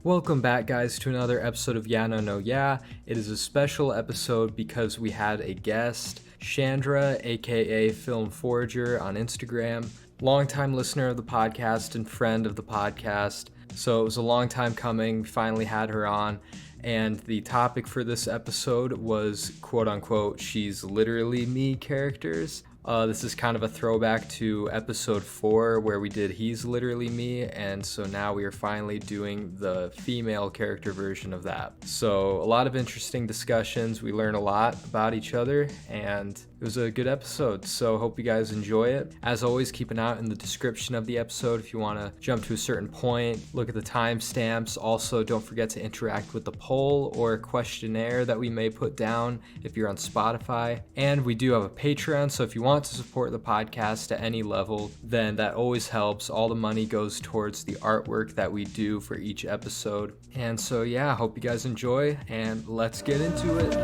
Welcome back, guys, to another episode of Yeah No No Yeah. It is a special episode because we had a guest, Shandra, aka Filmforager on Instagram, longtime listener of the podcast and friend of the podcast. So it was a long time coming. We finally had her on, and the topic for this episode was quote unquote "She's Literally Me" characters. This is kind of a throwback to episode 4 where we did He's Literally Me, and so now we are finally doing the female character version of that. So a lot of interesting discussions. We learn a lot about each other, and it was a good episode, so hope you guys enjoy it. As always, keep an eye out in the description of the episode if you want to jump to a certain point, look at the timestamps. Also, don't forget to interact with the poll or questionnaire that we may put down if you're on Spotify. And we do have a Patreon, so if you want to support the podcast at any level, then that always helps. All the money goes towards the artwork that we do for each episode. And so yeah, hope you guys enjoy, and let's get into it.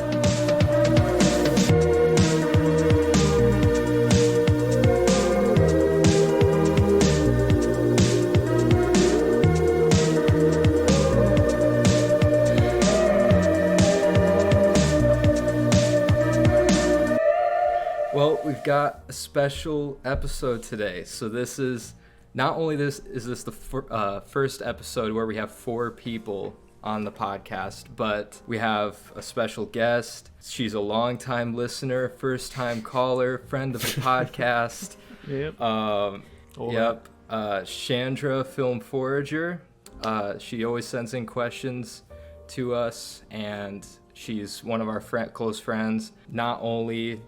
Well, we've got a special episode today. So this is not only this the first episode where we have 4 people on the podcast, but we have a special guest. She's a longtime listener, first-time caller, friend of the podcast. Yep. Shandra Filmforager. She always sends in questions to us, and she's one of our close friends. Not only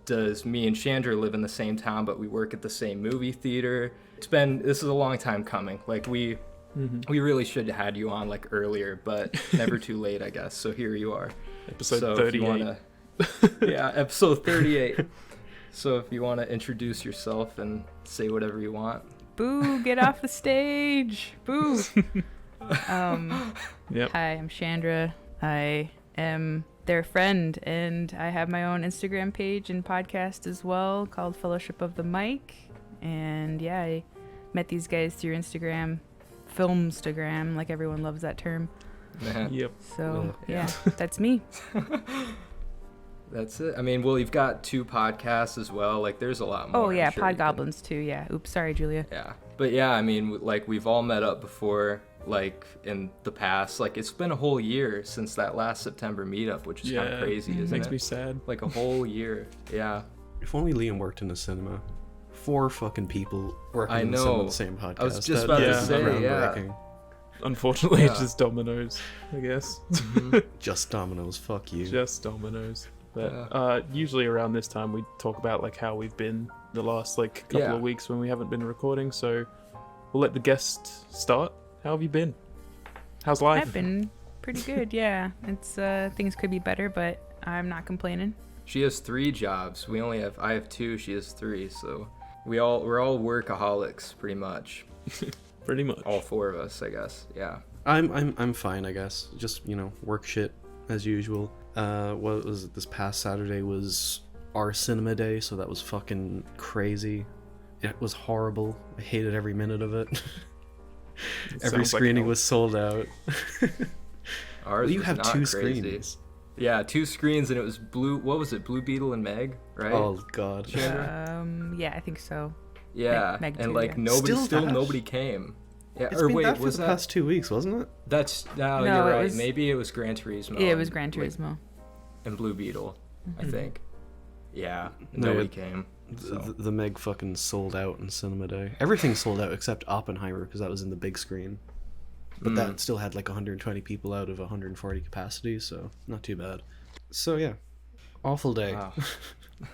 does me and Shandra live in the same town, but we work at the same movie theater. This is a long time coming. Like we really should have had you on like earlier, but never too late, I guess. So here you are. Episode 38. Episode 38. So if you want to introduce yourself and say whatever you want. Boo, get off the stage. Boo. Yep. Hi, I'm Shandra. I am their friend, and I have my own Instagram page and podcast as well called Fellowship of the Mic. And yeah, I met these guys through Instagram, Filmstagram, like everyone loves that term. Yep. So yeah, that's me. That's it. I mean, well, you've got 2 podcasts as well. Like, there's a lot more. Oh yeah, I'm sure Pod Goblins too. Yeah. Oops, sorry, Julia. Yeah, but yeah, I mean, like we've all met up before. Like in the past, like it's been a whole year since that last September meetup, which is kind of crazy, isn't it? Makes me sad. Like a whole year. Yeah. If only Liam worked in a cinema. 4 fucking people working in the cinema on the same podcast. I was just about to say, yeah. Unfortunately, it's just Domino's, I guess. Just Domino's, fuck you. Just Domino's. But usually around this time we talk about like how we've been the last like couple of weeks when we haven't been recording. So we'll let the guest start. How have you been? How's life? I've been pretty good, yeah. It's things could be better, but I'm not complaining. She has 3 jobs. I have 2, she has 3, so we're all workaholics pretty much. Pretty much. All 4 of us, I guess. Yeah. I'm fine, I guess. Just, work shit as usual. What was it? This past Saturday was our cinema day, so that was fucking crazy. It was horrible. I hated every minute of it. Every screening was sold out. Ours you was have not 2 crazy. screens. Yeah, 2 screens, and it was Blue Beetle and Meg, right? Oh god. Yeah, I think so. Yeah, Meg and too, like yeah. nobody came. Yeah, It's been that for the past 2 weeks, wasn't it? No, you're right. Maybe it was Gran Turismo. Yeah, it was Gran Turismo. And Blue Beetle, I think. Yeah, nobody came. So. The Meg fucking sold out in cinema day. Everything sold out except Oppenheimer because that was in the big screen. But that still had like 120 people out of 140 capacity, so not too bad. So yeah, awful day. Wow.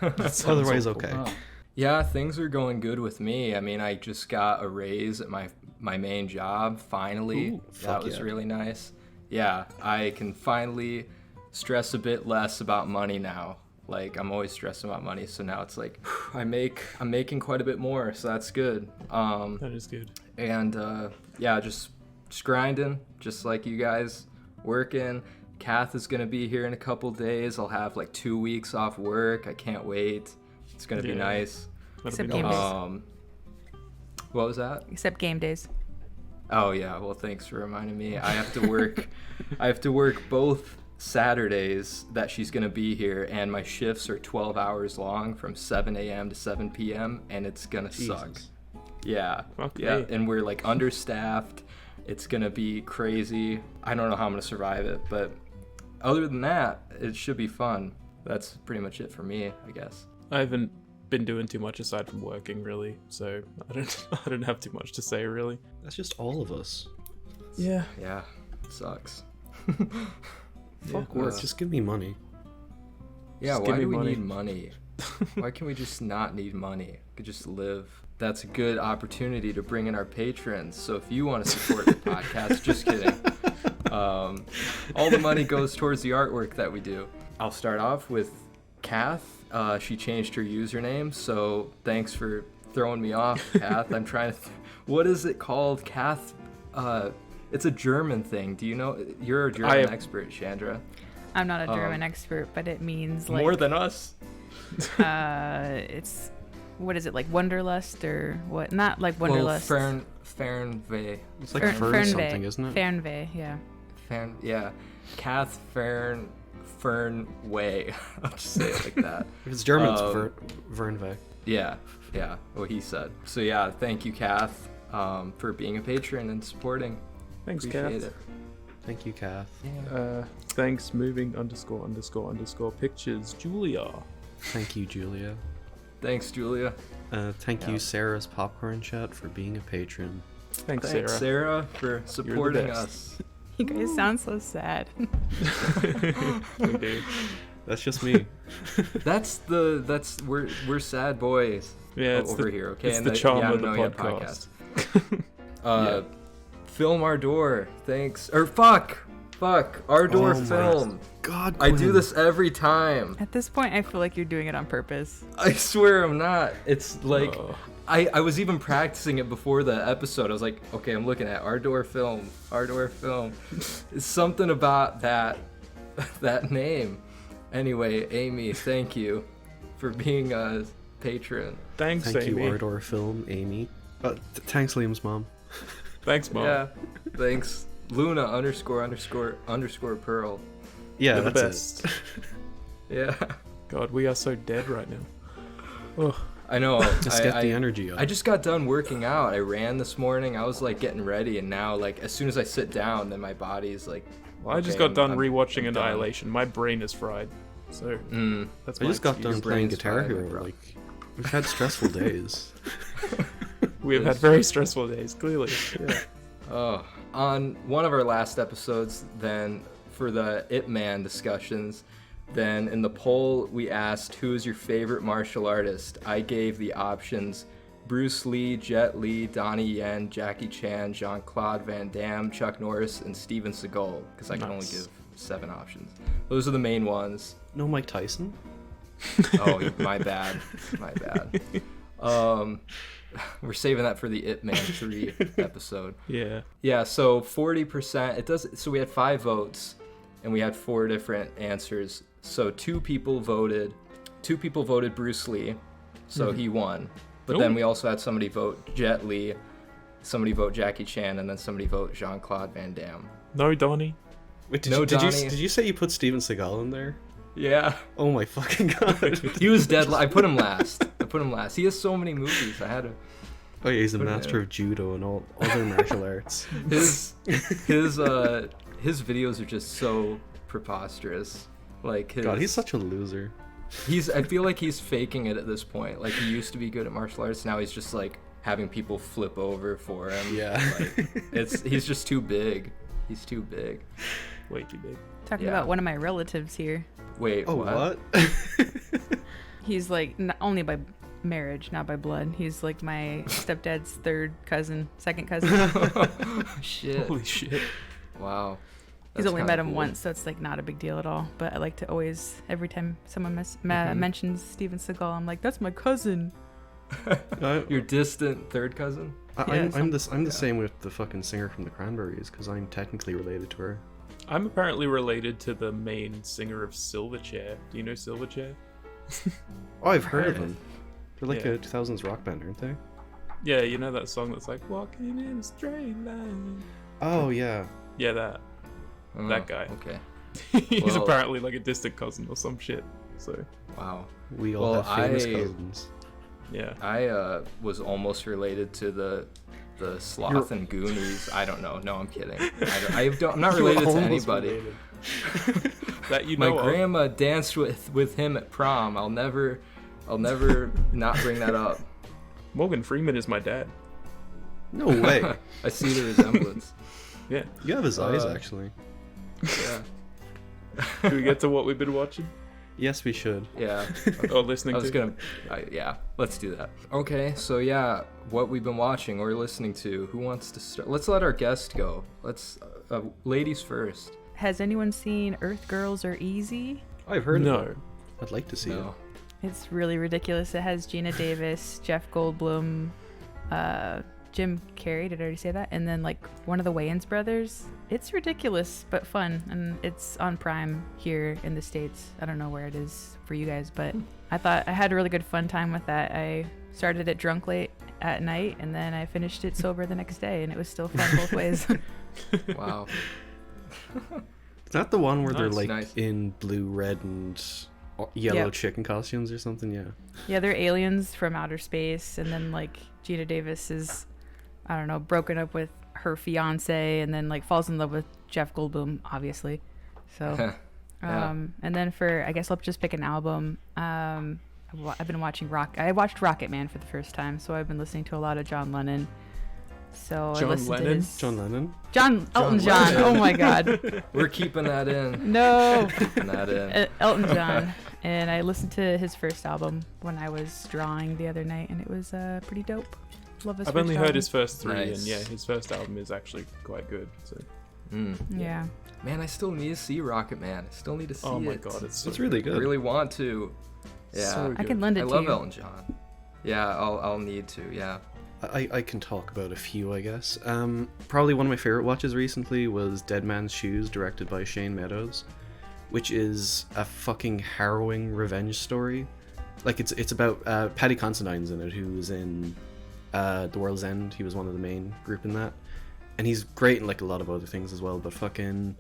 Otherwise okay. Wow. Yeah, things are going good with me. I mean, I just got a raise at my main job finally. Ooh, that was really nice. Yeah, I can finally stress a bit less about money now. Like, I'm always stressing about money, so now it's like I'm making quite a bit more, so that's good. That is good. And yeah, just grinding, just like you guys, working. Kath is gonna be here in a couple days. I'll have like 2 weeks off work. I can't wait. It's gonna be nice. Except game days. What was that? Except game days. Oh yeah, well thanks for reminding me. I have to work I have to work both Saturdays that she's going to be here, and my shifts are 12 hours long from 7 a.m. to 7 p.m. and it's going to suck. Yeah. Okay. Yeah, and we're like understaffed. It's going to be crazy. I don't know how I'm going to survive it, but other than that, it should be fun. That's pretty much it for me, I guess. I haven't been doing too much aside from working, really, so I don't have too much to say, really. That's just all of us. Yeah. Yeah, it sucks. Fuck work. Just give me money. Yeah, Just why give me do we money. need money? Why can't we just not need money? We could just live. That's a good opportunity to bring in our patrons. So if you want to support the podcast, just kidding. All the money goes towards the artwork that we do. I'll start off with Kath. She changed her username, so thanks for throwing me off, Kath. I'm trying to... what is it called? Kath... it's a German thing. Do you know? You're a German expert, Shandra. I'm not a German expert, but it means like more than us. It's what is it, like Wonderlust or what? Not like Wonderlust. Well, Fernweh. It's like Fern something, isn't it? Fernweh, yeah. Yeah. Kath Fernweh. I'll just say it like that. If it's German, it's Vernweh. Yeah. What he said. So yeah, thank you, Kath, for being a patron and supporting. Thanks, Appreciate Kath. it. Thank you, Kath. Thanks, moving _ pictures, Julia. Thank you, Julia. Thanks, Julia. Thank you, Sarah's Popcorn Chat, for being a patron. Thanks, Thanks, Sarah, for supporting best. us. You guys sound so sad. We do. That's just me. We're sad boys. Yeah, it's over here. Okay, it's and the charm of the Yanonoya podcast. Yeah. Film Ardor, thanks. Or fuck, Ardor Oh my Film. God, I do Quinn. this every time. At this point, I feel like you're doing it on purpose. I swear I'm not. It's like Oh. I was even practicing it before the episode. I was like, okay, I'm looking at Ardor Film. It's something about that name. Anyway, Amy, thank you for being a patron. Thanks, Thank Amy. you, Ardor Film, Amy. Thanks, Liam's mom. Thanks, Mom. Yeah, thanks. Luna __ Pearl. Yeah, You're the that's best. Yeah, God, we are so dead right now. Oh, I know. Just get the energy up. I just got done working out. I ran this morning. I was like getting ready, and now like as soon as I sit down, then my body's like. well, I just okay, got done I'm rewatching done. Annihilation. My brain is fried. So that's I my just got excuse. done playing brain's Guitar fine, Hero. bro. Like, we've had stressful days. We have had very stressful days, clearly. Yeah. On one of our last episodes, then for the Ip Man discussions, then in the poll we asked who is your favorite martial artist. I gave the options: Bruce Lee, Jet Li, Donnie Yen, Jackie Chan, Jean-Claude Van Damme, Chuck Norris, and Steven Seagal, because I can only give 7 options. Those are the main ones. No Mike Tyson? Oh, my bad. We're saving that for the Ip Man 3 episode. Yeah. Yeah, so 40%, so we had 5 votes and we had 4 different answers. So 2 people voted Bruce Lee, so he won. But then we also had somebody vote Jet Li, somebody vote Jackie Chan, and then somebody vote Jean-Claude Van Damme. No, Donnie. Wait, No, did Donnie. you say you put Steven Seagal in there? Yeah. Oh my fucking god. He was dead. I put him last. He has so many movies. I had to. Oh yeah, he's a Put him master there. of judo and all other martial arts. His videos are just so preposterous. Like his, God, he's such a loser. I feel like he's faking it at this point. Like he used to be good at martial arts. Now he's just like having people flip over for him. Yeah. Like, he's just too big. He's too big. Way too big. Talking Yeah. about one of my relatives here. Wait. Oh what? He's like only by marriage, not by blood. He's like my stepdad's second cousin. Shit. Holy shit. Wow. He's That's only kinda met him cool. once, so it's like not a big deal at all. But I like to always, every time someone mentions Steven Seagal, I'm like, that's my cousin. Your distant third cousin? I'm the same with the fucking singer from the Cranberries, because I'm technically related to her. I'm apparently related to the main singer of Silverchair. Do you know Silverchair? Oh, I've heard of them. They're like Yeah. a 2000s rock band, aren't they? Yeah, you know that song that's like walking in a straight line. Oh yeah. Yeah, that guy. Okay. He's apparently like a distant cousin or some shit. So Wow. We all have famous cousins. yeah. I was almost related to the sloth and Goonies. I don't know. No, I'm kidding. I'm not related to anybody. That you My know grandma danced with him at prom. I'll never not bring that up. Morgan Freeman is my dad. No way. I see the resemblance. Yeah. You have his eyes, actually. Yeah. Do we get to what we've been watching? Yes, we should. Yeah. Or listening I was to? yeah, let's do that. Okay, so yeah, what we've been watching or listening to. Who wants to start? Let's let our guest go. Let's, ladies first. Has anyone seen Earth Girls Are Easy? I've heard No. of it. I'd like to see it. It's really ridiculous. It has Gina Davis, Jeff Goldblum, Jim Carrey, did I already say that? And then like one of the Wayans brothers. It's ridiculous but fun, and it's on Prime here in the States. I don't know where it is for you guys, but I thought I had a really good fun time with that. I started it drunk late at night, and then I finished it sober the next day, and it was still fun both ways. Wow. Is that the one where they're like Nice. in blue, red, and yellow Yep. chicken costumes or something? Yeah. Yeah, they're aliens from outer space, and then like Gina Davis is, I don't know, broken up with her fiance, and then like falls in love with Jeff Goldblum, obviously. So, Yeah. and then for, I guess I'll just pick an album. I've been watching I watched Rocket Man for the first time, so I've been listening to a lot of John Lennon. So I John listened Lennon? to his... John Lennon. Elton John. Lennon. Oh my God. We're keeping that in. No. Keeping that in. Elton John. And I listened to his first album when I was drawing the other night, and it was pretty dope. Love his I've first only album. heard his first three, Nice. and yeah, his first album is actually quite good. So. Yeah. Man, I still need to see Rocket Man. I still need to see it. Oh my god, it's so It's really I good. really want to. Yeah. So I can good. lend it I to love you. Elton John. Yeah, I'll need to. Yeah. I can talk about a few, I guess. Probably one of my favorite watches recently was Dead Man's Shoes, directed by Shane Meadows, which is a fucking harrowing revenge story. Like it's about Paddy Considine's in it, who was in The World's End. He was one of the main group in that, and he's great in like a lot of other things as well. But fucking,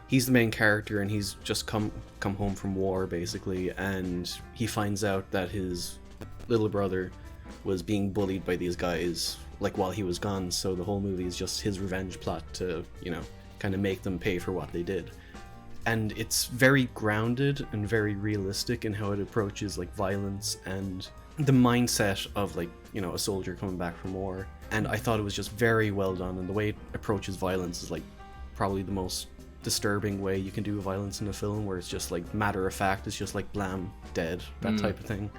he's the main character, and he's just come home from war basically, and he finds out that his little brother was being bullied by these guys like while he was gone. So the whole movie is just his revenge plot to, you know, kind of make them pay for what they did. And it's very grounded and very realistic in how it approaches like violence and the mindset of like, you know, a soldier coming back from war. And I thought it was just very well done, and the way it approaches violence is like probably the most disturbing way you can do violence in a film, where it's just like matter of fact, it's just like blam, dead, that type of thing.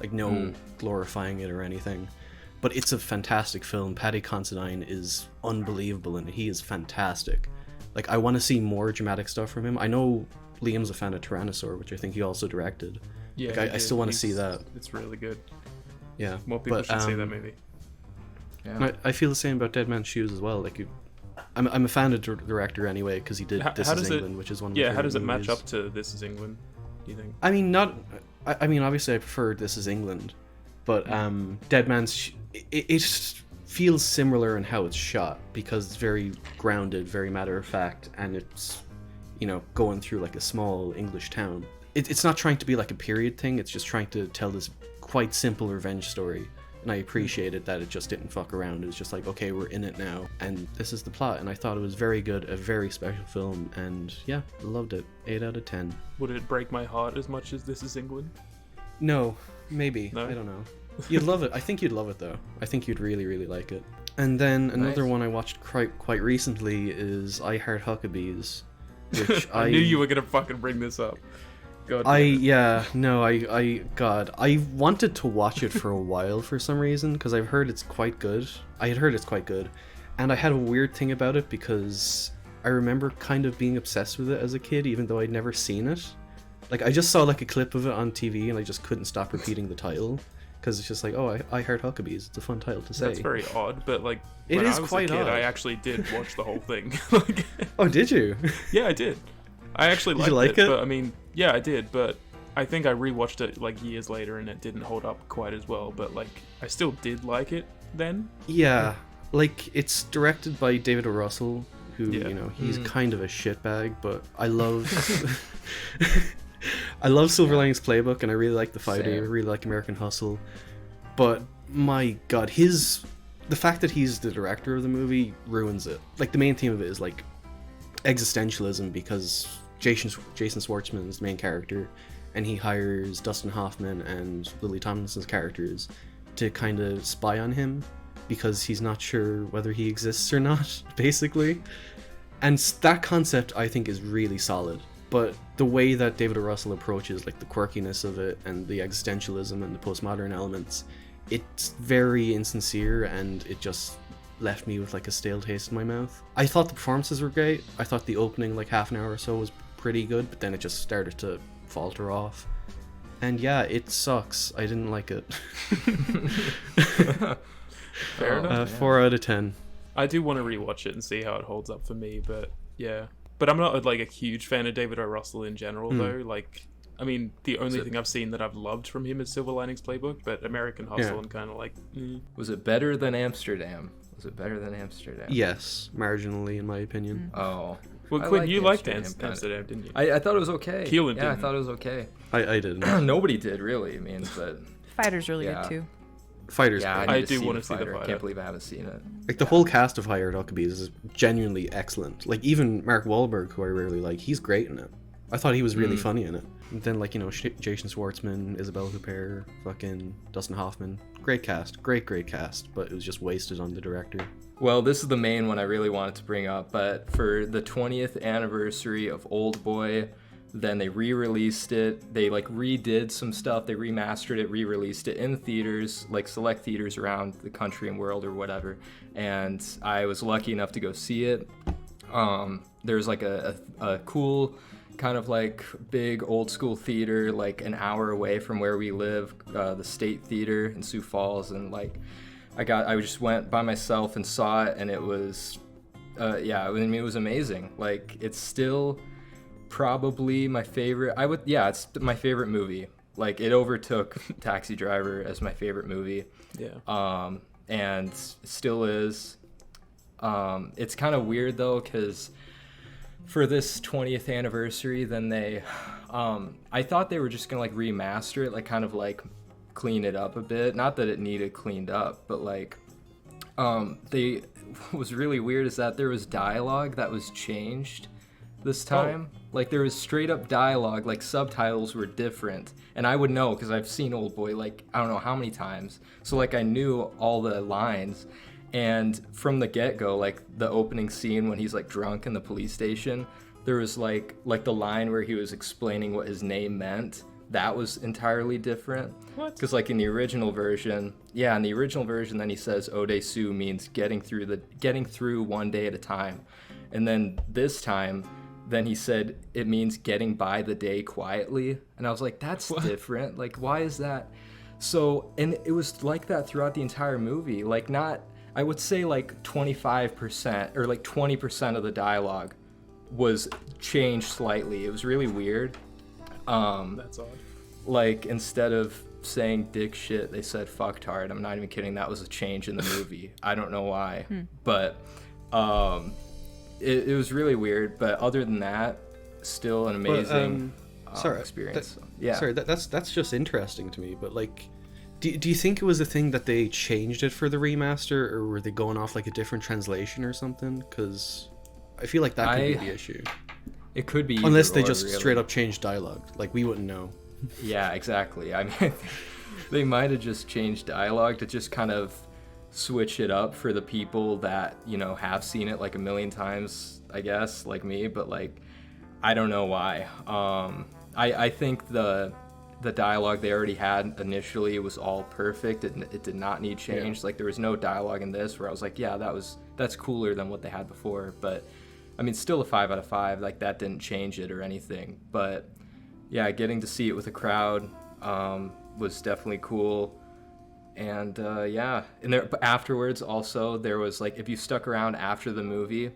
Like no glorifying it or anything. But it's a fantastic film. Paddy Considine is unbelievable and he is fantastic. Like, I want to see more dramatic stuff from him. I know Liam's a fan of Tyrannosaur, which I think he also directed. Yeah, Like, I still want to see that. It's really good. Yeah. More people should see that movie. Yeah. I feel the same about Dead Man's Shoes as well. Like, I'm a fan of the director anyway, because he did This Is England, which is one of my Yeah, favorite how does it match movies. up to This Is England, do you think? I mean, I mean, obviously I prefer This Is England, but Dead Man's it feels similar in how it's shot, because it's very grounded, very matter of fact, and it's, you know, going through like a small English town. It's not trying to be like a period thing, it's just trying to tell this quite simple revenge story. And I appreciated that it just didn't fuck around. It was just like, okay, we're in it now, and this is the plot. And I thought it was very good, a very special film, and yeah, loved it. 8 out of 10. Would it break my heart as much as This Is England? No, maybe. No? I don't know. You'd love it. I think you'd love it though. I think you'd really, really like it. And then another Nice. one I watched quite recently is I Heart Huckabees, which I knew you were gonna fucking bring this up. God. God, I wanted to watch it for a while for some reason, because I've heard it's quite good. I had heard it's quite good, and I had a weird thing about it because I remember kind of being obsessed with it as a kid, even though I'd never seen it. Like, I just saw like a clip of it on TV, and I just couldn't stop repeating the title, because it's just like, oh, I Heart Huckabees. It's a fun title to say. That's very odd, but like It when is I was quite a kid, odd. I actually did watch the whole thing. Like, Oh, did you? yeah, I did. I actually Did liked you like it? but I mean, yeah, I did, but I think I rewatched it like years later and it didn't hold up quite as well, but like I still did like it. then? Yeah, like it's directed by David O. Russell, who Yeah. you know he's kind of a shitbag, but I love I love Silver Linings Playbook, and I really like The Fighter. I Same. really like American Hustle, but my God, the fact that he's the director of the movie ruins it. Like the main theme of it is like existentialism, because Jason Schwartzman is the main character, and he hires Dustin Hoffman and Lily Tomlinson's characters to kind of spy on him because he's not sure whether he exists or not, basically. And that concept I think is really solid, but the way that David O. Russell approaches like the quirkiness of it and the existentialism and the postmodern elements, it's very insincere, and it just left me with like a stale taste in my mouth. I thought the performances were great. I thought the opening like half an hour or so was pretty good, but then it just started to falter off. And yeah, it sucks. I didn't like it. Fair enough. 4 out of 10. I do want to rewatch it and see how it holds up for me, but yeah. But I'm not like a huge fan of David O. Russell in general, though. Like, I mean, the only thing I've seen that I've loved from him is Silver Linings Playbook, but American Hustle, I'm kind of like, Was it better than Amsterdam? Was it better than Amsterdam? Yes, marginally in my opinion. Oh. Well, I Quinn, liked you liked Amsterdam, Amsterdam, didn't you? I thought it was okay. Keelan yeah, I didn't. thought it was okay. I didn't. Nobody did, really. I mean, but Fighter's really Yeah. good too. Fighter's yeah, great. I I need do to wanna see see the The Fighter. I Fighter. can't believe I haven't seen it. Like the whole cast of Hired Huckabees is genuinely excellent. Like even Mark Wahlberg, who I rarely like, he's great in it. I thought he was really funny in it. And then like, you know, Jason Schwartzman, Isabelle Huppert, fucking Dustin Hoffman. Great cast. Great cast. But it was just wasted on the director. Well, this is the main one I really wanted to bring up, but for the 20th anniversary of Old Boy, then they re-released it. They like redid some stuff. They remastered it, re-released it in theaters, like select theaters around the country and world or whatever. And I was lucky enough to go see it. There's like a cool kind of like big old school theater like an hour away from where we live, the State Theater in Sioux Falls, and like I just went by myself and saw it, and it was I mean, it was amazing. Like it's still probably my favorite. It's my favorite movie. Like it overtook Taxi Driver as my favorite movie. Yeah. And still is. It's kind of weird though, because for this 20th anniversary, then they, I thought they were just gonna like remaster it, like kind of like clean it up a bit. Not that it needed cleaned up, but like, what was really weird is that there was dialogue that was changed this time. Like there was straight up dialogue, like subtitles were different, and I would know because I've seen Old Boy like I don't know how many times, so like I knew all the lines. And from the get-go, like the opening scene when he's like drunk in the police station, there was like the line where he was explaining what his name meant. That was entirely different. What? Because like in the original version, then he says Odesu means getting through one day at a time. And then this time, then he said it means getting by the day quietly. And I was like, that's different. Like, why is that? So, and it was like that throughout the entire movie. Like I would say like 25% or like 20% of the dialogue was changed slightly. It was really weird. That's odd. Like instead of saying dick shit, they said fucktard. I'm not even kidding. That was a change in the movie. I don't know why, but it was really weird. But other than that, still an amazing experience. That's just interesting to me. But like, do you think it was a thing that they changed it for the remaster, or were they going off like a different translation or something? Because I feel like that could be the issue. It could be unless they either just or, really. straight up changed dialogue. Like we wouldn't know. Yeah, exactly. I mean, they might have just changed dialogue to just kind of switch it up for the people that, you know, have seen it like a million times, I guess, like me. But like, I don't know why. I think the dialogue they already had initially was all perfect. It did not need change. Yeah. Like there was no dialogue in this where I was like, yeah, that's cooler than what they had before. But I mean, still a 5 out of 5. Like that didn't change it or anything. But yeah, getting to see it with a crowd was definitely cool. And and there afterwards also there was like, if you stuck around after the movie,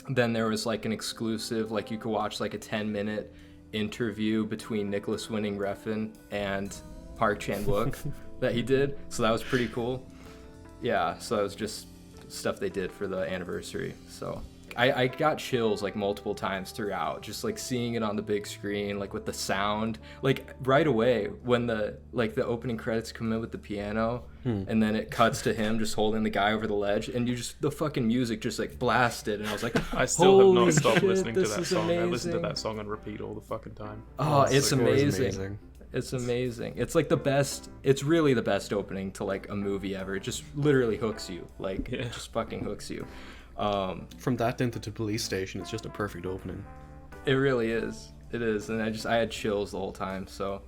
then there was like an exclusive, like you could watch like a 10-minute interview between Nicholas Winding Refn and Park Chan-wook that he did. So that was pretty cool. Yeah, so it was just stuff they did for the anniversary. So I got chills like multiple times throughout, just like seeing it on the big screen, like with the sound, like right away when the opening credits come in with the piano and then it cuts to him just holding the guy over the ledge, and the fucking music just like blasted, and I was like, I still have not holy stopped shit, listening to this that is song. I amazing. listen to that song on repeat all the fucking time. Oh, it's so amazing. It's amazing. It's like the best. It's really the best opening to like a movie ever. It just literally hooks you. Like it just fucking hooks you. From that into the police station, it's just a perfect opening. It really is. It is, and I had chills the whole time. So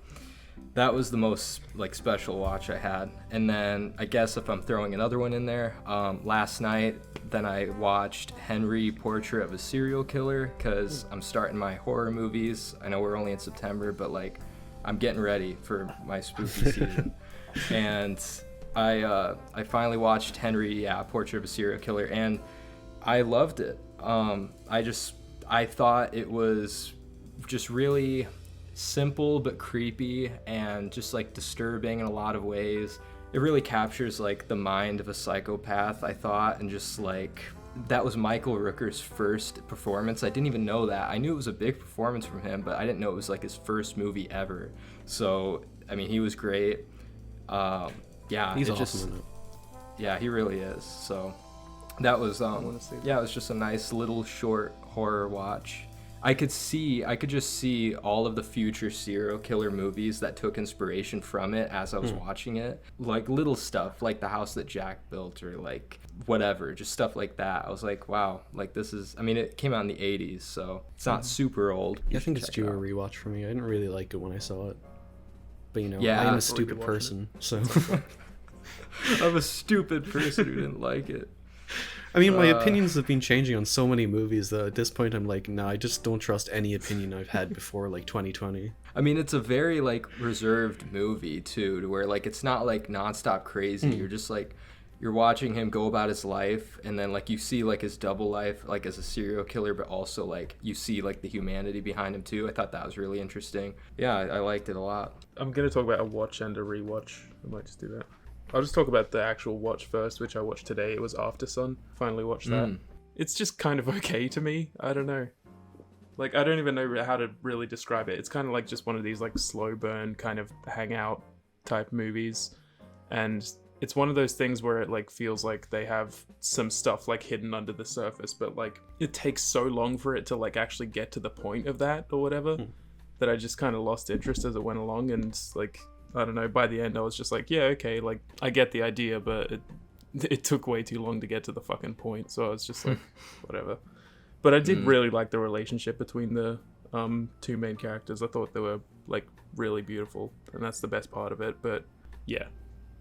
that was the most like special watch I had. And then I guess if I'm throwing another one in there, last night then I watched Henry: Portrait of a Serial Killer, because I'm starting my horror movies. I know we're only in September, but like I'm getting ready for my spooky season. And I finally watched Henry: Portrait of a Serial Killer, and I loved it. I thought it was just really simple but creepy and just like disturbing in a lot of ways. It really captures like the mind of a psychopath, I thought, and just like that was Michael Rooker's first performance. I didn't even know that. I knew it was a big performance from him, but I didn't know it was like his first movie ever. So I mean, he was great. He's awesome in it. Yeah, he really is. So that was it was just a nice little short horror watch. I could just see all of the future serial killer movies that took inspiration from it as I was watching it. Like little stuff like The House That Jack Built, or like whatever, just stuff like that. I was like, wow, like this is, I mean, it came out in the 80s, so it's not super old. Yeah, I think it's due a rewatch for me. I didn't really like it when I saw it. But you know, yeah, I'm a stupid person, so I'm a stupid person who didn't like it. I mean, my opinions have been changing on so many movies that at this point I'm like, no, I just don't trust any opinion I've had before like 2020. I mean, it's a very like reserved movie too, to where like it's not like nonstop crazy. You're just like, you're watching him go about his life, and then like you see like his double life like as a serial killer, but also like you see like the humanity behind him too. I thought that was really interesting. Yeah, I liked it a lot. I'm gonna talk about a watch and a rewatch. I might just do that. I'll just talk about the actual watch first, which I watched today. It was After Sun. Finally watched that. It's just kind of okay to me. I don't know. Like, I don't even know how to really describe it. It's kind of like just one of these like slow burn kind of hangout type movies. And it's one of those things where it like feels like they have some stuff like hidden under the surface, but like it takes so long for it to like actually get to the point of that or whatever that I just kind of lost interest as it went along. And like, I don't know, by the end I was just like, yeah, okay, like I get the idea, but it took way too long to get to the fucking point, so I was just like, whatever. But I did really like the relationship between the two main characters. I thought they were like really beautiful, and that's the best part of it. But yeah,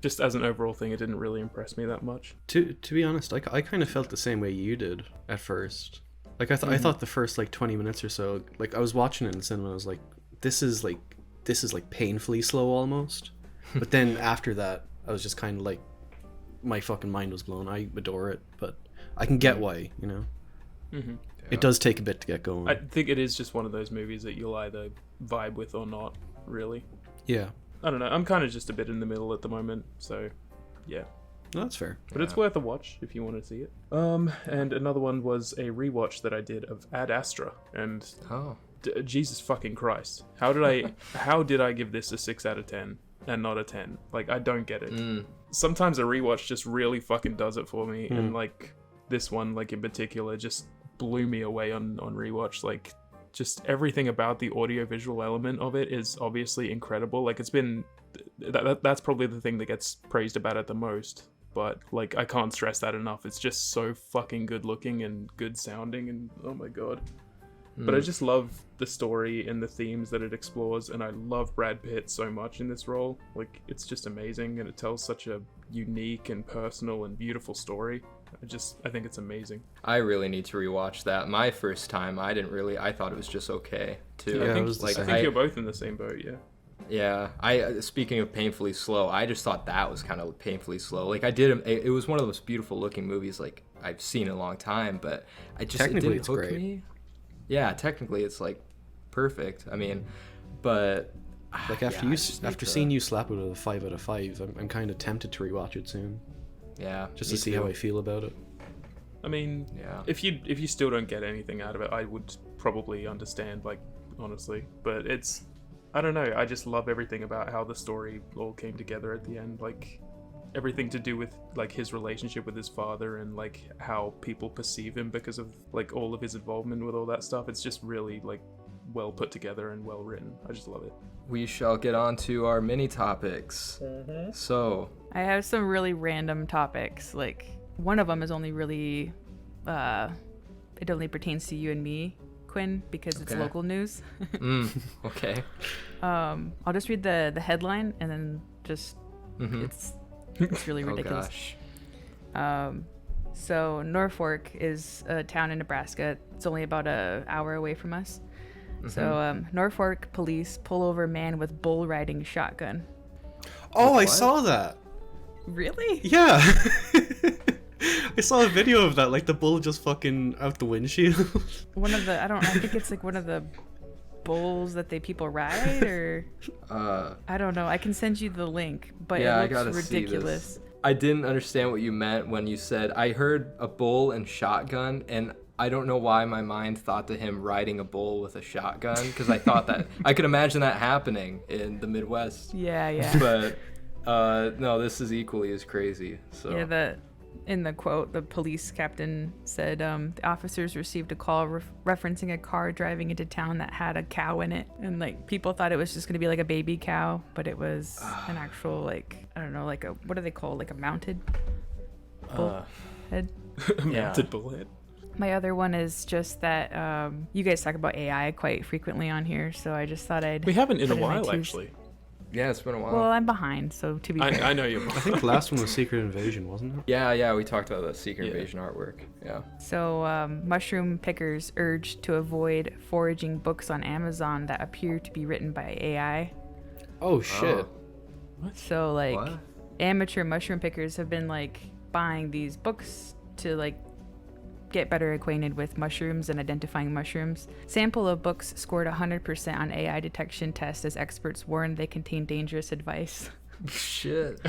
just as an overall thing, it didn't really impress me that much. To be honest, I kind of felt the same way you did at first. Like I thought the first like 20 minutes or so, like I was watching it in the cinema, I was like, this is like painfully slow almost. But then after that, I was just kind of like, my fucking mind was blown. I adore it, but I can get why, you know. It does take a bit to get going. I think it is just one of those movies that you'll either vibe with or not, really. Yeah. I don't know. I'm kind of just a bit in the middle at the moment, so yeah. No, that's fair. But it's worth a watch if you want to see it. And another one was a rewatch that I did of Ad Astra, and Jesus fucking Christ, how did I give this a 6 out of 10 and not a 10? Like, I don't get it. Sometimes a rewatch just really fucking does it for me, and like this one, like in particular, just blew me away on rewatch. Like, just everything about the audiovisual element of it is obviously incredible. Like, it's been that's probably the thing that gets praised about it the most, but like I can't stress that enough. It's just so fucking good looking and good sounding, and oh my god. But I just love the story and the themes that it explores, and I love Brad Pitt so much in this role. Like, it's just amazing, and it tells such a unique and personal and beautiful story. I think it's amazing. I really need to rewatch that. My first time, I thought it was just okay too. Yeah, I think you're both in the same boat, yeah. Yeah, speaking of painfully slow, I just thought that was kind of painfully slow. Like, it was one of the most beautiful looking movies like I've seen in a long time, but it didn't hook me. Yeah, technically it's like perfect. I mean, but like after seeing you slap it with a 5 out of 5, I'm kind of tempted to rewatch it soon. Yeah. Just me to see too. how I feel about it. I mean, Yeah. if you still don't get anything out of it, I would probably understand, like, honestly. But I don't know, I just love everything about how the story all came together at the end. Like, everything to do with, like, his relationship with his father and, like, how people perceive him because of, like, all of his involvement with all that stuff. It's just really, like, well put together and well written. I just love it. We shall get on to our mini topics. So, I have some really random topics. Like, one of them is only really, it only pertains to you and me, Quinn, because it's Okay. local news. okay. I'll just read the headline and then just it's really Oh ridiculous. gosh. So Norfolk is a town in Nebraska. It's only about an hour away from us. So Norfolk police pull over man with bull riding shotgun. Oh, I What? saw that. Really? Yeah. I saw a video of that, like the bull just fucking out the windshield. One of the I think it's like one of the bulls that people ride, or I don't know. I can send you the link, but Yeah, I it gotta looks see ridiculous. this. I didn't understand what you meant when you said, I heard a bull and shotgun, and I don't know why my mind thought to him riding a bull with a shotgun, because I thought that I could imagine that happening in the Midwest. Yeah. But no, this is equally as crazy. So Yeah, in the quote, the police captain said the officers received a call referencing a car driving into town that had a cow in it, and like people thought it was just gonna be like a baby cow, but it was an actual, like, I don't know, like a, what do they call, like a mounted bull head. Mounted bullet. My other one is just that you guys talk about AI quite frequently on here, so I just thought I'd We haven't in a put my while, two- actually. yeah, it's been a while. Well, I'm behind, so to be fair. I know you're. I think the last one was Secret Invasion, wasn't it? yeah, we talked about the Secret Yeah. Invasion artwork. Yeah. So, mushroom pickers urged to avoid foraging books on Amazon that appear to be written by AI. Oh shit. So, like, What? amateur mushroom pickers have been, like, buying these books to, like, get better acquainted with mushrooms and identifying mushrooms. Sample of books scored 100% on AI detection test as experts warned they contain dangerous advice. Shit.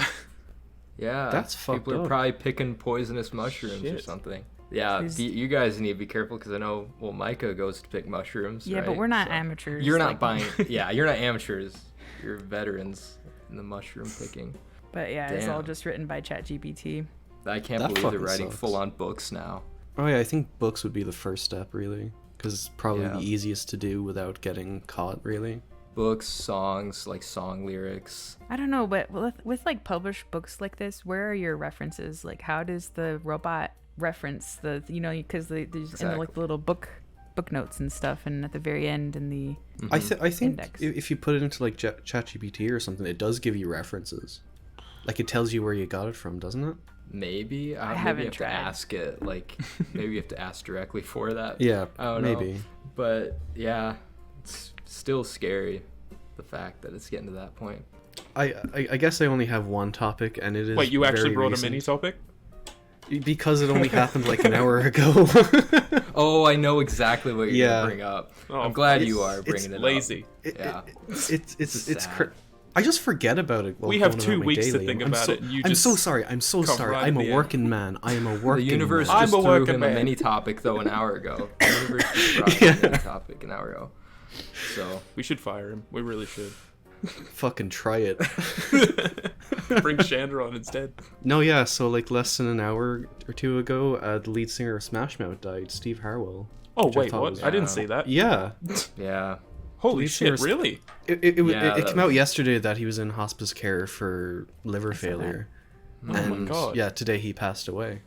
Yeah. That's fucked People are up. probably picking poisonous mushrooms or Shit. something. Yeah, Is- you guys need to be careful because I know, well, Micah goes to pick mushrooms. Yeah, but right? we're not So- amateurs. You're not like- buying. Yeah, you're not amateurs. You're veterans in the mushroom picking. But yeah, it's all Damn. just written by ChatGPT. I can't That believe they're fucking writing sucks. full-on books now. Oh yeah, I think books would be the first step, really, because it's probably Yeah. the easiest to do without getting caught, really. Books, songs, like song lyrics. I don't know, but with like published books like this, where are your references? Like, how does the robot reference the, you know, because there's in the, like, Exactly. the little book notes and stuff, and at the very end in the I think Index. if you put it into like ChatGPT or something, it does give you references. Like it tells you where you got it from, doesn't it? Maybe. I Maybe haven't you have tried. to ask it. Like, maybe you have to ask directly for that. Yeah, I don't know. maybe. But yeah, it's still scary, the fact that it's getting to that point. I guess I only have one topic, and it is. Wait, you actually very brought recent. a mini topic? Because it only happened like an hour ago. Oh, I know exactly what you're Yeah. gonna bring up. Oh, I'm glad you it's- are it's bringing it Lazy. Yeah. It's sad. I just forget about it. while We have going 2 about my weeks to daily. think I'm about so, it, and you I'm just so sorry. I'm so come sorry. right I'm at a the end. working man. I am a up. working The universe man. I'm just a threw working him a man. mini topic though an hour ago. The universe just brought him a mini topic an hour ago. So We should fire him. We really should. Fucking try it. Bring Shandra on instead. No, yeah. So like less than an hour or two ago, the lead singer of Smash Mouth died, Steve Harwell. Oh, Which I wait, thought what? was- I didn't see that. Yeah, yeah. Holy lead shit, singer's- really? it Yeah, that came out was- yesterday that he was in hospice care for liver saw that. failure. Oh my And god. yeah, today he passed away.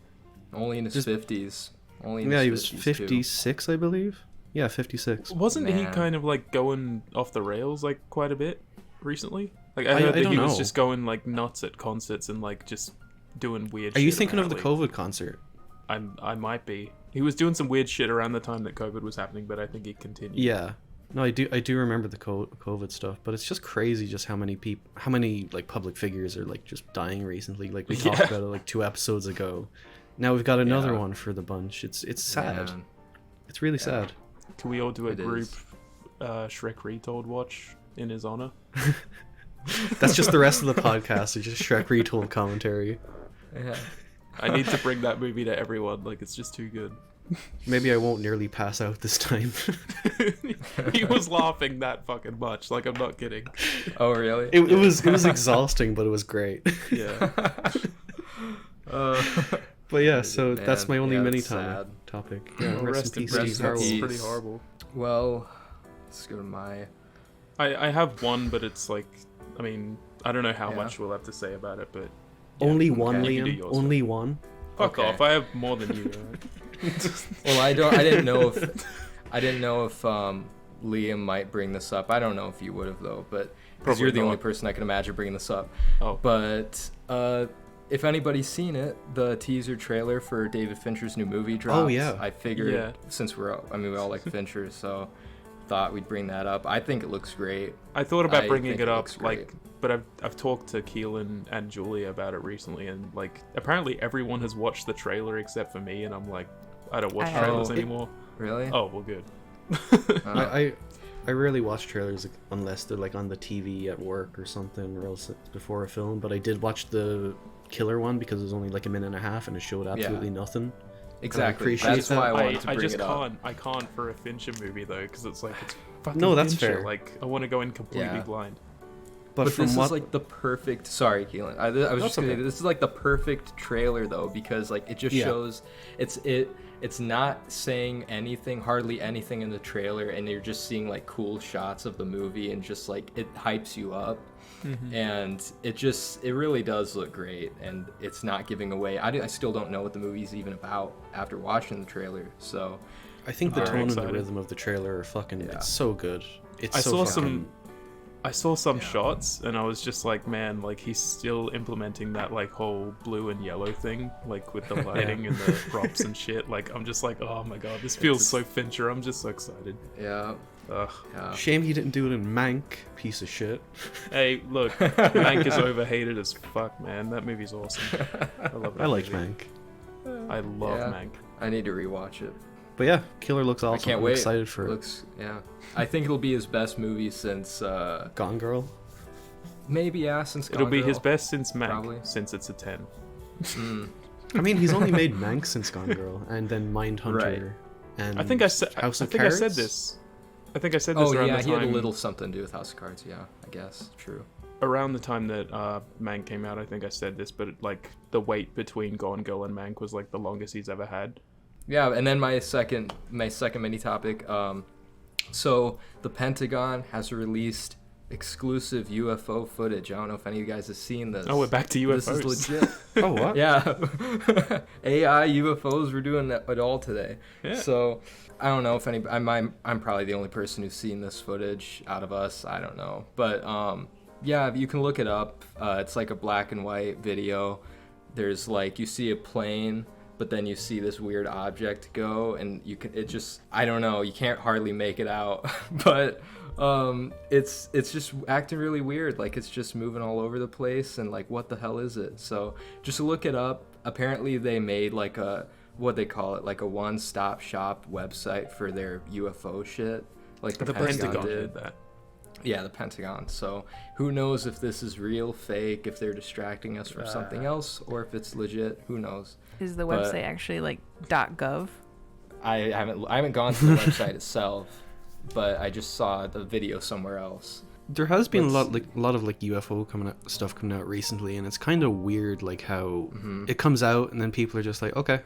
Only in his Just- 50s. Only in Yeah, his he was 50s, too. 56, I believe. Yeah, 56. Wasn't he Man. kind of like going off the rails like quite a bit recently? Like I I heard that don't he was know. just going like nuts at concerts and like just doing weird Are shit. you thinking of the apparently. COVID concert? I might be. He was doing some weird shit around the time that COVID was happening, but I think he continued. Yeah. No, I do remember the COVID stuff, but it's just crazy just how many like public figures are like just dying recently. Like we talked Yeah. about it like 2 episodes ago. Now we've got another Yeah. one for the bunch. It's sad. Man. It's really sad. Can we all do a It group is. Shrek Retold watch in his honor? That's just the rest of the podcast. It's just Shrek retold commentary. Yeah. I need to bring that movie to everyone. Like, it's just too good. Maybe I won't nearly pass out this time. He was laughing that fucking much. Like, I'm not kidding. Oh, really? It was exhausting, but it was great. Yeah. But yeah, so Man, that's my only yeah, mini that's sad. topic. Yeah, Well, rest in peace, Steve That's Harwell. pretty horrible. Well, let's go to my... I have one, but it's like, I mean, I don't know how Yeah. much we'll have to say about it, but Only one, okay. You can do Liam. yours Only one. fuck Okay. off. I have more than you. Right? Well, I didn't know if Liam might bring this up. I don't know if you would have though, but because Probably you're the only not. person I can imagine bringing this up. Oh. But if anybody's seen it, the teaser trailer for David Fincher's new movie dropped. Oh, yeah. I figured Yeah. since we all like Fincher, so thought we'd bring that up. I think it looks great. I thought about I bringing think it it up, looks great. like, but I've talked to Keelan and Julia about it recently, and like, apparently everyone has watched the trailer except for me, and I'm like, I don't watch I haven't. trailers Oh. anymore. Really? Oh, well, good. I rarely watch trailers unless they're like on the TV at work or something, or else it's before a film. But I did watch the Killer one because it was only like a minute and a half and it showed absolutely nothing. Exactly. appreciate That's that. why I wanted to I bring just it up. can't. I can't for a Fincher movie though, because it's like it's fucking No, that's Fincher. fair. Like, I want to go in completely Yeah. blind. But, But from this what is like the perfect. Sorry, Keelan. I was That's just gonna okay. say this is like the perfect trailer though, because like it just Yeah. shows it's not saying anything, hardly anything in the trailer, and you're just seeing like cool shots of the movie and just like it hypes you up, and it really does look great, and it's not giving away. I still don't know what the movie's even about after watching the trailer, so I think the Very tone and excited. the rhythm of the trailer are fucking. Yeah. It's so good. It's I so saw fucking. I saw some shots and I was just like, man, like he's still implementing that like whole blue and yellow thing, like with the lighting and the props and shit. Like, I'm just like, oh my god, this feels so Fincher. I'm just so excited. yeah. Ugh. Shame he didn't do it in Mank, piece of shit. Hey, look, Mank is overhated as fuck, man. That movie's awesome. I love that I liked movie. Mank. I love Yeah. Mank. I need to rewatch it. But yeah, Killer looks awesome. I can't I'm wait. excited for Looks I think it'll be his best movie since Gone Girl. maybe since It'll Gone be Girl. his best since Mank, Probably. since it's a 10. I mean, he's only made Mank since Gone Girl, and then Mindhunter, Right. and I think I said. I House of think Cards. I said this. I think I said this Oh around yeah, the he time. had a little something to do with House of Cards. Yeah, I guess true. Around the time that Mank came out, I think I said this, but like the wait between Gone Girl and Mank was like the longest he's ever had. Yeah, and then my second mini topic. So the Pentagon has released exclusive UFO footage. I don't know if any of you guys have seen this. Oh, we're back to UFOs. This is legit. Oh what? Yeah, AI UFOs. We're doing it all today. Yeah. So I don't know if any. I'm probably the only person who's seen this footage out of us. I don't know, but yeah, you can look it up. It's like a black and white video. There's like you see a plane, but then you see this weird object go, and I don't know, you can't hardly make it out, but it's just acting really weird, like it's just moving all over the place, and like what the hell is it? So just look it up. Apparently they made like a what they call it, like a one-stop shop website for their UFO shit, like the Pentagon did. that. Yeah, the Pentagon. So who knows if this is real, fake, if they're distracting us from something else, or if it's legit. Who knows? Is the But- website actually like .gov? I haven't gone to the website itself, but I just saw the video somewhere else. There has been Let's- a lot of like UFO stuff coming out recently, and it's kind of weird, like how Mm-hmm. it comes out and then people are just like, okay,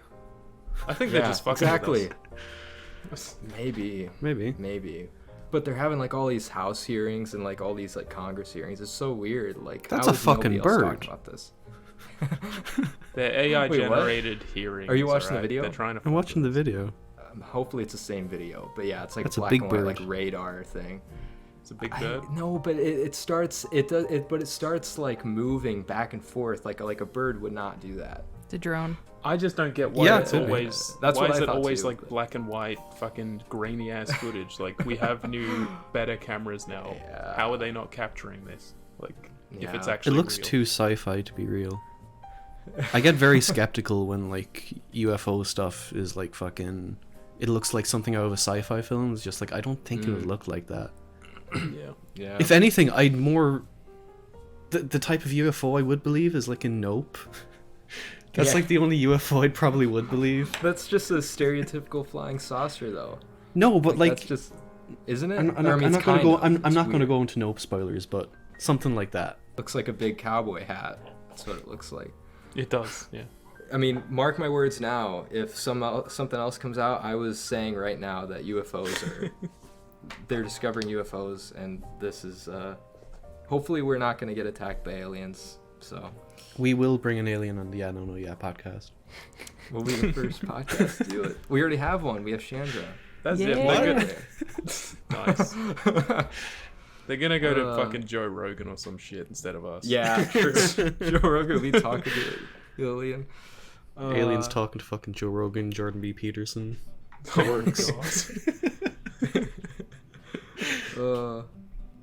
I think they're Yeah, just fucking exactly. with us. Maybe, maybe. but they're having like all these House hearings and like all these like Congress hearings. It's so weird. Like That's how a is nobody fucking else bird. talking about this? They're AI Wait, what? generated hearings. Are you watching the alright? video? They're trying to. I'm watching the video. Hopefully it's the same video, but yeah, it's like That's a black big and white, bird. like radar thing. It's a big bird. No, but it starts like moving back and forth like a bird would not do that. It's a drone. I just don't get why Yeah, it's could be. always. That's why what is I it thought always too, like but- black and white, fucking grainy ass footage? Like we have new, better cameras now. Yeah. How are they not capturing this? Like if it's Yeah. actually. It looks real. too sci-fi to be real. I get very skeptical when like UFO stuff is like fucking. It looks like something out of a sci-fi film. It's just like I don't think it would look like that. Yeah. Yeah. If anything, I'd more. The type of UFO I would believe is like a Nope. That's like the only UFO I probably would believe. That's just a stereotypical flying saucer, though. No, but like that's just, isn't it? I'm not gonna go. I'm not gonna go into no spoilers, but something like that. Looks like a big cowboy hat. That's what it looks like. It does, yeah. I mean, mark my words now. If something else comes out, I was saying right now that UFOs are... they're discovering UFOs, and this is... hopefully we're not going to get attacked by aliens, so... We will bring an alien on the Yeah No No Yeah podcast. We'll be the first podcast to do it. We already have one. We have Chandra. That's it. Nice. They're gonna go to fucking Joe Rogan or some shit instead of us. Yeah, true. Joe Rogan will be talking to the alien. Aliens talking to fucking Joe Rogan, Jordan B. Peterson. Oh god.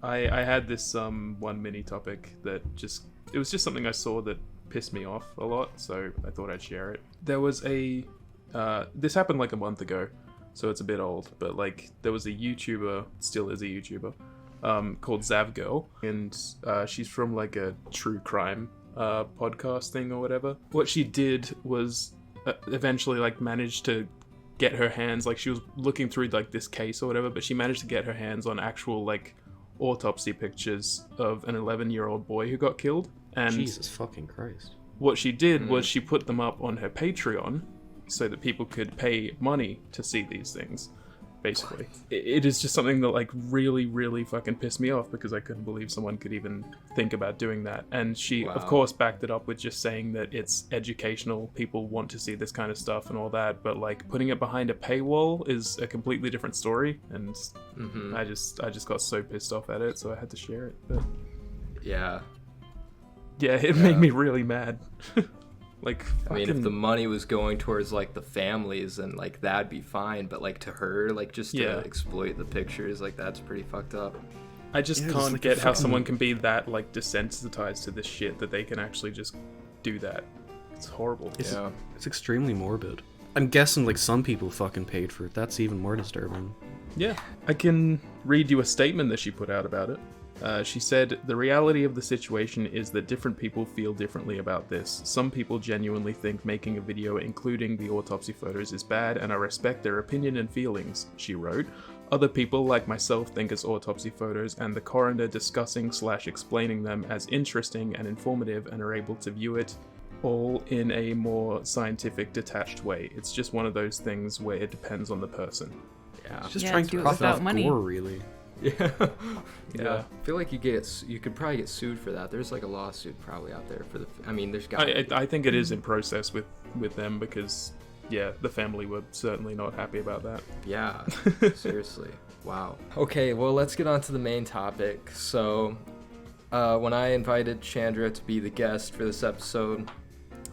I had this one mini topic that it was just something I saw that pissed me off a lot, so I thought I'd share it. There was this happened like a month ago, so it's a bit old, but like there was a YouTuber, still is a YouTuber, called Zavgirl, and she's from like a true crime podcast thing or whatever. What she did was eventually like managed to get her hands, like she was looking through like this case or whatever, but she managed to get her hands on actual like autopsy pictures of an 11-year-old boy who got killed. And Jesus fucking Christ. What she did was she put them up on her Patreon so that people could pay money to see these things. Basically, it is just something that like really, really fucking pissed me off because I couldn't believe someone could even think about doing that. And she, of course, backed it up with just saying that it's educational. People want to see this kind of stuff and all that, but like putting it behind a paywall is a completely different story. And I just got so pissed off at it, so I had to share it. But yeah, it made me really mad. Like, I mean, if the money was going towards like the families, and like that'd be fine, but like to her, like just to exploit the pictures, like that's pretty fucked up. I just can't get how someone can be that like desensitized to this shit that they can actually just do that. It's horrible. It's extremely morbid. I'm guessing like some people fucking paid for it. That's even more disturbing. Yeah, I can read you a statement that she put out about it. She said, "The reality of the situation is that different people feel differently about this. Some people genuinely think making a video including the autopsy photos is bad, and I respect their opinion and feelings," she wrote. "Other people, like myself, think it's autopsy photos and the coroner discussing/explaining them as interesting and informative and are able to view it all in a more scientific, detached way. It's just one of those things where it depends on the person." Yeah. It's just trying to profit off gore, really. Yeah. I feel like you could probably get sued for that. There's like a lawsuit probably out there for the. I mean, there's got. I think it is in process with them because, the family were certainly not happy about that. Yeah, seriously. Wow. Okay, well, let's get on to the main topic. So, when I invited Shandra to be the guest for this episode,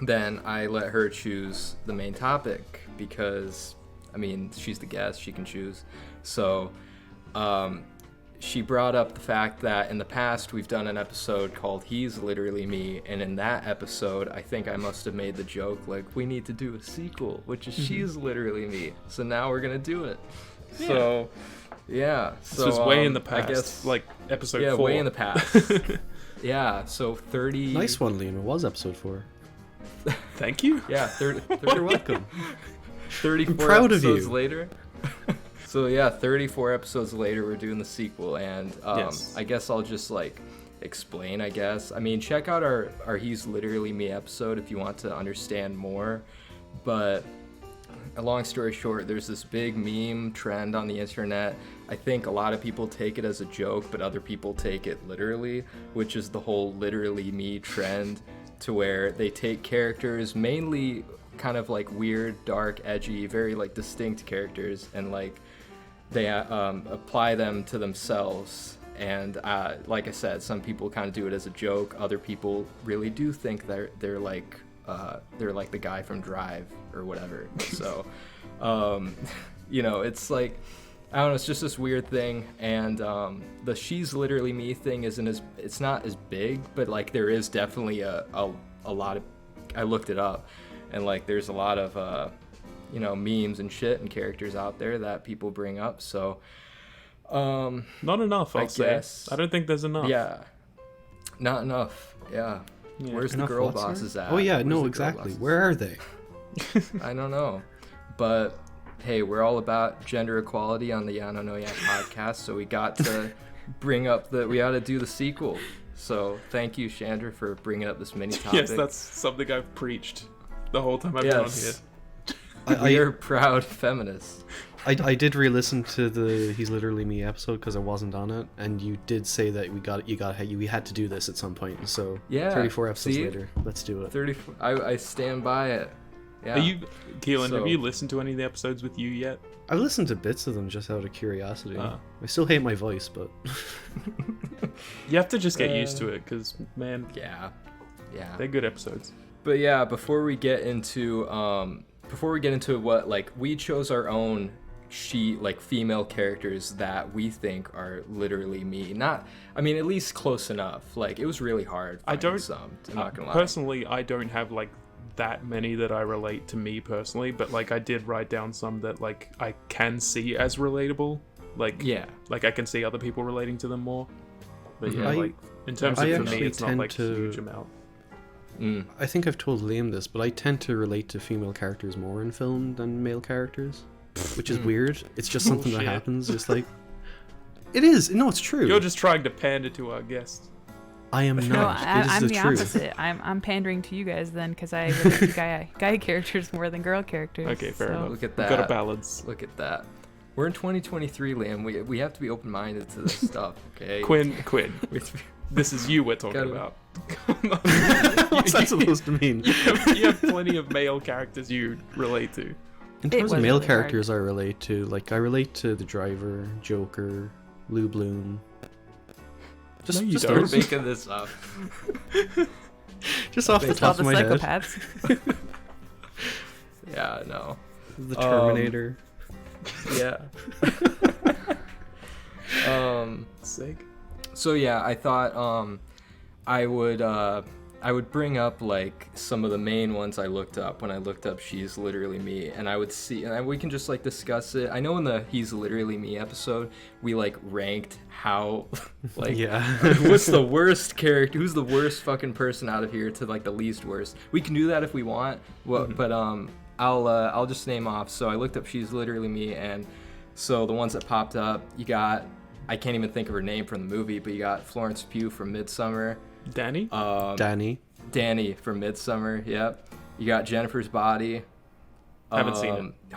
then I let her choose the main topic because, I mean, she's the guest. She can choose. So. She brought up the fact that in the past we've done an episode called He's Literally Me, and in that episode I think I must have made the joke like we need to do a sequel, which is She's Literally Me. So now we're gonna do it. Yeah. So this was way in the past, I guess, like episode 4. Way in the past. Yeah, so 30. Nice one, Liam. It was episode 4. Thank you. Yeah, 30. You're welcome. 34 proud of episodes you. later. So 34 episodes later, we're doing the sequel, and I guess I'll just like explain. I mean, check out our He's Literally Me episode if you want to understand more. But a long story short, there's this big meme trend on the internet. I think a lot of people take it as a joke, but other people take it literally, which is the whole literally me trend, to where they take characters, mainly kind of like weird, dark, edgy, very like distinct characters, and like they apply them to themselves. And like I said, some people kind of do it as a joke. Other people really do think they're like the guy from Drive or whatever. So, it's like, I don't know, it's just this weird thing. And the She's Literally Me thing it's not as big, but like there is definitely a lot of, I looked it up, and like there's a lot of memes and shit and characters out there that people bring up. So not enough, I'll say. I don't think there's enough. Yeah, not enough. Yeah. Yeah. Where's the Enough girl what, sir? bosses at? Oh yeah, Where's no, the girl exactly. bosses? Where are they? I don't know. But hey, we're all about gender equality on the Yano no Ya podcast, so we got to we got to do the sequel. So thank you, Shandra, for bringing up this mini topic. Yes, that's something I've preached the whole time I've been on here. We are proud feminists. I did re-listen to the He's Literally Me episode because I wasn't on it, and you did say that we had to do this at some point. So Yeah, 34 episodes see? later, let's do it. 34. I stand by it. Yeah. Are you, Keelan, So- have you listened to any of the episodes with you yet? I've listened to bits of them just out of curiosity. Ah. I still hate my voice, but You have to just get used to it, because, man, Yeah. they're good episodes. But yeah, before we get into what, like, we chose our own female characters that we think are literally me. Not, I mean, at least close enough. Like, it was really hard finding some, I'm not gonna lie. Personally, I don't have, like, that many that I relate to me personally, but, like, I did write down some that, like, I can see as relatable. Like, Yeah. like, I can see other people relating to them more. But yeah, I- like, in terms I of for me, actually it's not, tend like, to- a huge amount. I think I've told Liam this, but I tend to relate to female characters more in film than male characters, which is weird. It's just something that Bullshit. happens. Just like it is. No, it's true. You're just trying to pander to our guests. I am No, not. It is I'm the the truth. opposite. I'm pandering to you guys then, because I relate to guy characters more than girl characters. Okay, fair so. enough. Look at We've got a that. balance. Look at that. We're in 2023, Liam. We have to be open-minded to this stuff, okay? Quinn, We- this is you we're talking Gotta- about. What's that supposed to mean? You have plenty of male characters you relate to. In It terms of was male really hard. characters, I relate to I relate to the Driver, Joker, Lou Bloom. No, you Just don't. start making this up. Just off the It's all top the of my head, psychopaths. Yeah, no. the Terminator. Yeah. Sick. So yeah, I thought I would bring up like some of the main ones I looked up when I looked up She's Literally Me, and I would see, and we can just like discuss it. I know in the He's Literally Me episode we like ranked how like Yeah. what's the worst character, who's the worst fucking person out of here to like the least worst. We can do that if we want. Well, but I'll just name off. So I looked up She's Literally Me, and so the ones that popped up, you got, I can't even think of her name from the movie, but you got Florence Pugh from Midsommar. Dani? Dani. From Midsommar, yep. You got Jennifer's Body. Haven't seen it.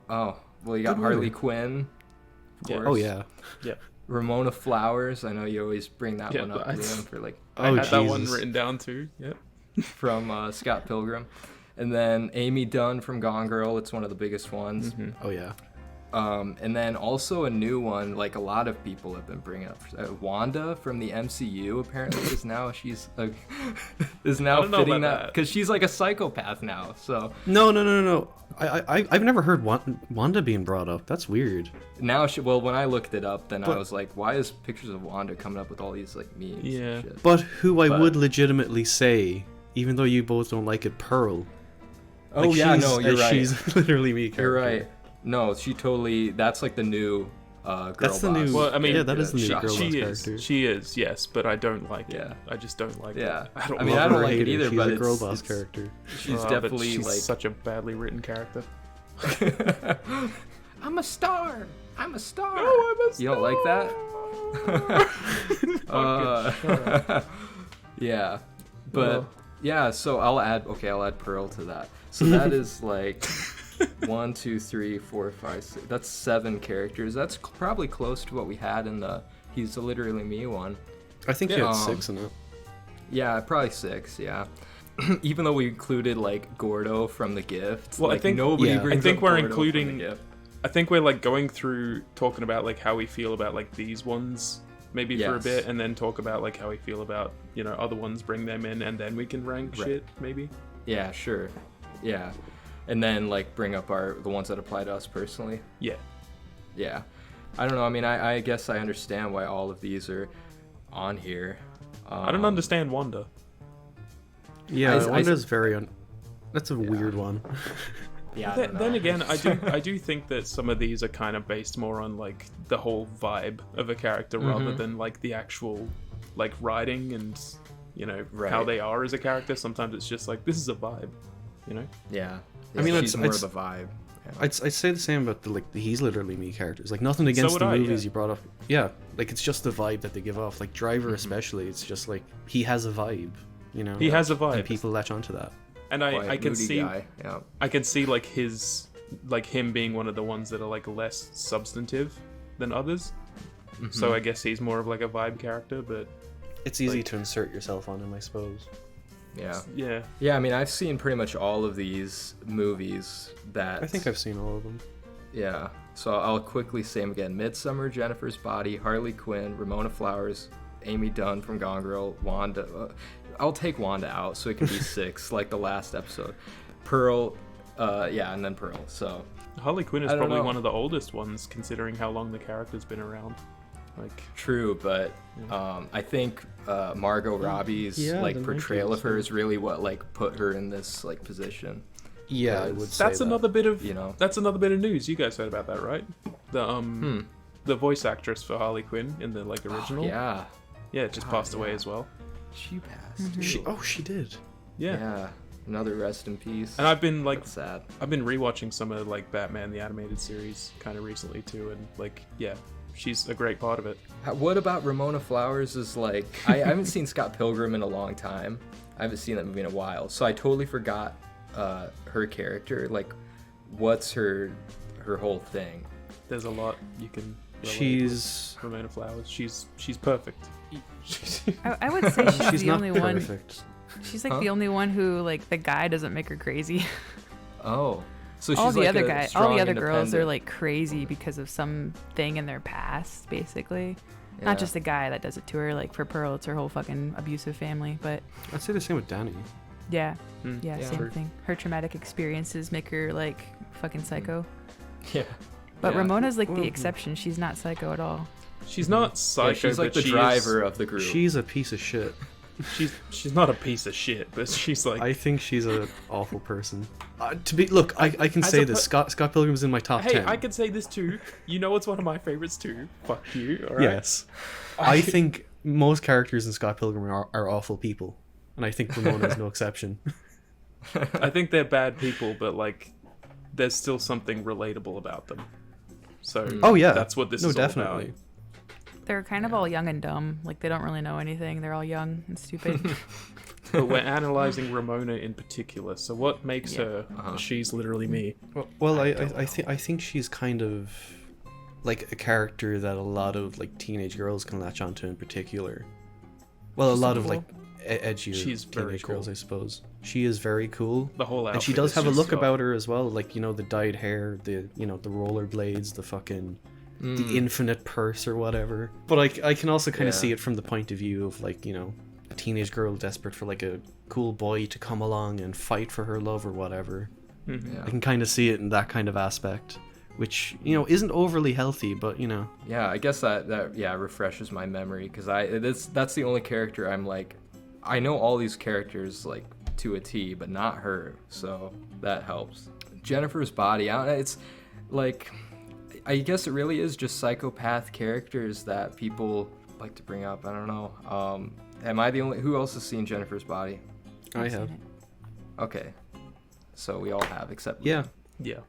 Well, you got Good Harley movie. Quinn. Of Yeah. course. Oh yeah. Yeah. Ramona Flowers. I know you always bring that Yeah, one up, but Liam, for like I Oh, had that one Jesus. written down too. Yep. from Scott Pilgrim. And then Amy Dunne from Gone Girl. It's one of the biggest ones. Oh yeah. And then also a new one, like a lot of people have been bringing up. Wanda from the MCU apparently is now is now I don't know fitting about that that. because she's like a psychopath now. So No. I've never heard Wanda being brought up. That's weird. now when I looked it up, then I But- was like, why is pictures of Wanda coming up with all these like memes? Yeah. And shit? But who I But- would legitimately say, even though you both don't like it, Pearl. Oh Like, yeah, she's- no, you're right. She's literally me. You're character. right. No, she totally. That's like the new girl That's the boss. new. Well, I mean, yeah, that is the new she- girl boss She character. is. She is, yes, but I don't like Yeah. it. I just don't like Yeah. it. I don't I mean, love I don't her. like it Hate her. either, She's but a girl it's- boss it's- character. She's But definitely she's like. such a badly written character. I'm a star. I'm a star. Oh, I'm a You don't like that? Yeah, but Well. yeah. So I'll add Pearl to that. So that is like 1, 2, 3, 4, 5, 6. That's 7 characters. That's probably close to what we had in the He's Literally Me one. I think you Yeah. had 6 in it. Yeah, probably 6. Yeah. Even though we included like Gordo from The Gift. Well, I like, think- nobody yeah. brings I think up we're Gordo from including- The Gift. I think we're like going through talking about like how we feel about like these ones maybe for a Yes. bit, and then talk about like how we feel about other ones, bring them in, and then we can rank Right. shit maybe. Yeah, sure. Yeah. And then like bring up the ones that apply to us personally. Yeah. Yeah. I don't know. I mean, I guess I understand why all of these are on here. I don't understand Wanda. Yeah, I- Wanda's very. That's a weird one. Yeah. I Then, don't know. then again, I do think that some of these are kind of based more on like the whole vibe of a character rather than like the actual like writing and you know, Right. how they are as a character. Sometimes it's just like, this is a vibe, you know? Yeah. I mean, she's more of the vibe. Yeah. I'd say the same about the He's Literally Me characters. Like, nothing against would the I, movies yeah. you brought up. Yeah, like, it's just the vibe that they give off. Like, Driver especially, it's just like, he has a vibe, you know? He has a vibe. And people latch onto that. And Quiet, I can moody see, guy. Yeah. I can see like him being one of the ones that are like less substantive than others. So I guess he's more of like a vibe character, but It's easy Like- to insert yourself on him, I suppose. Yeah. yeah. Yeah, I mean, I've seen pretty much all of these movies that... I think I've seen all of them. Yeah. So I'll quickly say them again. Midsommar, Jennifer's Body, Harley Quinn, Ramona Flowers, Amy Dunne from Gone Girl, Wanda... I'll take Wanda out so it can be 6, like the last episode. Pearl, and then Pearl, so... Harley Quinn is I don't probably know. one of the oldest ones, considering how long the character's been around. Like, True, but I think Margot Robbie's Yeah, like the portrayal 90s, of her is really what like put her in this like position. Yeah, I would say that's that. another bit of You know. That's another bit of news. You guys heard about that, right? The voice actress for Harley Quinn in the like original. Yeah, Yeah, just passed away as well. she passed. She did. Yeah. Another rest in peace. And I've been like That's sad. I've been rewatching some of like Batman the animated series kind of recently too, and like yeah, she's a great part of it. What about Ramona Flowers? Is like I haven't seen Scott Pilgrim in a long time. I haven't seen that movie in a while, so I totally forgot her character. Like, what's her whole thing? There's a lot you can relate She's with Ramona Flowers. She's perfect. I would say she's, she's the not only one. perfect. She's like Huh? the only one who like the guy doesn't make her crazy. Oh, so she's all the like other a guys, all strong, the other girls are independent- like crazy because of some thing in their past, basically. Yeah. Not just the guy that does it to her. Like for Pearl, it's her whole fucking abusive family. But I'd say the same with Dani. yeah, Mm. yeah, Yeah. same True. thing. Her traumatic experiences make her like fucking psycho. Yeah. But Yeah. Ramona's like the Well, exception. She's not psycho at all. She's not psycho, Yeah, she's like but the she driver of the group. She's a piece of shit. She's not a piece of shit, but she's like I think she's an awful person. Look, I can As say a this. per- Scott Pilgrim's in my top Hey, 10. I can say this too. You know what's one of my favorites too? Fuck you, alright? Yes. I think most characters in Scott Pilgrim are awful people. And I think Ramona is no exception. I think they're bad people, but like there's still something relatable about them. So Oh, yeah. that's what this No, is all definitely. about. They're kind of all young and dumb. Like they don't really know anything. They're all young and stupid. But we're analyzing Ramona in particular. So what makes Yeah. her? Uh-huh. She's literally me. Well, I think she's kind of like a character that a lot of like teenage girls can latch onto in particular. Well, She's a lot so of like edgier She's very teenage girls, cool. I suppose. She is very cool. The whole outfit. And she does is have a just look got- about her as well, like, you know, the dyed hair, the, you know, the rollerblades, the fucking the infinite purse or whatever. But I can also kind of Yeah. see it from the point of view of like, you know, a teenage girl desperate for like a cool boy to come along and fight for her love or whatever. Mhm. Yeah. I can kind of see it in that kind of aspect, which, you know, isn't overly healthy, but, you know. Yeah, I guess that refreshes my memory because that's the only character I'm like, I know all these characters like to a T, but not her, so that helps. Jennifer's Body, it's like, I guess it really is just psychopath characters that people like to bring up. I don't know. Am I the only? Who else has seen Jennifer's Body? I I've have. seen it. Okay, so we all have except Yeah. Yeah.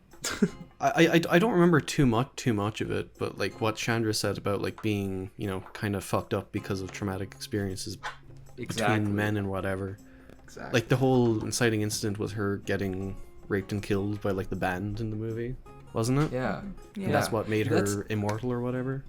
I don't remember too much of it, but like what Shandra said about like being, you know, kind of fucked up because of traumatic experiences between men and whatever. Exactly. Like the whole inciting incident was her getting raped and killed by like the band in the movie, wasn't it? Yeah. Yeah. And that's what made her That's- immortal or whatever.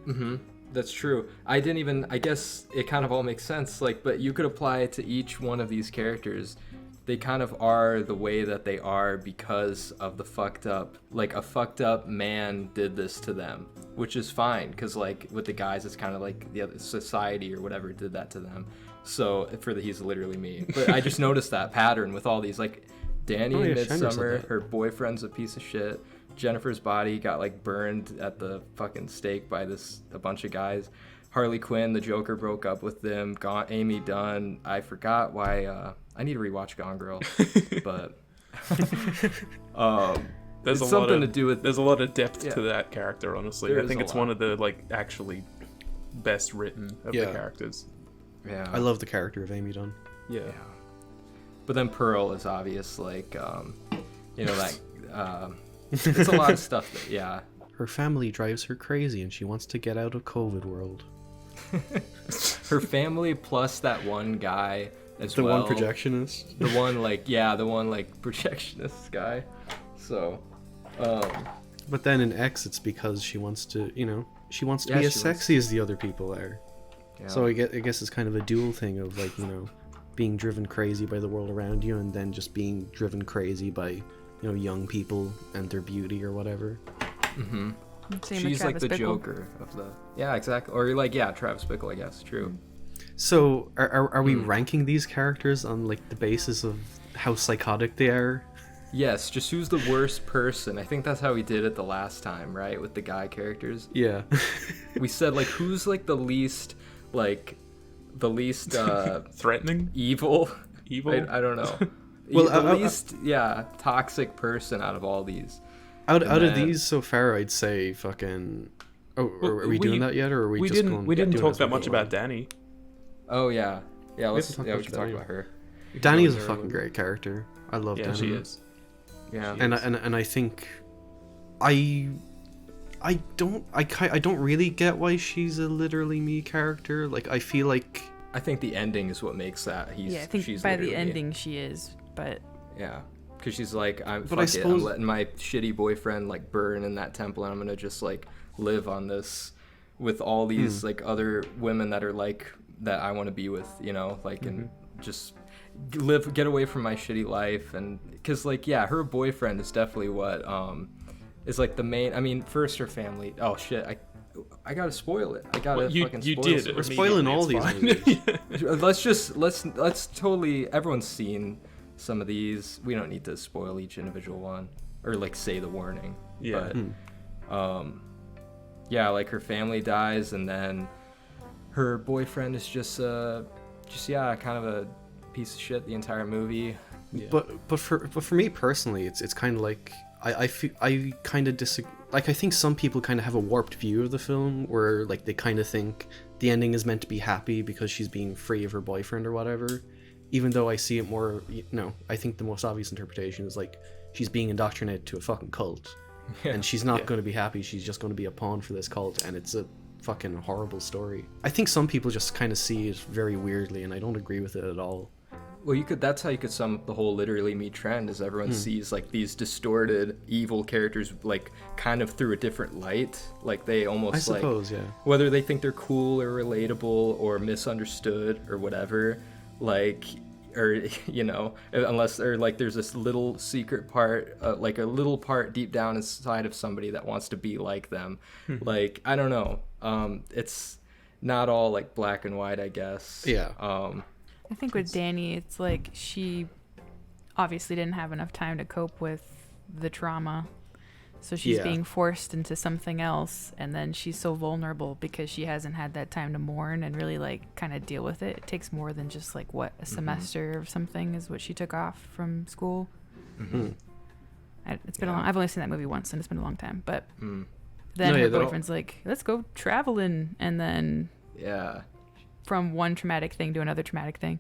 Mm-hmm. That's true. I guess it kind of all makes sense. Like, but you could apply it to each one of these characters. They kind of are the way that they are because of the fucked up, like a fucked up man did this to them, which is fine. Cause like with the guys, it's kind of like the other society or whatever did that to them. So he's literally me. But I just noticed that pattern with all these, like Dani Oh, in yeah, Shandra said Midsommar, that. her boyfriend's a piece of shit. Jennifer's Body got like burned at the fucking stake by a bunch of guys. Harley Quinn, the Joker broke up with them. Amy Dunne, I forgot why. I need to rewatch Gone Girl, but There's it's a lot something of, to do with. There's a lot of depth Yeah. to that character, honestly. There I is think a it's lot. one of the like actually best written of Yeah. the characters. Yeah. I love the character of Amy Dunne. Yeah. But then Pearl is obvious, like, you know, that, it's a lot of stuff that, yeah. Her family drives her crazy and she wants to get out of COVID world. Her family plus that one guy as the well. one projectionist. The one, like, yeah, the one, like, projectionist guy. So, But then in X, it's because she wants to, you know, she wants to Yeah, be as she sexy as the other people are. yeah. So I guess it's kind of a dual thing of, like, you know, being driven crazy by the world around you and then just being driven crazy by, you know, young people and their beauty or whatever. Mm-hmm. Same with She's like Travis the Bickle. Joker of the... Yeah, exactly. Or, like, yeah, Travis Bickle, I guess. True. So are we ranking these characters on, like, the basis of how psychotic they are? Yes, just who's the worst person. I think that's how we did it the last time, right? With the guy characters. Yeah. We said, like, who's, like, the least Threatening? evil. I don't know. Well, The least toxic person out of all these. Out of then- these so far, I'd say fucking... Oh, are we doing that yet, or are we just going... We didn't doing talk as that we much go about along? Dani. Oh yeah, yeah. We Let's haven't we talked should about talk Dani. about her. Dani is a Her- fucking great character. I love Yeah, Dani. she is. Yeah. And I think I don't really get why she's a literally me character. Like, I feel like I think the ending is what makes that Yeah, I think she's by the literally- ending she is, but Yeah, because she's like, I'm But I'm letting my shitty boyfriend like burn in that temple, and I'm gonna just like live on this with all these like other women that are like that I want to be with, you know, like and just get away from my shitty life. And because like yeah, her boyfriend is definitely what is like the main. I mean, first her family. Oh shit, I gotta spoil it. I gotta Well, you fucking you spoil did. it. we're spoiling all these movies. Let's totally, everyone's seen some of these. We don't need to spoil each individual one or like say the warning. Yeah. But yeah, like her family dies, and then her boyfriend is just kind of a piece of shit the entire movie. Yeah. But for me personally, it's kind of like I kind of disagree. Like, I think some people kind of have a warped view of the film where like they kind of think the ending is meant to be happy because she's being free of her boyfriend or whatever. Even though I see it more, I think the most obvious interpretation is like she's being indoctrinated to a fucking cult, and she's not going to be happy. She's just going to be a pawn for this cult, and it's a fucking horrible story. I think some people just kind of see it very weirdly, and I don't agree with it at all. Well, that's how you could sum up the whole literally me trend, is everyone sees like these distorted evil characters like kind of through a different light. Like they almost I suppose, like, yeah. whether they think they're cool or relatable or misunderstood or whatever, like, or unless they're like there's this little secret part, like a little part deep down inside of somebody that wants to be like them. Like, I don't know. It's not all like black and white, I guess. Yeah. I think with Dani, it's like she obviously didn't have enough time to cope with the trauma. So she's being forced into something else, and then she's so vulnerable because she hasn't had that time to mourn and really like kind of deal with it. It takes more than just like a semester or something is what she took off from school. It's been a long. I've only seen that movie once, and it's been a long time. But then her boyfriend's like, "Let's go traveling," and then from one traumatic thing to another traumatic thing.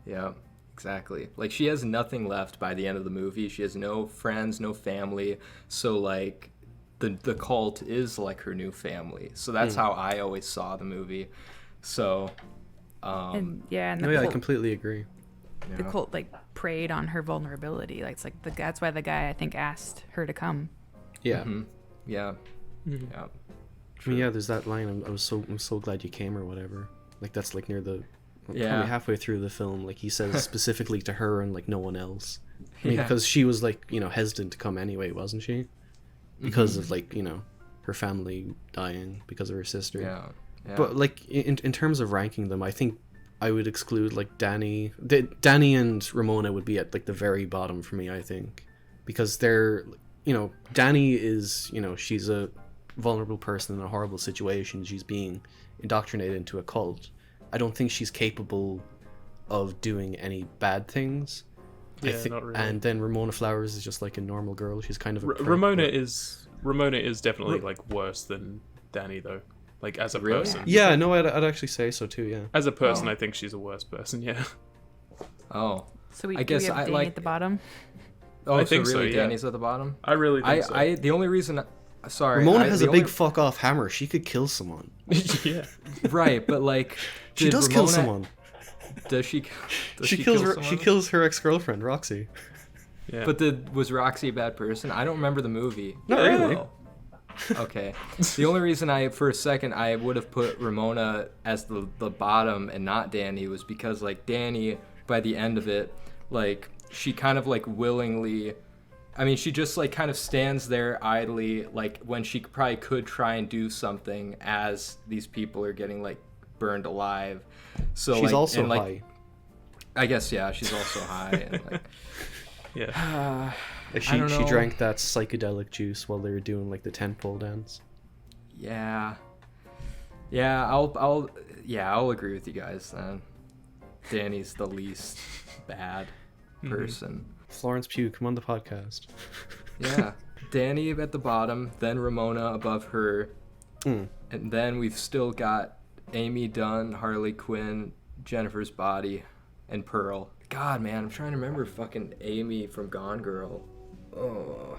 Yeah, exactly. Like, she has nothing left by the end of the movie. She has no friends, no family. So, like, the cult is, like, her new family. So that's how I always saw the movie. So, And the I cult, completely agree. the cult, like, preyed on her vulnerability. Like, it's like that's why the guy, I think, asked her to come. Yeah. Yeah. I mean, yeah, there's that line, I'm so glad you came or whatever. Like, that's like near the probably halfway through the film. Like, he says specifically to her and like no one else. I mean, because she was like, hesitant to come anyway, wasn't she? Because of like, her family dying because of her sister. Yeah. But like in terms of ranking them, I think I would exclude like Dani and Ramona would be at like the very bottom for me, I think, because they're, Dani is, she's a vulnerable person in a horrible situation. She's being indoctrinated into a cult. I don't think she's capable of doing any bad things. Not really. And then Ramona Flowers is just like a normal girl. She's kind of a prick, Ramona but- is definitely like worse than Dani though. Like as a Really? person. Yeah, no, I'd actually say so too. Yeah. As a person, I think she's a worse person. Yeah. Oh. So we I guess do we have I Dani like- at the bottom. Oh, I so think really, so, yeah. Danny's at the bottom? I really think so. The only reason... Sorry. Ramona I- has the a big only- fuck off hammer. She could kill someone. Yeah. Right, but like... She did does kill Ramona- someone. Does she... Does She kill kills her. She someone? kills her ex-girlfriend Roxy. Yeah. But was Roxy a bad person? I don't remember the movie. Not really. Oh. Okay. The only reason for a second I would have put Ramona as the bottom and not Dani was because like Dani, by the end of it, like she kind of like willingly, I mean she just like kind of stands there idly, like when she probably could try and do something as these people are getting like burned alive. So She's like, also and, like, high. I guess yeah, she's also high and like Yeah. She I don't she know. drank that psychedelic juice while they were doing like the tent pole dance. Yeah. Yeah, I'll agree with you guys then. Dani's the least bad person. Florence Pugh, come on the podcast. Yeah. Dani at the bottom, then Ramona above her. Mm. And then we've still got Amy, Dunne, Harley Quinn, Jennifer's Body, and Pearl. God, man, I'm trying to remember fucking Amy from Gone Girl. Oh.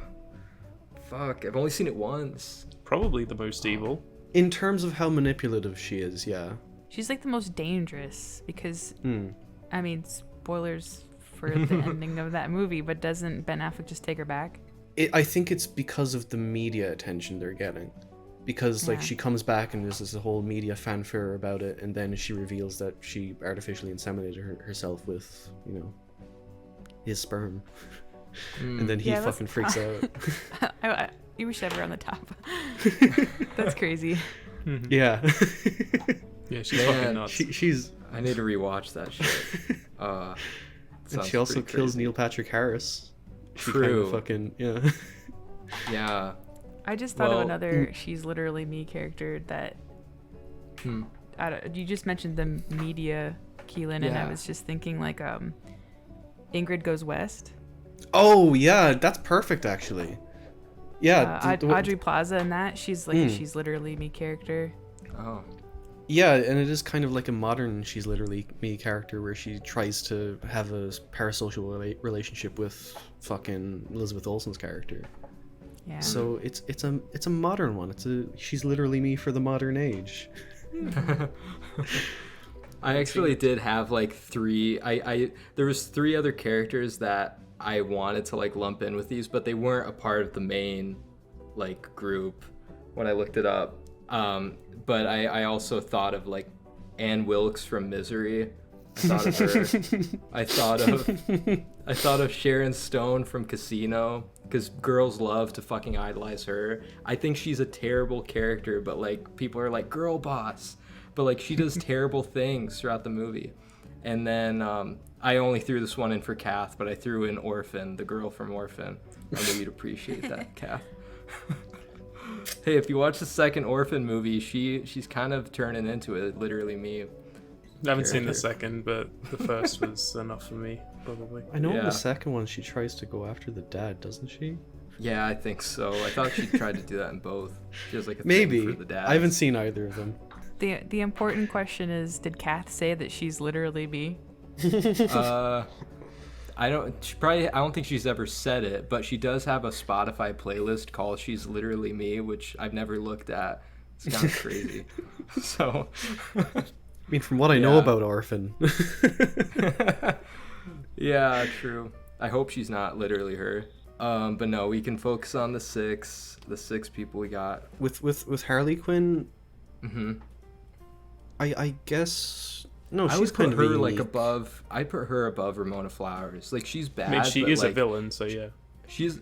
Fuck, I've only seen it once. Probably the most evil. In terms of how manipulative she is, yeah. She's like the most dangerous because, Mm. I mean, spoilers for the ending of that movie, but doesn't Ben Affleck just take her back? I think it's because of the media attention they're getting. Because like Yeah. she comes back and there's this whole media fanfare about it, and then she reveals that she artificially inseminated herself with, you know, his sperm. And then he Yeah, that's- fucking freaks out. You wish I were on the top. That's crazy. Yeah. Yeah, she's Man, fucking nuts. she's I need to rewatch that shit. and Sounds she also pretty kills crazy. Neil Patrick Harris. She True. kind of fucking yeah. Yeah. I just thought Well, of another She's Literally Me character that Hmm. you just mentioned the media, Keelan, and I Yeah. was just thinking like Ingrid Goes West. Oh yeah, that's perfect actually. Yeah, Audrey Plaza and that she's like a Mm. She's Literally Me character. Oh. yeah, and it is kind of like a modern She's Literally Me character where she tries to have a parasocial relationship with fucking Elizabeth Olsen's character. Yeah. So it's a modern one. It's a She's Literally Me for the modern age. I actually did have like three. There was three other characters that I wanted to like lump in with these, but they weren't a part of the main like group when I looked it up. But I also thought of like Anne Wilkes from Misery. I thought of her. I thought of Sharon Stone from Casino because girls love to fucking idolize her. I think she's a terrible character, but like people are like girl boss, but like she does terrible things throughout the movie. And then I only threw this one in for Kath, but I threw in Orphan, the girl from Orphan. I know you'd appreciate that, Kath. Hey, if you watch the second Orphan movie, she's kind of turning into it, literally me. I haven't seen the character. second, but the first was enough for me, probably. I know in Yeah. the second one she tries to go after the dad, doesn't she? Yeah, I think so. I thought she tried to do that in both. She has like a Maybe. thing for the dad. I haven't seen either of them. The important question is, did Kath say that she's literally me? I don't think she's ever said it, but she does have a Spotify playlist called "She's Literally Me," which I've never looked at. It's kind of crazy. So, I mean, from what I know Yeah. about Orphan. yeah, true. I hope she's not literally her. But no, we can focus on the six people we got. with Harley Quinn, Mm-hmm. I guess no, I she's would put kind of her like unique. above. I put her above Ramona Flowers. Like she's bad. I mean, she but, is a like, villain, so yeah. She's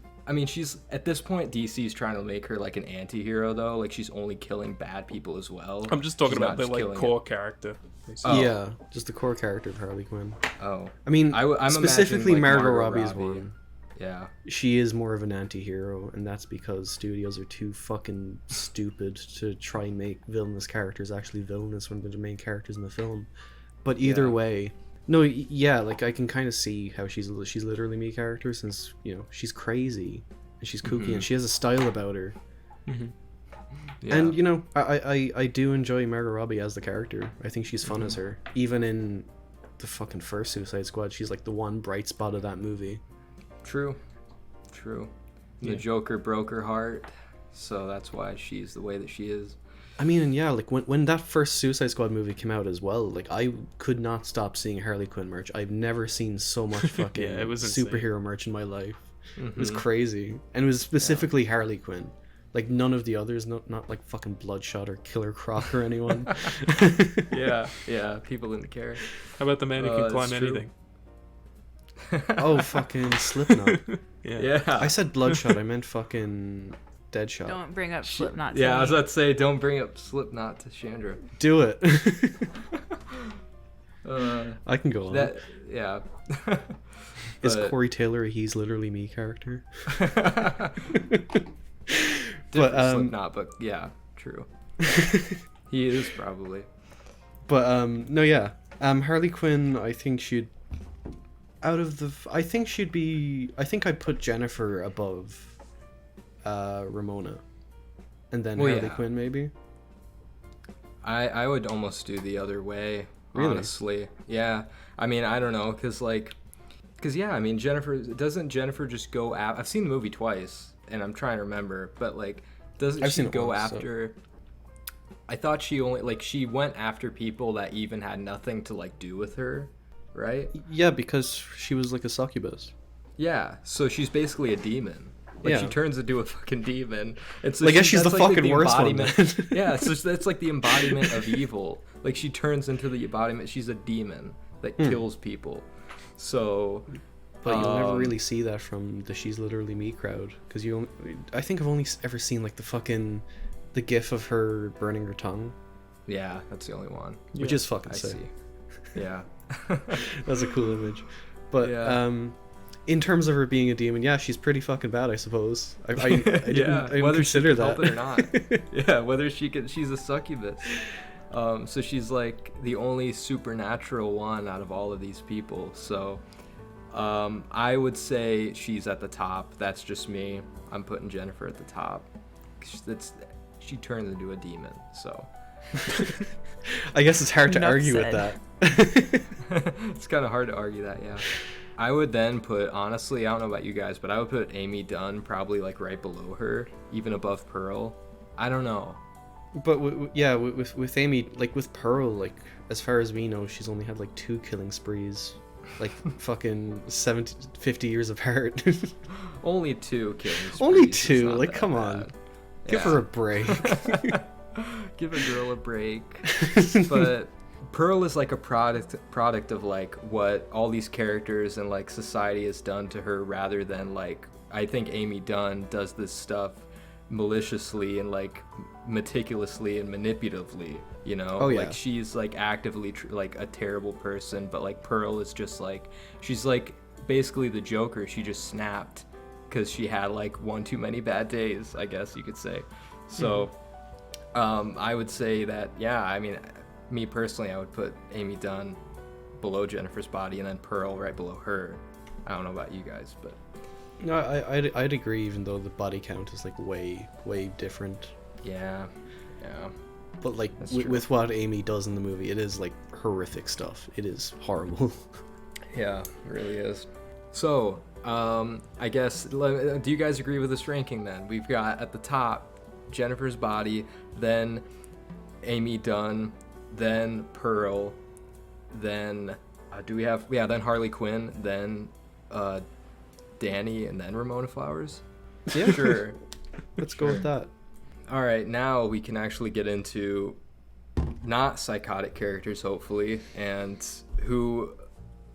at this point DC's trying to make her like an anti-hero though. Like she's only killing bad people as well. I'm just talking She's about not the just like killing core character. basically. Oh. Yeah, just the core character of Harley Quinn. Oh, I mean, I'm specifically imagining, like, Margot Margot Robbie's Robbie. one. yeah. She is more of an anti-hero, and that's because studios are too fucking stupid to try and make villainous characters actually villainous when they're the main characters in the film. But either Yeah. way, no, yeah, like I can kind of see how she's literally me character, since, you know, she's crazy and she's kooky and she has a style about her. Mhm. Yeah. And you know, I do enjoy Margot Robbie as the character. I think she's fun as her. Even in the fucking first Suicide Squad, she's like the one bright spot of that movie. True. The Joker broke her heart, so that's why she's the way that she is. I mean, and yeah, like when that first Suicide Squad movie came out as well, like I could not stop seeing Harley Quinn merch. I've never seen so much fucking it was superhero merch in my life. It was crazy, and it was specifically Harley Quinn. Like none of the others, not like fucking Bloodshot or Killer Croc or anyone. yeah, people didn't care. How about the man who can climb anything? Oh, fucking Slipknot. Yeah. I said Bloodshot. I meant fucking Deadshot. Don't bring up Slipknot. Yeah, I was about to say, don't bring up Slipknot to Shandra. Do it. I can go on. Yeah. Is Corey Taylor a He's Literally Me character? Different Slipknot, but yeah, true. He is probably. But no, yeah. Harley Quinn, I think she'd I think I'd put Jennifer above Ramona, and then Harley Quinn maybe. I would almost do the other way, really? Honestly. Yeah, I mean, I don't know, because yeah, I mean, doesn't Jennifer just go after? I've seen the movie twice, and I'm trying to remember, but like, doesn't she go after? So. I thought she went after people that even had nothing to like do with her, right? Yeah, because she was like a succubus. Yeah, so she's basically a demon. Like she turns into a fucking demon. And so I guess she's the fucking the worst one. Yeah, so that's like the embodiment of evil. Like she turns into the embodiment. She's a demon that kills people. So, but you'll never really see that from the She's Literally Me crowd, because I think I've only ever seen like the gif of her burning her tongue. Yeah, that's the only one. Which is fucking sick. See. Yeah. That's a cool image. But in terms of her being a demon, yeah, she's pretty fucking bad, I suppose. I didn't whether consider she that. Help it or not. Yeah, whether she's a succubus. So she's like the only supernatural one out of all of these people. So I would say she's at the top. That's just me. I'm putting Jennifer at the top. She turns into a demon, so. I guess it's hard to argue with that. It's kind of hard to argue that, yeah. I would then put, honestly, I don't know about you guys, but I would put Amy Dunne probably like right below her, even above Pearl. I don't know. But with Amy, like with Pearl, like as far as we know, she's only had like 2 killing sprees, like fucking 50 years apart. Only 2 killing sprees. Only 2, like come on. Give her a break. Give a girl a break. But Pearl is like a product of like what all these characters and like society has done to her, rather than like, I think Amy Dunne does this stuff maliciously and like meticulously and manipulatively, you know? Oh, yeah. Like she's like actively like a terrible person, but like Pearl is just like, she's like basically the Joker. She just snapped because she had like one too many bad days, I guess you could say. So I would say that, yeah, I mean, me personally, I would put Amy Dunne below Jennifer's Body and then Pearl right below her. I don't know about you guys, but no, I'd agree, even though the body count is like way different. Yeah. But like with what Amy does in the movie, it is like horrific stuff. It is horrible. Yeah, it really is. So I guess, do you guys agree with this ranking then? We've got at the top Jennifer's Body, then Amy Dunne, then Pearl, then then Harley Quinn, then Dani, and then Ramona Flowers? Yeah, sure. Let's go with that. All right, now we can actually get into not psychotic characters, hopefully, and who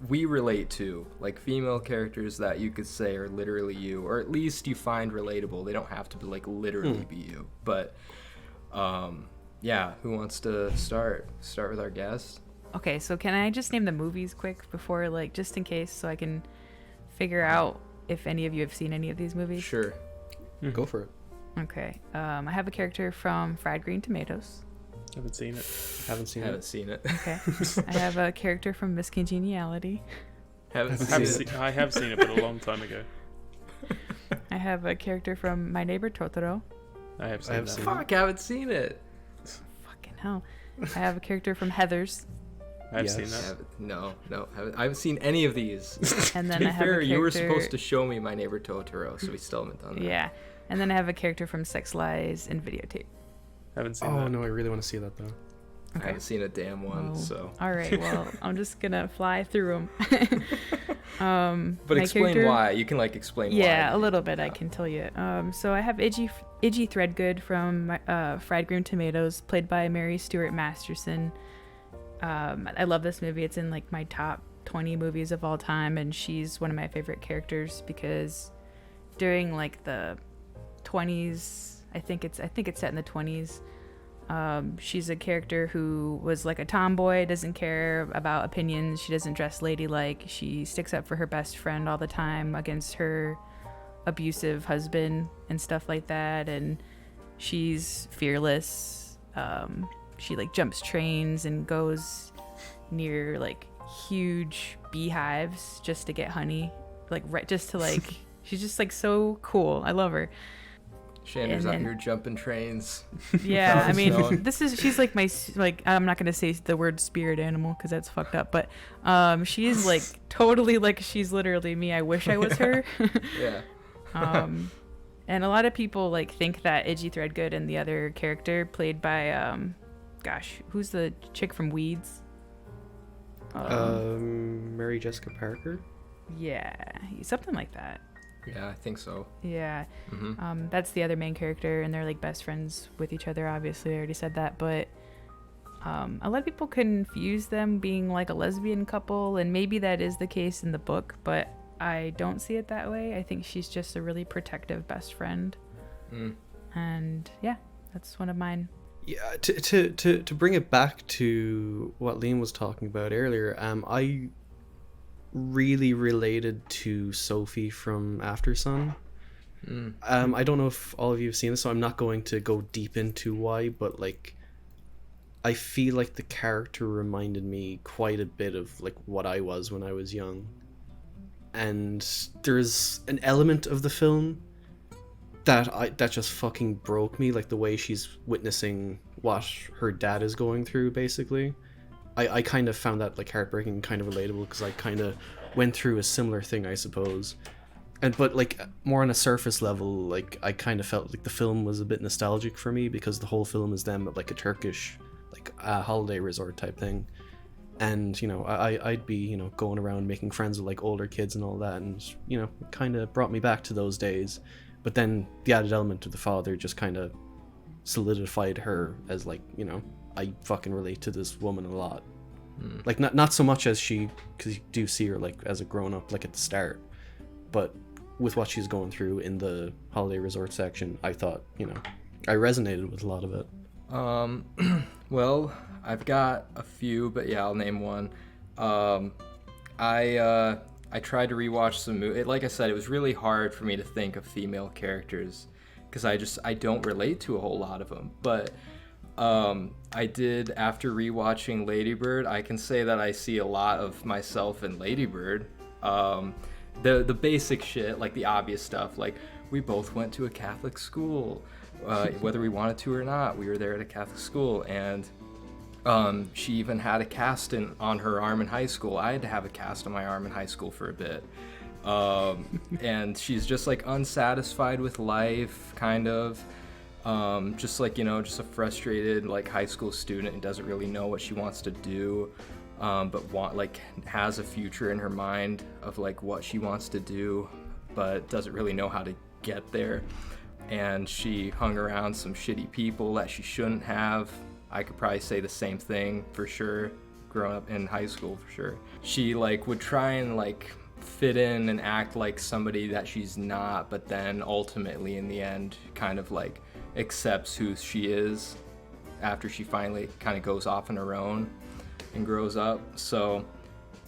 we relate to, like female characters that you could say are literally you, or at least you find relatable. They don't have to be like literally be you, but yeah, who wants to start with our guest? Okay, so can I just name the movies quick before, like, just in case, so I can figure out if any of you have seen any of these movies? Sure. Go for it. Okay. I have a character from Fried Green Tomatoes. Haven't seen it. Haven't seen it. Okay. I have a character from Miss Congeniality. I have seen it, but a long time ago. I have a character from My Neighbor Totoro. I have seen I have that. seen Fuck, I haven't seen it. Fucking hell. I have a character from Heathers. I've Yes. seen that. I haven't seen any of these. And To then be I have fair, a you were character- supposed to show me My Neighbor Totoro, so we still haven't done that. Yeah. And then I have a character from Sex Lies and Videotape. Haven't seen Oh that. no, I really want to see that though. I haven't seen a damn one, Oh. so. All right, well, I'm just gonna fly through them. But my explain character- why. You can like explain why. Yeah, a little bit I can tell you. So I have Idgie Threadgood from Fried Green Tomatoes, played by Mary Stuart Masterson. I love this movie. It's in like my top 20 movies of all time, and she's one of my favorite characters because during like the 20s, I think it's set in the 20s. She's a character who was like a tomboy, doesn't care about opinions, she doesn't dress ladylike, she sticks up for her best friend all the time against her abusive husband and stuff like that, and she's fearless. She like jumps trains and goes near like huge beehives just to get honey, like right just to like she's just like so cool. I love her. Shandra's And out then- here jumping trains. Yeah, I Sounds mean, known. she's like my, like, I'm not gonna say the word spirit animal because that's fucked up, but she's like totally like, she's literally me. I wish I was her. Yeah. And a lot of people like think that Idgie Threadgood and the other character played by gosh, who's the chick from Weeds? Mary Jessica Parker. Yeah, something like that. Yeah, I think so. Yeah. Hmm. That's the other main character, and they're like best friends with each other. Obviously, I already said that, but a lot of people confuse them being like a lesbian couple, and maybe that is the case in the book, but I don't see it that way. I think she's just a really protective best friend, and yeah, that's one of mine. Yeah, to bring it back to what Liam was talking about earlier, I really related to Sophie from After Sun. I don't know if all of you have seen this, so I'm not going to go deep into why, but like I feel like the character reminded me quite a bit of like what I was when I was young. And there's an element of the film that just fucking broke me, like the way she's witnessing what her dad is going through, basically. I kind of found that like heartbreaking and kind of relatable because I kind of went through a similar thing, I suppose. But like more on a surface level, like I kind of felt like the film was a bit nostalgic for me because the whole film is them at like a Turkish like holiday resort type thing. And you know, I'd be, you know, going around making friends with like older kids and all that, and you know, it kind of brought me back to those days. But then the added element of the father just kind of solidified her as like, you know, I fucking relate to this woman a lot. Like not so much as she, because you do see her like as a grown up like at the start, but with what she's going through in the holiday resort section, I thought, you know, I resonated with a lot of it. Well, I've got a few, but yeah, I'll name one. I tried to rewatch some movie. Like I said, it was really hard for me to think of female characters because I don't relate to a whole lot of them. But I did, after rewatching Lady Bird, I can say that I see a lot of myself in Lady Bird. The basic shit, like the obvious stuff, like we both went to a Catholic school, whether we wanted to or not. We were there at a Catholic school, and she even had a cast on her arm in high school. I had to have a cast on my arm in high school for a bit. And she's just like unsatisfied with life, kind of. Just like, you know, just a frustrated like high school student who doesn't really know what she wants to do, but has a future in her mind of like what she wants to do, but doesn't really know how to get there. And she hung around some shitty people that she shouldn't have. I could probably say the same thing for sure, growing up in high school for sure. She like would try and like fit in and act like somebody that she's not, but then ultimately in the end kind of like accepts who she is after she finally kind of goes off on her own and grows up. So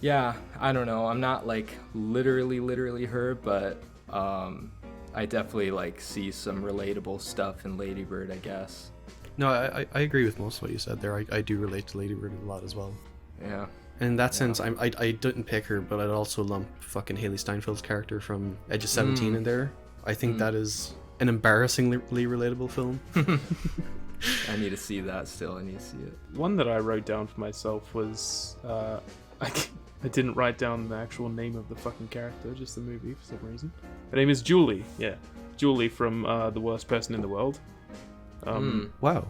yeah, I don't know, I'm not like literally her, but I definitely like see some relatable stuff in Lady Bird, I guess. No, I agree with most of what you said there. I do relate to Lady Bird a lot as well. Yeah. And in that sense, I didn't pick her, but I'd also lump fucking Haley Steinfeld's character from Edge of 17 in there. I think that is an embarrassingly relatable film. I need to see that still. I need to see it. One that I wrote down for myself was I didn't write down the actual name of the fucking character, just the movie for some reason. Her name is Julie. Yeah, Julie from The Worst Person in the World. Wow.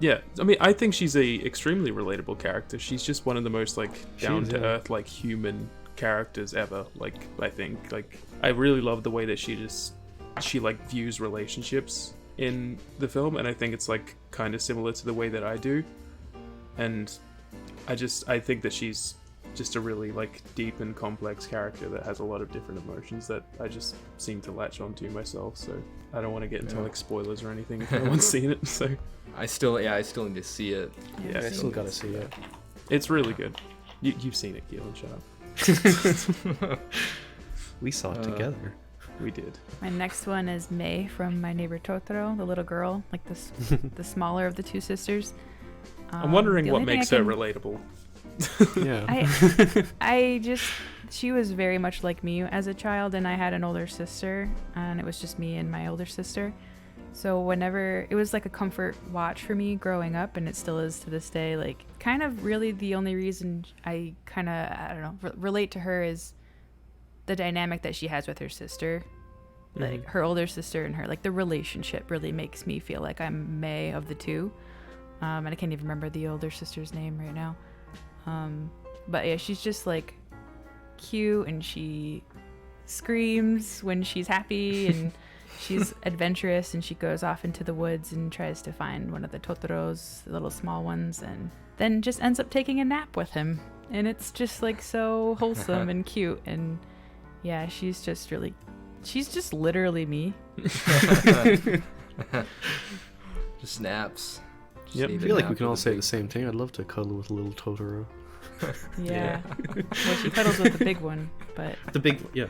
Yeah, I mean, I think she's a extremely relatable character. She's just one of the most like down to earth, like human characters ever. Like, I think, like, I really love the way that she like views relationships in the film, and I think it's like kind of similar to the way that I do. And I think that she's just a really like deep and complex character that has a lot of different emotions that I just seem to latch onto myself. So I don't want to get into like spoilers or anything if no one's seen it. So I still need to see it. Yeah, I still gotta see it. It's really good. You've seen it, Keelan. Shut up. We saw it together. We did. My next one is May from My Neighbor Totoro, the little girl, like this, the smaller of the two sisters. I'm wondering what makes her relatable. Yeah. She was very much like me as a child, and I had an older sister, and it was just me and my older sister. So whenever, it was like a comfort watch for me growing up, and it still is to this day. Like, kind of really the only reason I kind of, I don't know, relate to her is the dynamic that she has with her sister. Like, her older sister and her, like, the relationship really makes me feel like I'm May of the two. And I can't even remember the older sister's name right now. But yeah, she's just like cute, and she screams when she's happy, and she's adventurous, and she goes off into the woods and tries to find one of the Totoros, the little small ones, and then just ends up taking a nap with him. And it's just like so wholesome and cute. And yeah, she's just literally me. Just naps. Yep. I feel like we can all say the same thing. I'd love to cuddle with a little Totoro. Yeah. Well, she cuddles with the big one, but The big, yeah.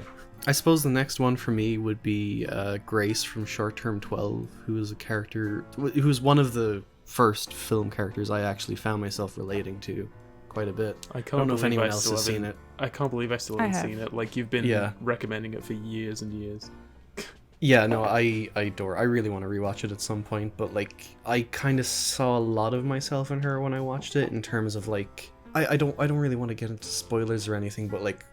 I suppose the next one for me would be Grace from Short Term 12, who is a character, who's one of the first film characters I actually found myself relating to quite a bit. I don't know if anyone else has seen it. I can't believe I still haven't seen it. Like, you've been recommending it for years and years. Yeah, no, I really want to rewatch it at some point, but like I kind of saw a lot of myself in her when I watched it, in terms of like I don't really want to get into spoilers or anything, but like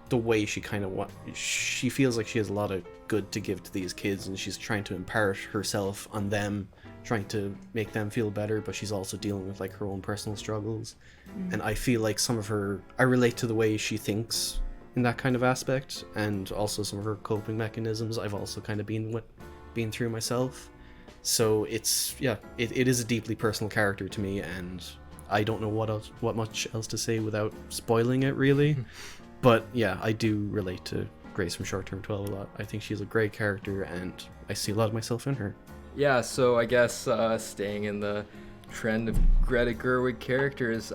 the way she kind of she feels like she has a lot of good to give to these kids, and she's trying to impart herself on them, trying to make them feel better, but she's also dealing with like her own personal struggles. And I feel like I relate to the way she thinks in that kind of aspect, and also some of her coping mechanisms I've also kind of been through myself. So it is a deeply personal character to me, and I don't know what much else to say without spoiling it, really. But yeah, I do relate to Grace from Short Term 12 a lot. I think she's a great character, and I see a lot of myself in her. Yeah, so I guess staying in the trend of Greta Gerwig characters,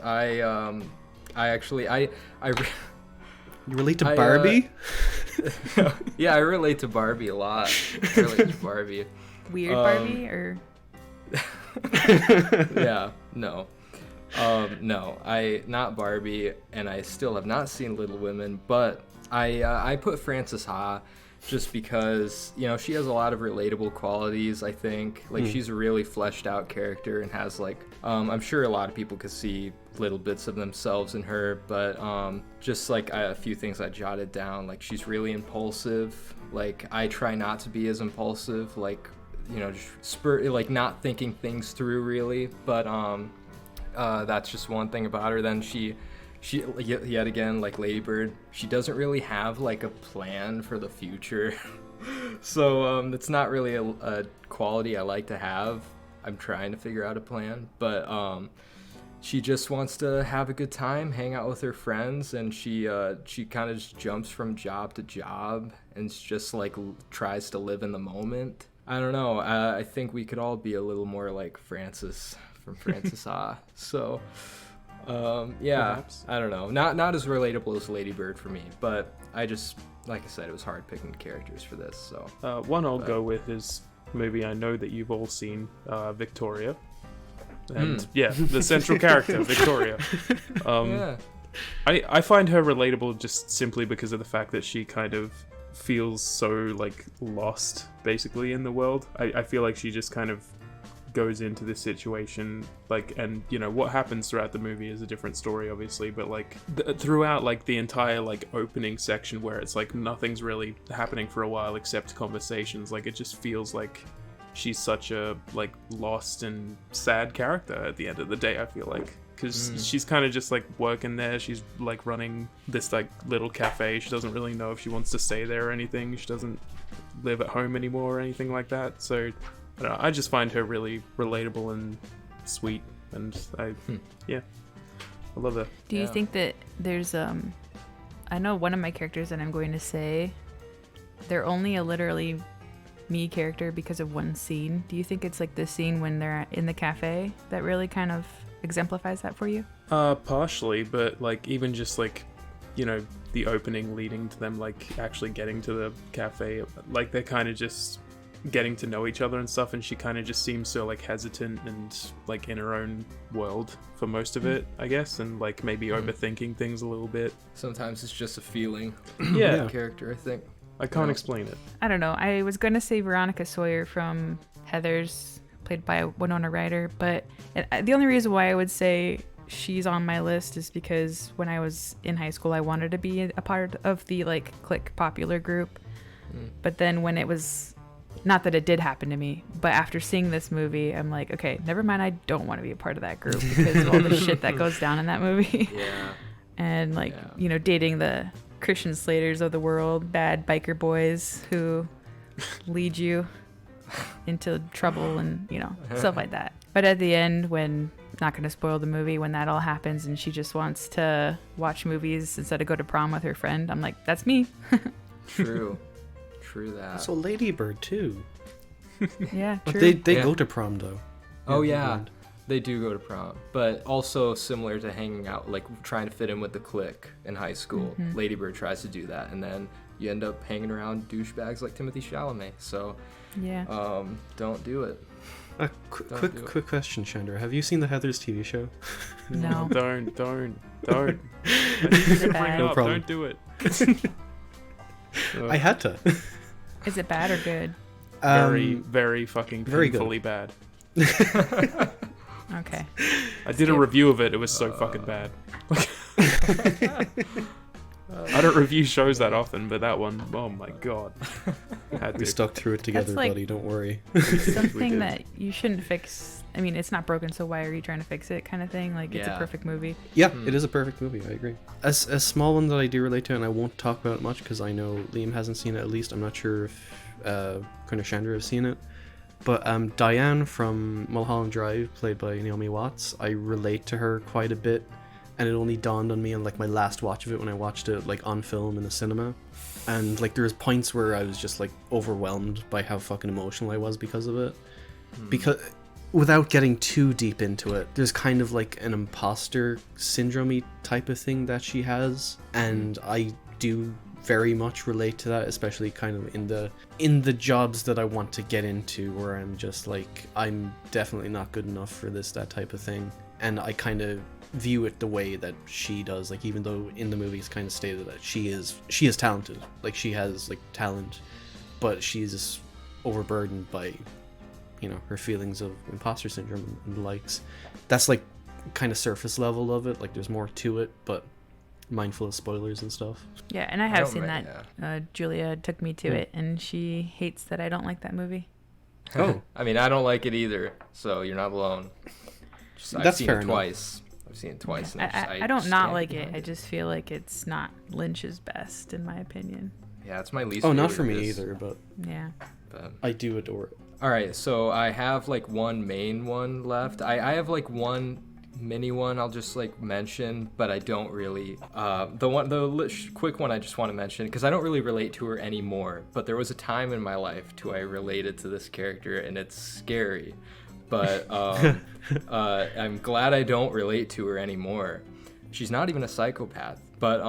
You relate to Barbie? Yeah, I relate to Barbie a lot. I relate to Barbie. Weird Barbie, or? Yeah, no. No, not Barbie, and I still have not seen Little Women, but I put Frances Ha just because, you know, she has a lot of relatable qualities, I think. Like, she's a really fleshed out character and has, like, I'm sure a lot of people could see little bits of themselves in her, but just, like, a few things I jotted down. Like, she's really impulsive. Like, I try not to be as impulsive, like, you know, just like, not thinking things through, really. But that's just one thing about her. Then she yet again, like Lady Bird, she doesn't really have like a plan for the future. So it's not really a quality I like to have. I'm trying to figure out a plan, but she just wants to have a good time, hang out with her friends, and she kind of just jumps from job to job and just like tries to live in the moment. I don't know. I think we could all be a little more like Frances from Frances Ha. So yeah, perhaps. I don't know. Not as relatable as Lady Bird for me, but I just, like I said, it was hard picking characters for this. So one I'll go with is a movie I know that you've all seen, Victoria. And yeah, the central character, Victoria. Yeah. I find her relatable just simply because of the fact that she kind of feels so like lost basically in the world. I feel like she just kind of goes into this situation, like, and you know what happens throughout the movie is a different story obviously, but like throughout like the entire like opening section where it's like nothing's really happening for a while except conversations, like it just feels like she's such a like lost and sad character at the end of the day, I feel like, because she's kind of just like working there. She's like running this like little cafe. She doesn't really know if she wants to stay there or anything. She doesn't live at home anymore or anything like that. So I don't know, I just find her really relatable and sweet, and I love her. Do you think that there's I know one of my characters that I'm going to say, they're only a literally me character because of one scene. Do you think it's like the scene when they're in the cafe that really kind of exemplifies that for you? Partially, but like even just like, you know, the opening leading to them like actually getting to the cafe, like they're kind of just getting to know each other and stuff, and she kind of just seems so like hesitant and like in her own world for most of it, I guess, and like maybe overthinking things a little bit. Sometimes it's just a feeling. Yeah. Character, I think. I can't explain it. I don't know. I was going to say Veronica Sawyer from Heathers, played by Winona Ryder, but the only reason why I would say she's on my list is because when I was in high school, I wanted to be a part of the like clique popular group. But then when it was, not that it did happen to me, but after seeing this movie, I'm like, okay, never mind. I don't want to be a part of that group because of all the shit that goes down in that movie. Yeah. And like, you know, dating the Christian Slaters of the world, bad biker boys who lead you into trouble and, you know, stuff like that. But at the end, when, not going to spoil the movie, when that all happens and she just wants to watch movies instead of go to prom with her friend, I'm like, that's me. True that. So Lady Bird too. Yeah, But true. they go to prom though. Oh yeah, they do go to prom, but also similar to hanging out, like trying to fit in with the clique in high school. Lady Bird tries to do that, and then you end up hanging around douchebags like Timothée Chalamet. So yeah. Don't do it. Quick question, Shandra. Have you seen the Heathers TV show? No. Don't. I think you're gonna bring it No up. problem. Don't do it. I had to. Is it bad or good? Very fucking very good. painfully bad. Okay. I did a review of it. It was so fucking bad. I don't review shows that often, but that one, oh my god. We stuck through it together, like- buddy. Don't worry. Something that you shouldn't fix. I mean, it's not broken, so why are you trying to fix it kind of thing? Like, it's a Yeah. perfect movie. Yeah, it is a perfect movie. I agree. A small one that I do relate to, and I won't talk about it much because I know Liam hasn't seen it. At least I'm not sure if kind of Shandra has seen it. But Diane from Mulholland Drive, played by Naomi Watts, I relate to her quite a bit, and it only dawned on me on like my last watch of it when I watched it like on film in the cinema, and like there was points where I was just like overwhelmed by how fucking emotional I was because of it. Because without getting too deep into it, there's kind of like an imposter syndrome type of thing that she has, and I do very much relate to that, especially kind of in the jobs that I want to get into, where I'm just like, I'm definitely not good enough for that type of thing, and I kind of view it the way that she does, like even though in the movie it's kind of stated that she is talented, like she has like talent, but she's overburdened by, you know, her feelings of imposter syndrome and the likes. That's like kind of surface level of it, like there's more to it, but mindful of spoilers and stuff. Yeah, and I have don't seen re- that. Julia took me to it, and she hates that I don't like that movie. Oh. I mean, I don't like it either, so you're not alone. I've That's seen fair it enough. twice. I've seen it twice. And I don't just not can't like get it. behind I just feel like it's not Lynch's best, in my opinion. Yeah, it's my least. Oh, not favorite for of me his, either, but Yeah. but- I do adore it. All right, so I have like one main one left. I have like one mini one I'll just like mention, but I don't really. Quick one I just want to mention because I don't really relate to her anymore. But there was a time in my life to I related to this character, and it's scary. But I'm glad I don't relate to her anymore. She's not even a psychopath, but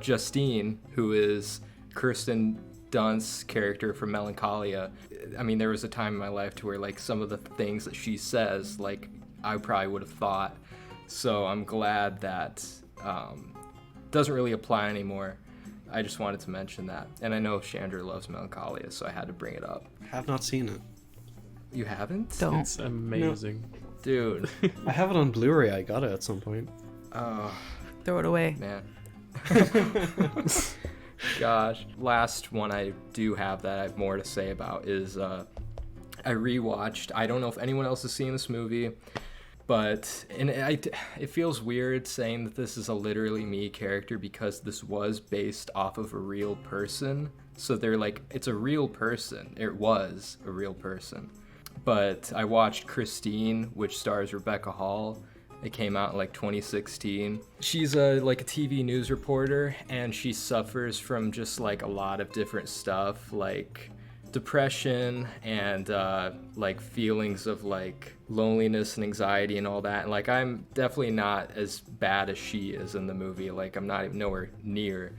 Justine, who is Kirsten Dunst's character from Melancholia. I mean, there was a time in my life to where like some of the things that she says, like I probably would have thought. So I'm glad that doesn't really apply anymore. I just wanted to mention that. And I know Shandra loves Melancholia, so I had to bring it up. Have not seen it. You haven't? Don't. It's amazing. Dude. I have it on Blu-ray. I got it at some point. Oh, Throw it away. man. Gosh. Last one I do have that I have more to say about is I rewatched. I don't know if anyone else has seen this movie, but it feels weird saying that this is a literally me character because this was based off of a real person. So they're like, it's a real person. It was a real person. But I watched Christine, which stars Rebecca Hall. It came out in like 2016. She's a TV news reporter, and she suffers from just like a lot of different stuff, like depression and like feelings of like loneliness and anxiety and all that. And like I'm definitely not as bad as she is in the movie. Like I'm not even nowhere near.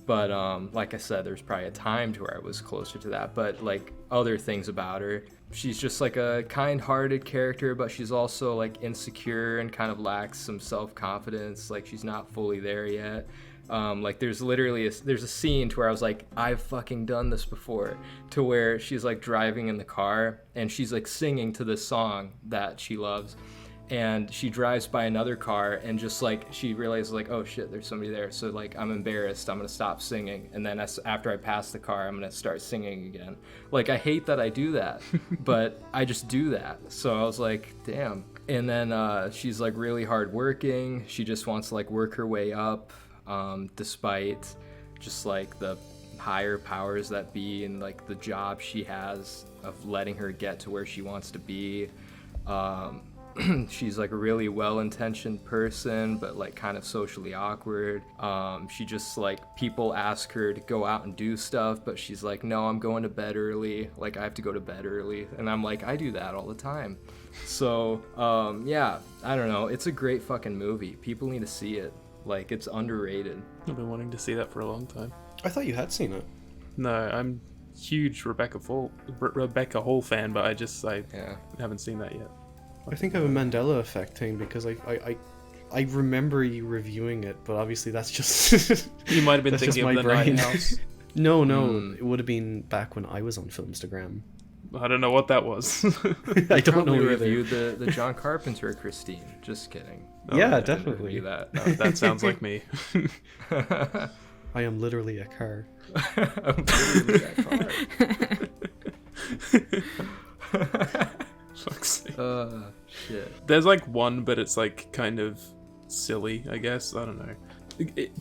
But like I said, there's probably a time to where I was closer to that. But like other things about her, she's just like a kind-hearted character, but she's also like insecure and kind of lacks some self-confidence. Like she's not fully there yet. Like there's a scene to where I was like, I've fucking done this before, to where she's like driving in the car and she's like singing to this song that she loves. And she drives by another car and just like she realizes like, oh shit, there's somebody there. So like I'm embarrassed, I'm gonna stop singing, and then after I pass the car, I'm gonna start singing again. Like I hate that I do that, but I just do that. So I was like, damn. And then she's like really hardworking. She just wants to like work her way up, despite just like the higher powers that be and like the job she has of letting her get to where she wants to be. She's like a really well-intentioned person, but like kind of socially awkward. She just like, people ask her to go out and do stuff, but she's like, no, I'm going to bed early. Like I have to go to bed early. And I'm like, I do that all the time. So yeah, I don't know. It's a great fucking movie. People need to see it. Like it's underrated. I've been wanting to see that for a long time. I thought you had seen it. No, I'm huge Rebecca Hall fan, but I haven't seen that yet. I think I have a Mandela effect thing because I remember you reviewing it, but obviously that's just You might have been thinking of the brain. Night House. No, it would have been back when I was on Filmstagram. I don't know what that was. I don't know We either. reviewed the John Carpenter Christine. Just kidding. Yeah, I didn't definitely. review that. That sounds like me. I am literally a car. I'm literally that car. Fuck's sake. Shit. There's like one, but it's like kind of silly, I guess. I don't know.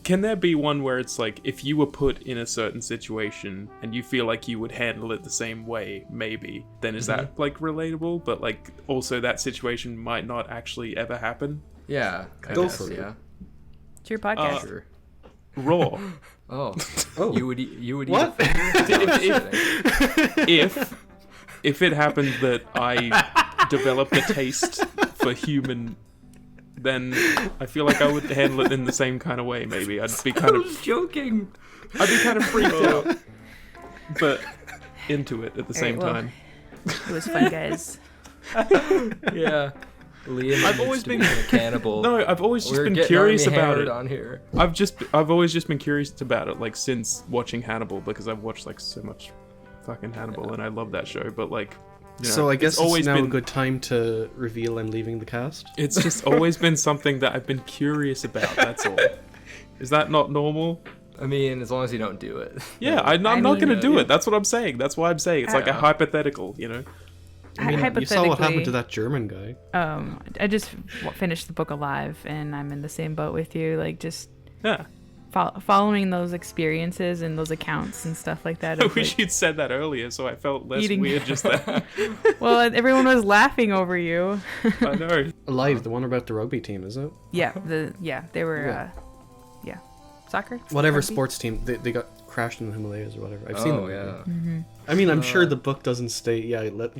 Can there be one where it's like, if you were put in a certain situation and you feel like you would handle it the same way, maybe, then is that like relatable? But like also that situation might not actually ever happen? Yeah. I Go guess, for it. yeah. It's your podcast. Sure. Raw. Oh. Oh. You would eat What? If it happened that I developed a taste for human, then I feel like I would handle it in the same kind of way. Maybe I'd be kind of joking. I'd be kind of freaked out, but into it at the same well, time. It was fun, guys. Yeah. Liam I've always been a cannibal. No, I've always just We're been getting curious Army about Hammered it. on here. I've always just been curious about it, like since watching Hannibal, because I've watched like so much fucking Hannibal, and I love that show. But like, you know, So I guess always it's now been a good time to reveal I'm leaving the cast. It's just always been something that I've been curious about. That's all. Is that not normal? I mean, as long as you don't do it. Yeah, I'm not mean, gonna do it. That's what I'm saying. That's why I'm saying it's like a Yeah. hypothetical, you know. I mean, you saw what happened to that German guy. I just finished the book Alive, and I'm in the same boat with you. Like, just Yeah. following those experiences and those accounts and stuff like that. I of, wish like, you'd said that earlier, so I felt less Eating- weird just then. well, everyone was laughing over you. I know. Alive, the one about the rugby team, is it? Yeah, they were, soccer. Whatever Rugby? sports team, they got crashed in the Himalayas or whatever. I've seen Oh, them. yeah. Mm-hmm. I mean, I'm sure the book doesn't state,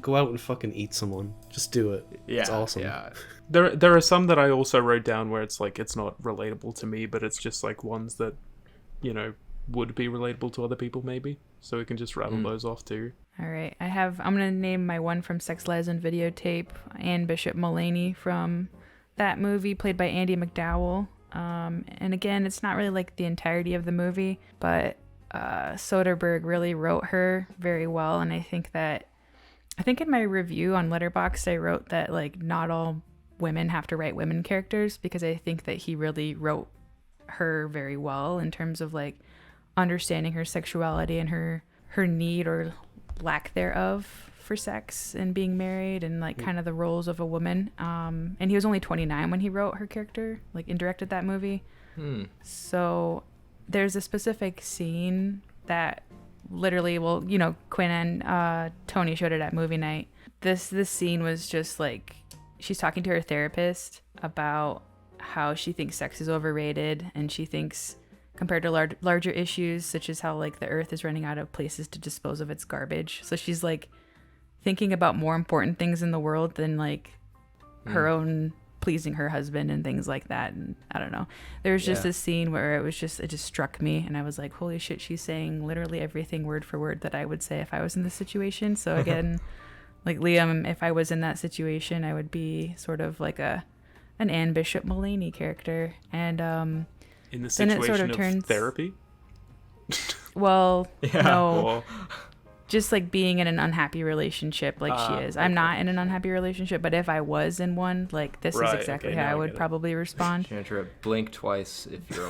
go out and fucking eat someone. Just do it. Yeah. It's awesome. Yeah. There are some that I also wrote down where it's like it's not relatable to me, but it's just like ones that, you know, would be relatable to other people maybe. So we can just rattle those off too. All right, I'm gonna name my one from Sex, Lies, and Videotape, Anne Bishop Mulaney from that movie, played by Andy McDowell. And again, it's not really like the entirety of the movie, but Soderbergh really wrote her very well. And I think in my review on Letterboxd, I wrote that like not all women have to write women characters, because I think that he really wrote her very well in terms of like understanding her sexuality and her need or lack thereof for sex and being married and like kind of the roles of a woman. And he was only 29 when he wrote her character, like, and directed that movie. So there's a specific scene that literally, well, you know, Quinn and Tony showed it at movie night. This scene was just like, she's talking to her therapist about how she thinks sex is overrated, and she thinks compared to larger issues such as how like the earth is running out of places to dispose of its garbage. So she's like thinking about more important things in the world than like her own pleasing her husband and things like that. And I don't know, there was just this scene where it just struck me, and I was like, holy shit, she's saying literally everything word for word that I would say if I was in this situation. So again, like Liam, if I was in that situation, I would be sort of like an Anne Bishop Mulaney character. And in the situation of therapy, well, no. Or... just like being in an unhappy relationship like she is. I'm not in an unhappy relationship, but if I was in one, like, this is exactly how I would probably respond. Shandra, blink twice if you're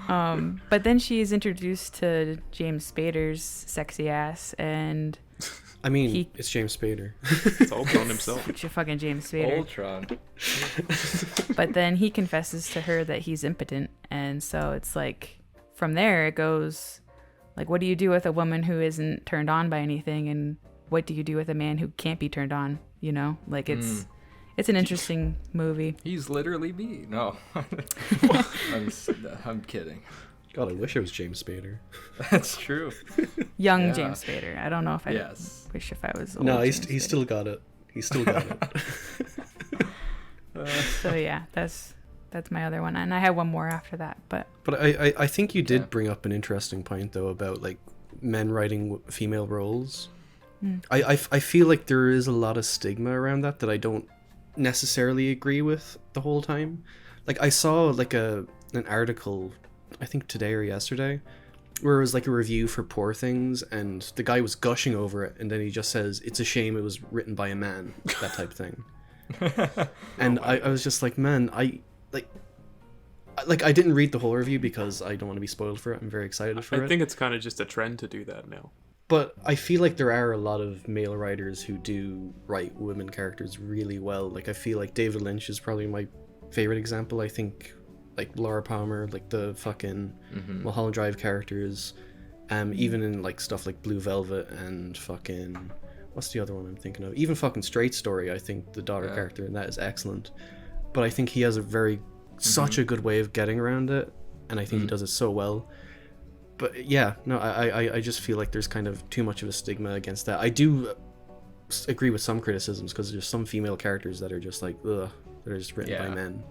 okay. But then she is introduced to James Spader's sexy ass, and I mean, it's James Spader. It's Ultron himself. It's your fucking James Spader. Ultron. But then he confesses to her that he's impotent, and so it's like, from there it goes... like, what do you do with a woman who isn't turned on by anything, and what do you do with a man who can't be turned on? You know, like, it's an interesting movie. He's literally me. No, I'm kidding. God, I wish it was James Spader. That's true. Young James Spader. I don't know if I wish if I was old. No, he's still got it. He's still got it. So yeah, that's my other one, and I have one more after that. But I think you did bring up an interesting point though about like men writing female roles. I feel like there is a lot of stigma around that I don't necessarily agree with the whole time. Like, I saw like an article, I think today or yesterday, where it was like a review for Poor Things, and the guy was gushing over it, and then he just says it's a shame it was written by a man, that type thing. And I was just like, man, I didn't read the whole review because I don't want to be spoiled for it. I'm very excited for it. I think it's kind of just a trend to do that now. But I feel like there are a lot of male writers who do write women characters really well. Like, I feel like David Lynch is probably my favorite example. I think like Laura Palmer, like the fucking Mulholland Drive characters, even in like stuff like Blue Velvet and fucking, what's the other one I'm thinking of? Even fucking Straight Story, I think the daughter character in that is excellent. But I think he has such a good way of getting around it, and I think he does it so well. But yeah, no, I just feel like there's kind of too much of a stigma against that. I do agree with some criticisms, because there's some female characters that are just like, ugh, they're just written by men,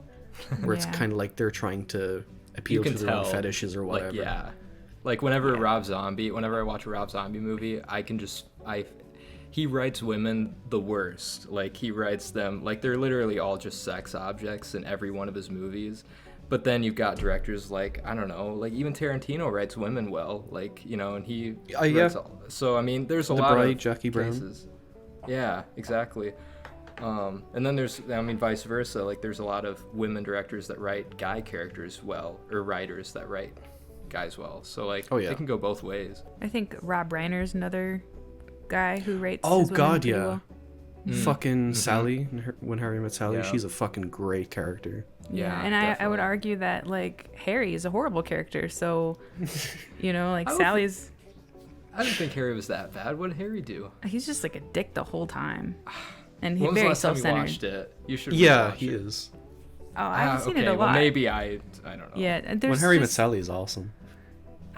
where it's kind of like they're trying to appeal to their own fetishes or whatever. Like, like whenever I watch a Rob Zombie movie, he writes women the worst. Like, he writes them like they're literally all just sex objects in every one of his movies. But then you've got directors like, I don't know, like even Tarantino writes women well, like, you know, and he writes so I mean, there's a lot of Jackie cases. Brown. Yeah, exactly. And then there's, I mean, vice versa. Like, there's a lot of women directors that write guy characters well, or writers that write guys well. So like, they can go both ways. I think Rob Reiner's another guy who rates. Oh his God, women yeah. well. Fucking Sally, When Harry Met Sally, she's a fucking great character. Yeah, and I would argue that like Harry is a horrible character. So, you know, like Sally's. I didn't think Harry was that bad. What did Harry do? He's just like a dick the whole time, and he's when was very the last time self-centered. you watched it? You should. Yeah, he is. Oh, I haven't seen it a lot. Well, maybe I don't know. Yeah, When Harry Met Sally is awesome.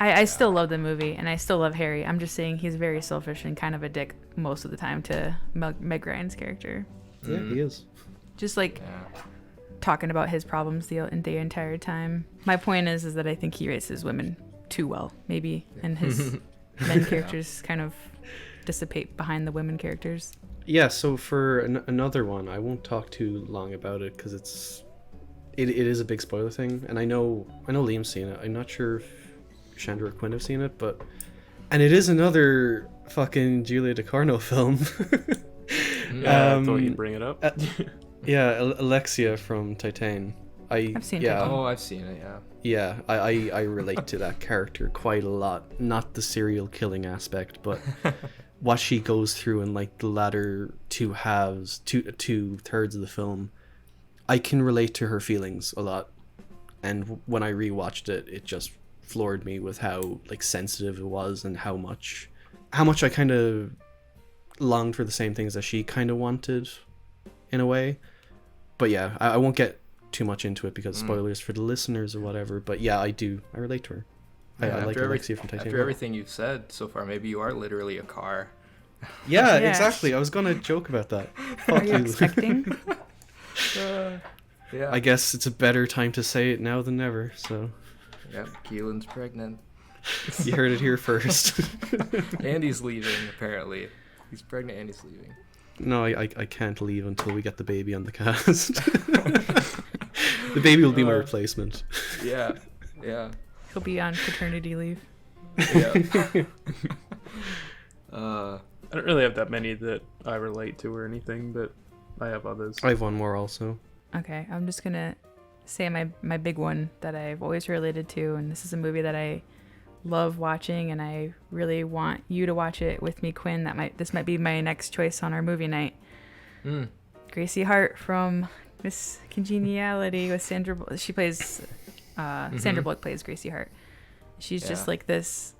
I still love the movie, and I still love Harry. I'm just saying he's very selfish and kind of a dick most of the time to Meg Ryan's character. Yeah, he is. Just like talking about his problems the entire time. My point is that I think he writes his women too well, maybe, and his men characters kind of dissipate behind the women characters. Yeah, so for another one, I won't talk too long about it because it is a big spoiler thing, and I know Liam's seen it. I'm not sure if Shandra or Quinn have seen it, and it is another fucking Julia Ducournau film. Yeah, I thought you'd bring it up. Yeah, Alexia from Titan. I've seen yeah, Titan. Oh, I've seen it. Yeah. Yeah, I relate to that character quite a lot. Not the serial killing aspect, but what she goes through in like the latter two thirds of the film. I can relate to her feelings a lot, and when I rewatched it, it just floored me with how like sensitive it was and how much I kind of longed for the same things that she kind of wanted, in a way. But yeah, I won't get too much into it because spoilers for the listeners or whatever. But yeah, I relate to her. Yeah, I like Alexia from Titan. After everything you've said so far, maybe you are literally a car. Yeah, Yeah. exactly. I was gonna joke about that. Are Fuck you expecting? Yeah. I guess it's a better time to say it now than never. So Yep. Keelan's pregnant. you heard it here first. Andy's leaving. Apparently, he's pregnant and he's leaving. No, I can't leave until we get the baby on the cast. The baby will be my replacement. Yeah. Yeah. He'll be on paternity leave. Yeah. I don't really have that many that I relate to or anything, but I have others. I have one more also. Okay, I'm just gonna say my big one that I've always related to, and this is a movie that I love watching, and I really want you to watch it with me, Quinn. This might be my next choice on our movie night. Gracie Hart from Miss Congeniality with Sandra. She plays Sandra Bullock plays Gracie Hart. She's just like this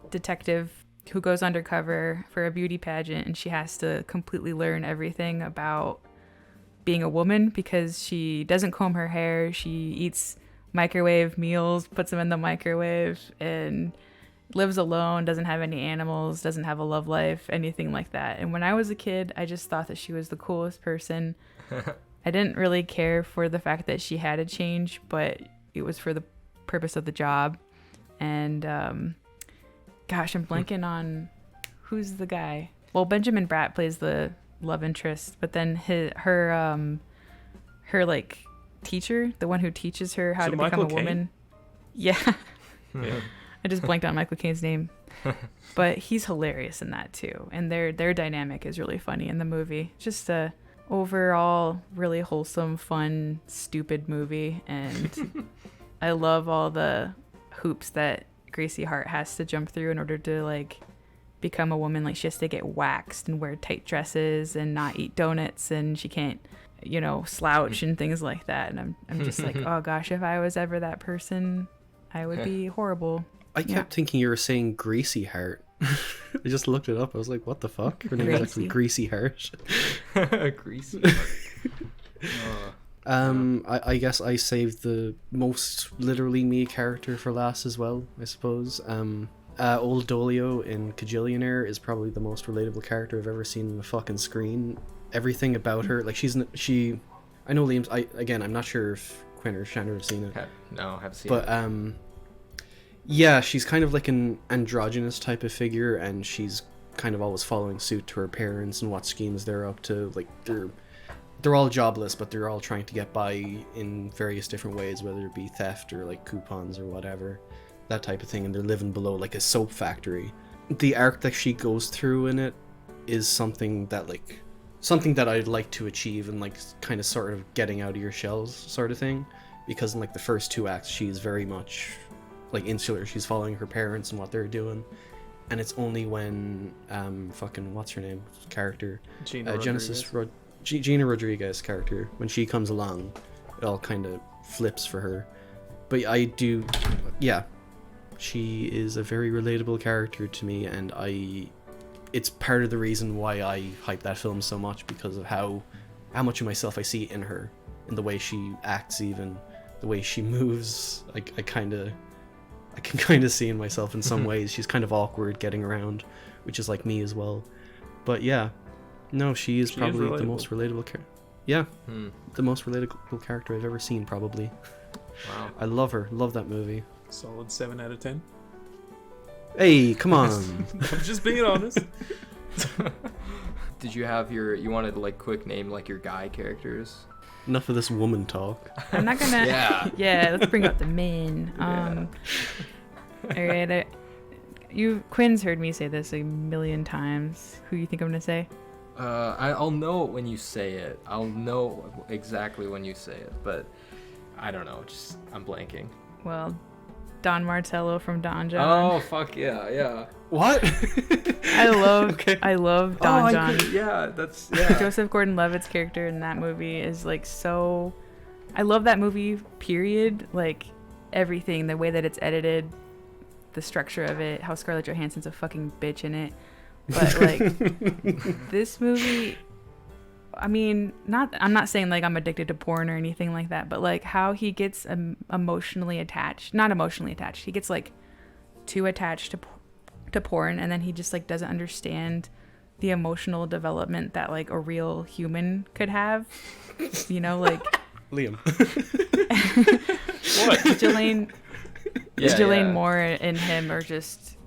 detective who goes undercover for a beauty pageant, and she has to completely learn everything about being a woman because she doesn't comb her hair. She eats microwave meals, puts them in the microwave, and lives alone, doesn't have any animals, doesn't have a love life, anything like that. And when I was a kid, I just thought that she was the coolest person. I didn't really care for the fact that she had a change, but it was for the purpose of the job. And gosh, I'm blanking on who's the guy. Well, Benjamin Bratt plays the love interest, but then her like teacher, the one who teaches her how to become a woman. Yeah. I just blanked on Michael Caine's name. But he's hilarious in that too. And their dynamic is really funny in the movie. Just a overall really wholesome, fun, stupid movie. And I love all the hoops that Gracie Hart has to jump through in order to like become a woman. Like she has to get waxed and wear tight dresses and not eat donuts, and she can't, slouch and things like that. And I'm just like, oh gosh, if I was ever that person, I would be horrible. I kept thinking you were saying Greasy Heart. I just looked it up. I was like, what the fuck? Her name is actually Greasy Heart. Greasy. I guess I saved the most literally me character for last as well, I suppose. Old Dolio in Kajillionaire is probably the most relatable character I've ever seen on the fucking screen. Everything about her, like I know Liam's. I'm not sure if Quinn or Shandra have seen it. Haven't seen but, it. But yeah, she's kind of like an androgynous type of figure, and she's kind of always following suit to her parents and what schemes they're up to. Like they're all jobless, but they're all trying to get by in various different ways, whether it be theft or like coupons or whatever, that type of thing. And they're living below like a soap factory. The arc that she goes through in it is something that I'd like to achieve, and like kind of sort of getting out of your shells sort of thing, because in like the first two acts she's very much like insular. She's following her parents and what they're doing, and it's only when what's her name character Gina Rodriguez character, when she comes along, it all kind of flips for her. But she is a very relatable character to me, and it's part of the reason why I hype that film so much, because of how much of myself I see in her, in the way she acts, even the way she moves. I can kind of see in myself in some ways. She's kind of awkward getting around, which is like me as well. But yeah, no, she is probably the most relatable character. Yeah, the most relatable character I've ever seen, probably. Wow. I love her. Love that movie. Solid 7 out of 10. Hey, come on. I'm just being honest. did you have you wanted to like quick name like your guy characters? Enough of this woman talk. I'm not gonna. Yeah. Let's bring up the men. All right. Quinn's heard me say this a million times. Who you think I'm gonna say? I'll know it when you say it. I'll know exactly when you say it, but I don't know. Just I'm blanking. Well, Don Martello from Don John. Oh fuck yeah. What? I love Don John. That's Joseph Gordon-Levitt's character in that movie is like so. I love that movie. Period. Like everything, the way that it's edited, the structure of it, how Scarlett Johansson's a fucking bitch in it. But like this movie, I mean, I'm not saying like I'm addicted to porn or anything like that, but like how he gets emotionally attached, not emotionally attached. He gets like too attached to porn, and then he just like doesn't understand the emotional development that like a real human could have. You know, like Liam. What? Ghislaine Moore and him are just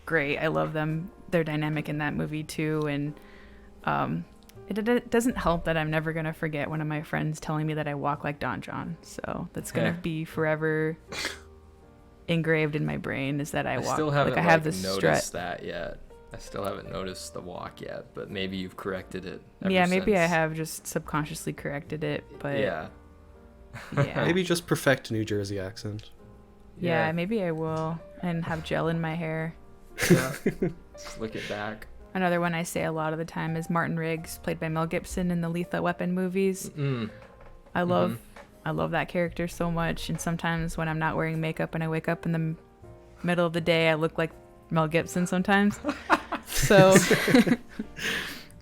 great. I love them. Their dynamic in that movie too, and it doesn't help that I'm never gonna forget one of my friends telling me that I walk like Don John. So that's gonna be forever engraved in my brain. Is that I walk still haven't like I have this noticed strut. that yet. I still haven't noticed the walk yet, but maybe you've corrected it. Maybe since. I have just subconsciously corrected it, but yeah. Maybe just perfect a New Jersey accent. Yeah, maybe I will, and have gel in my hair. Yeah. Slick it back. Another one I say a lot of the time is Martin Riggs, played by Mel Gibson in the Lethal Weapon movies. I love that character so much, and sometimes when I'm not wearing makeup and I wake up in the middle of the day, I look like Mel Gibson sometimes. So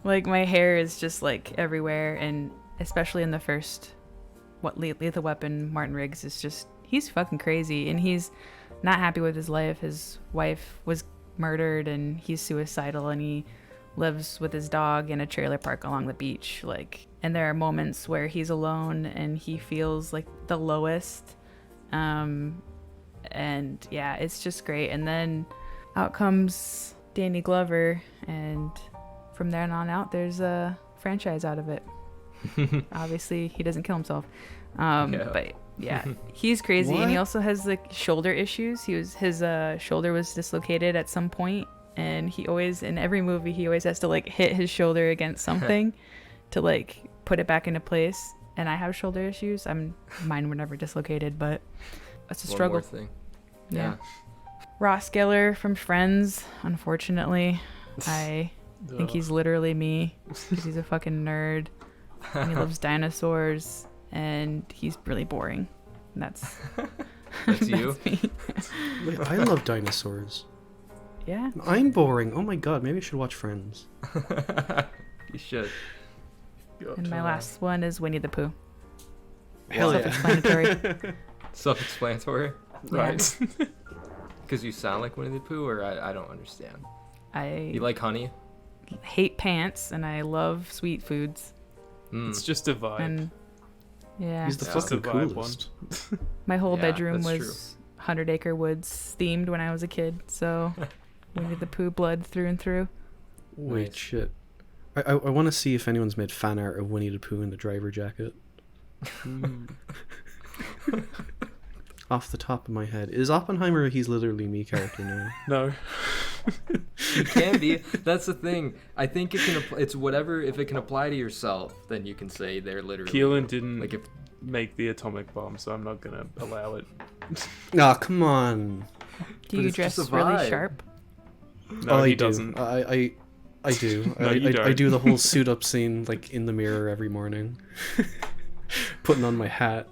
like my hair is just like everywhere, and especially in the first Lethal Weapon, Martin Riggs is just, he's fucking crazy, and he's not happy with his life. His wife was murdered and he's suicidal, and he lives with his dog in a trailer park along the beach, like, and there are moments where he's alone and he feels like the lowest, and yeah, it's just great. And then out comes Danny Glover, and from there on out there's a franchise out of it. Obviously he doesn't kill himself, but yeah, he's crazy. What? And he also has like shoulder issues. His shoulder was dislocated at some point, and he always, in every movie, he always has to like hit his shoulder against something to like put it back into place. And I have shoulder issues. Mine were never dislocated, but it's a struggle. One more thing. Yeah. Ross Geller from Friends, unfortunately. I think he's literally me, because he's a fucking nerd and he loves dinosaurs, and he's really boring. That's you. me. Wait, I love dinosaurs. Yeah. I'm boring. Oh my god, maybe I should watch Friends. You should. And my last one is Winnie the Pooh. Hell yeah. Self-explanatory. Self-explanatory. Right. Because you sound like Winnie the Pooh, or I don't understand. I You like honey? hate pants, and I love sweet foods. It's just a vibe. And yeah, He's the Just fucking a vibe coolest. my whole Yeah, bedroom that's was 100 Acre Woods themed when I was a kid, so Winnie the Pooh blood through and through. Wait, Nice. shit. I want to see if anyone's made fan art of Winnie the Pooh in the driver jacket. Off the top of my head. Is Oppenheimer a He's Literally Me character now? No. It can be. That's the thing. I think it can. It's whatever. If it can apply to yourself, then you can say they're literally. Keelan didn't Like if. make the atomic bomb, so I'm not gonna allow it. Nah, come on. Do But you it's just dress a really vibe. sharp? No, I he do. doesn't. I do. No, you I don't. do the whole suit up scene like in the mirror every morning. Putting on my hat.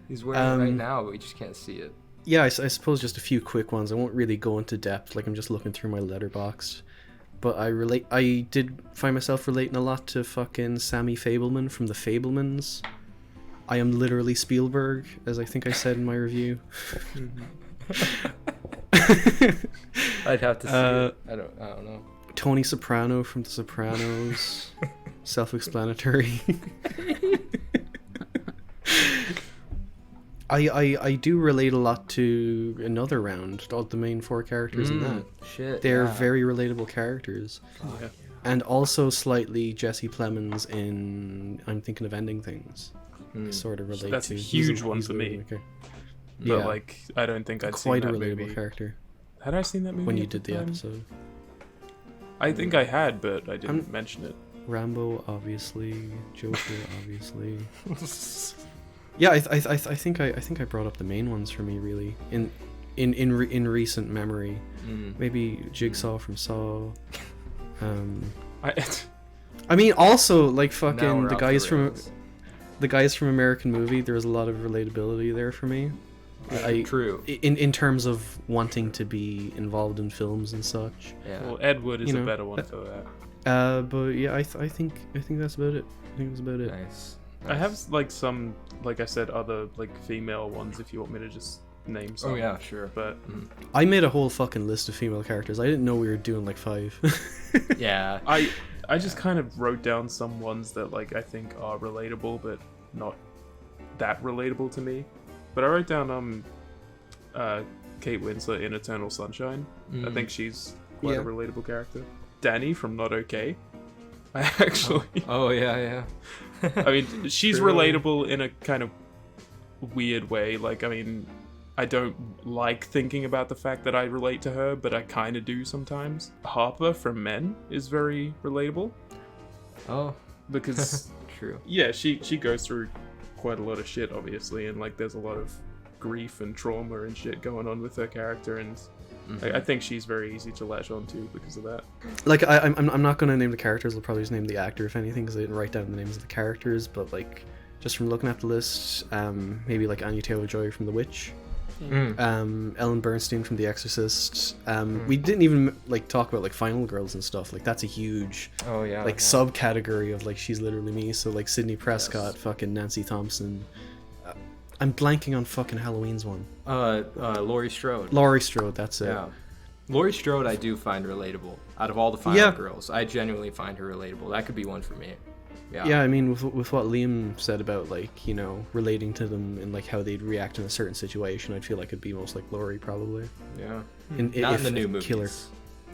He's wearing it right now, but we just can't see it. Yeah, I suppose just a few quick ones. I won't really go into depth, like I'm just looking through my letterbox. But I did find myself relating a lot to fucking Sammy Fableman from The Fablemans. I am literally Spielberg, as I think I said in my review. I'd have to see it. I don't know. Tony Soprano from The Sopranos. Self-explanatory. I do relate a lot to Another Round, all the main four characters in that. Shit. They're yeah. very relatable characters. Fuck, Yeah. And also slightly Jesse Plemons in I'm Thinking of Ending Things. Sort of relate That's to. a huge one for me. But like, I don't think I'd seen quite that a relatable movie. Character. Had I seen that movie When you at did the time? episode. I think I had, but I didn't mention it. Rambo, obviously. Joker, obviously. Yeah, I think I brought up the main ones for me, really. In recent memory. Maybe Jigsaw from Saw. I mean, also like fucking the guys from American Movie. There was a lot of relatability there for me. True. In terms of wanting to be involved in films and such. Yeah. Well, Ed Wood is a better one for that. But yeah, I think that's about it. I think that's about it. Nice. I have like some, like I said, other like female ones. If you want me to just name some. Oh yeah, sure. But I made a whole fucking list of female characters. I didn't know we were doing like 5. Yeah. I just kind of wrote down some ones that like I think are relatable, but not that relatable to me. But I wrote down Kate Winslet in Eternal Sunshine. I think she's quite a relatable character. Dani from Not Okay. I actually. Oh yeah. I mean, she's relatable in a kind of weird way. Like, I mean, I don't like thinking about the fact that I relate to her, but I kind of do sometimes. Harper from Men is very relatable. Oh. Because True. Yeah, she goes through quite a lot of shit, obviously, and like there's a lot of grief and trauma and shit going on with her character, and I think she's very easy to latch on to because of that. Like I'm not gonna name the characters. I'll probably just name the actor if anything, because I didn't write down the names of the characters. But like, just from looking at the list, maybe like Anya Taylor-Joy from The Witch, Ellen Bernstein from The Exorcist. We didn't even like talk about like Final Girls and stuff. Like that's a huge subcategory of like She's Literally Me. So like Sidney Prescott, fucking Nancy Thompson. I'm blanking on fucking Halloween's one. Laurie Strode. Laurie Strode, that's it. Yeah. Laurie Strode I do find relatable. Out of all the Final Girls, I genuinely find her relatable. That could be one for me. Yeah, I mean, with what Liam said about, like, you know, relating to them and, like, how they'd react in a certain situation, I'd feel like it'd be most like Laurie, probably. Yeah. Not in the new movies. Killer.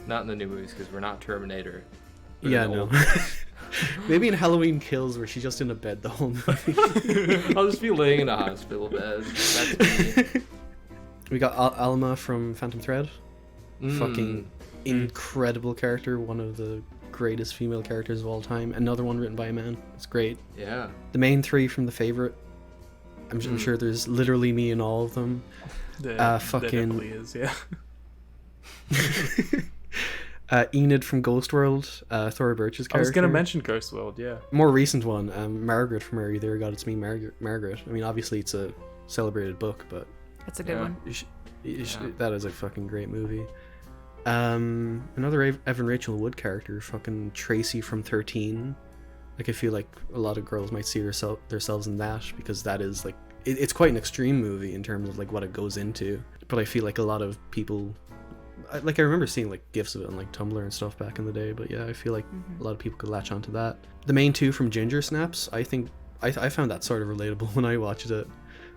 Not in the new movies, because we're not Terminator. Yeah, no. Maybe in Halloween Kills, where she's just in a bed the whole movie. I'll just be laying in a hospital bed. That's me. We got Alma from Phantom Thread. Fucking incredible character. One of the greatest female characters of all time. Another one written by a man. It's great. Yeah. The main three from The Favorite. I'm sure there's literally me in all of them. There definitely is, yeah. Enid from Ghost World, Thora Birch's character. I was going to mention Ghost World, yeah. More recent one, Margaret from Are You There, God, It's Me, Margaret. I mean, obviously it's a celebrated book, but... That's a good one. That is a fucking great movie. Another Evan Rachel Wood character, fucking Tracy from 13. Like, I feel like a lot of girls might see themselves in that, because that is, like... It's quite an extreme movie in terms of, like, what it goes into. But I feel like a lot of people... Like, I remember seeing, like, GIFs of it on, like, Tumblr and stuff back in the day, but yeah, I feel like a lot of people could latch onto that. The main two from Ginger Snaps, I think... I found that sort of relatable when I watched it.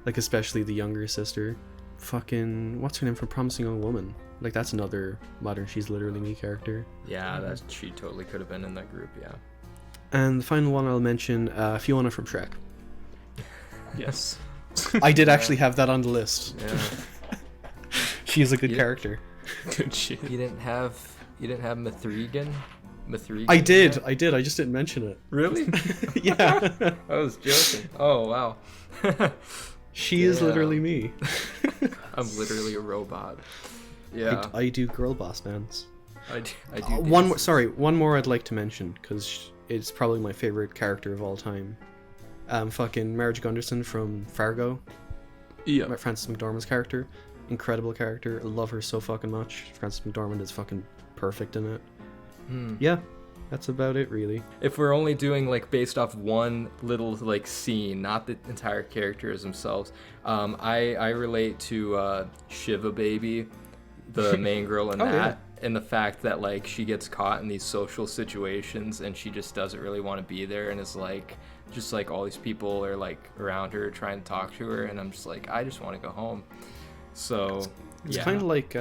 Like, especially the younger sister. Fucking... What's her name from Promising Young Woman? Like, that's another modern She's Literally Me character. Yeah, she totally could have been in that group, yeah. And the final one I'll mention, Fiona from Shrek. Yes. I did actually have that on the list. Yeah. She's a good character. Good shit. You didn't have Mithrigan? I did. I just didn't mention it. Really? Yeah. I was joking. Oh, wow. She is literally me. I'm literally a robot. Yeah. I do girl boss bands. I do. One more I'd like to mention, because it's probably my favorite character of all time. Fucking Marge Gunderson from Fargo. Yeah. Frances McDormand's character. Incredible character. I love her so fucking much. Frances McDormand is fucking perfect in it. Yeah, that's about it, really. If we're only doing, like, based off one little, like, scene, not the entire characters themselves, I relate to Shiva Baby, the main girl in that. Yeah. And the fact that, like, she gets caught in these social situations and she just doesn't really want to be there, and is like, just like all these people are like around her trying to talk to her, and I'm just like, I just want to go home. So it's kind of like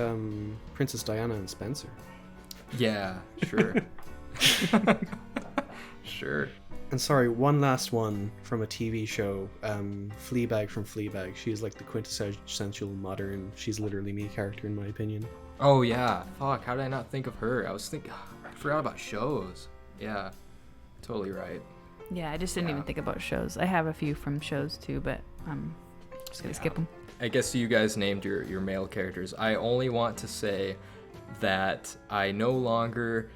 Princess Diana and Spencer. Yeah, sure. Sure. And sorry, one last one from a TV show. Fleabag from Fleabag. She's like the quintessential modern. She's literally me character in my opinion. Oh yeah. Fuck. How did I not think of her? I forgot about shows. Yeah. Totally right. Yeah, I just didn't even think about shows. I have a few from shows too, but I'm just gonna skip them. I guess you guys named your male characters. I only want to say that I no longer,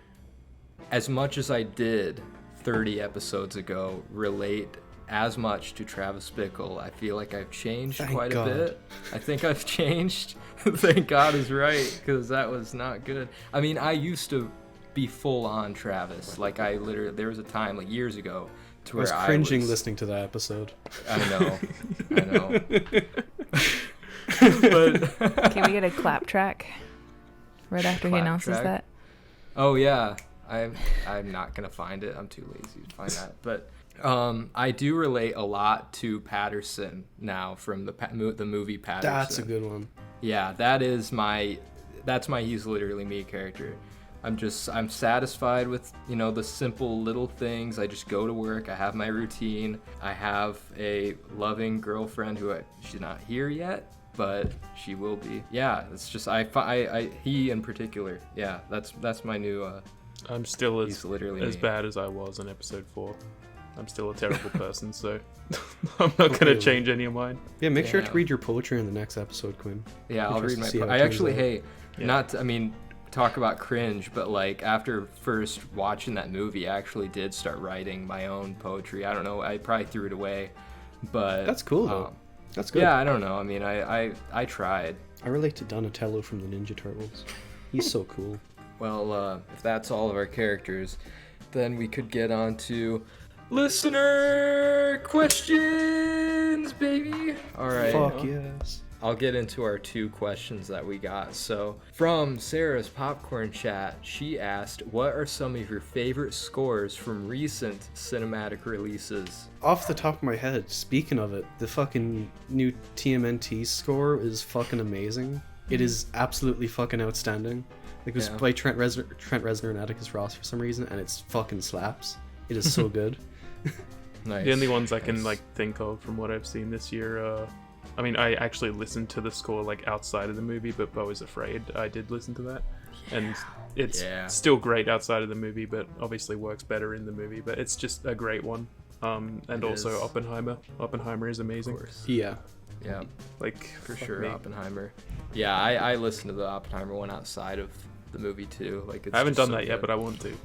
as much as I did 30 episodes ago, relate as much to Travis Bickle. I feel like I've changed quite a bit. I think I've changed. Thank God is right, because that was not good. I mean, I used to be full on Travis. Like I literally, there was a time like years ago to where I was cringing listening to that episode. I know. But Can we get a clap track right after he announces that? Oh yeah, I'm not gonna find it. I'm too lazy to find that. But I do relate a lot to Patterson now from the movie Patterson. That's a good one. Yeah, that's my He's Literally Me character. I'm satisfied with, the simple little things. I just go to work. I have my routine. I have a loving girlfriend she's not here yet, but she will be. Yeah, it's just he in particular. Yeah, that's my new. I'm still He's Literally as Me. bad as I was in episode 4. I'm still a terrible person, so I'm not gonna change any of mine. Yeah, make sure to read your poetry in the next episode, Quinn. Yeah, I'll read my. Talk about cringe, but like after first watching that movie, I actually did start writing my own poetry. I don't know, I probably threw it away, but that's cool though. That's good. Yeah, I don't know. I mean, I tried. I relate to Donatello from the Ninja Turtles. He's so cool. Well, if that's all of our characters, then we could get on to listener questions, baby. All right. Fuck yes. I'll get into our 2 questions that we got. So, from Sarah's Popcorn Chat, she asked, what are some of your favorite scores from recent cinematic releases? Off the top of my head, speaking of it, the fucking new TMNT score is fucking amazing. It is absolutely fucking outstanding. Like, it was by Trent Reznor and Atticus Ross for some reason, and it's fucking slaps. It is so good. Nice. The only ones I can think of from what I've seen this year I actually listened to the score outside of the movie, but Beau is Afraid. I did listen to that, and it's still great outside of the movie, but obviously works better in the movie. But it's just a great one. And also Oppenheimer. Oppenheimer is amazing. Of course. Yeah. For sure, Oppenheimer. Yeah, I listened to the Oppenheimer one outside of the movie too. I haven't done that yet, but I want to.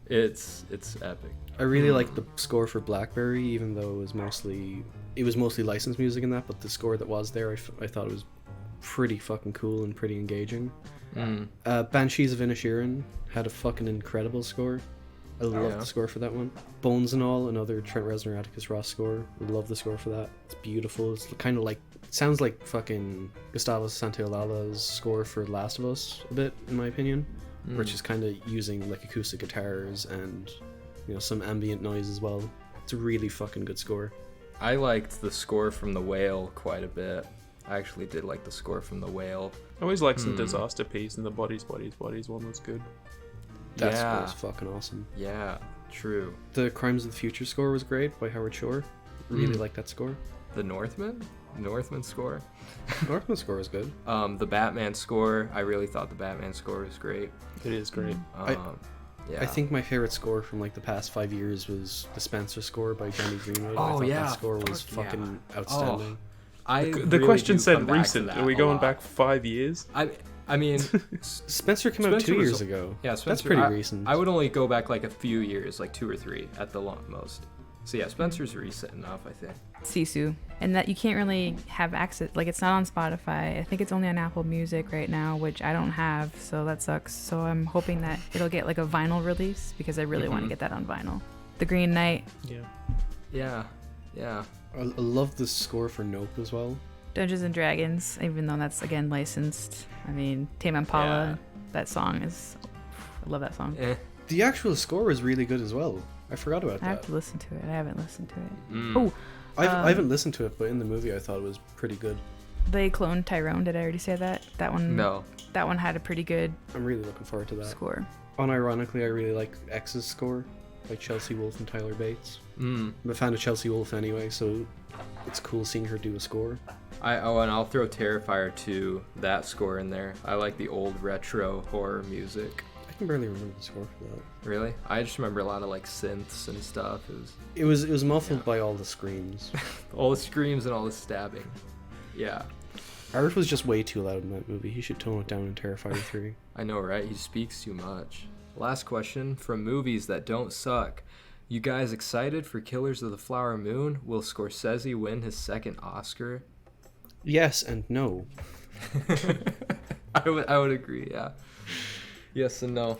It's epic. I really like the score for Blackberry, even though it was mostly licensed music in that, but the score that was there, I thought it was pretty fucking cool and pretty engaging. Banshees of Inisherin had a fucking incredible score. I love the score for that one. Bones and All, another Trent Reznor Atticus Ross score. I love the score for that. It's beautiful. It's kind of sounds like fucking Gustavo Santaolall's score for The Last of Us a bit, in my opinion, which is kind of using acoustic guitars and some ambient noise as well. It's a really fucking good score. I liked the score from The Whale quite a bit. I actually did like the score from The Whale. I always like some Disaster Piece, and the Bodies one was good. That score was fucking awesome. Yeah, true. The Crimes of the Future score was great by Howard Shore. Really like that score. The Northman score. Northman score is good. The Batman score. I really thought the Batman score was great. It is great. I think my favorite score from the past 5 years was the Spencer score by Johnny Greenwood. I thought that score was fucking outstanding. The question said recent. Are we going back 5 years? I mean, Spencer came out 2 years ago. Yeah, Spencer, that's pretty recent. I would only go back a few years, 2 or 3 at the most. So yeah, Spencer's recent enough, I think. Sisu, and that you can't really have access. It's not on Spotify. I think it's only on Apple Music right now, which I don't have, so that sucks. So I'm hoping that it'll get a vinyl release because I really want to get that on vinyl. The Green Knight. Yeah. I love the score for Nope as well. Dungeons and Dragons, even though that's again licensed. I mean, Tame Impala. That song is. I love that song. The actual score is really good as well. I forgot about that. I have to listen to it. I haven't listened to it. Oh, I haven't listened to it, but in the movie I thought it was pretty good. They cloned Tyrone. Did I already say that? That one. No. That one had a pretty good I'm really looking forward to that. score. Unironically, I really like X's score, like Chelsea Wolfe and Tyler Bates. Mm. I'm a fan of Chelsea Wolfe anyway, so it's cool seeing her do a score. And I'll throw Terrifier 2, that score in there. I like the old retro horror music. I can barely remember the score for that. Really? I just remember a lot of like synths and stuff. It was muffled by all the screams. All the screams and all the stabbing. Yeah. Art was just way too loud in that movie. He should tone it down in Terrifier 3. I know, right? He speaks too much. Last question from movies that don't suck. You guys excited for Killers of the Flower Moon? Will Scorsese win his second Oscar? Yes and no. I would agree, yeah. Yes and no.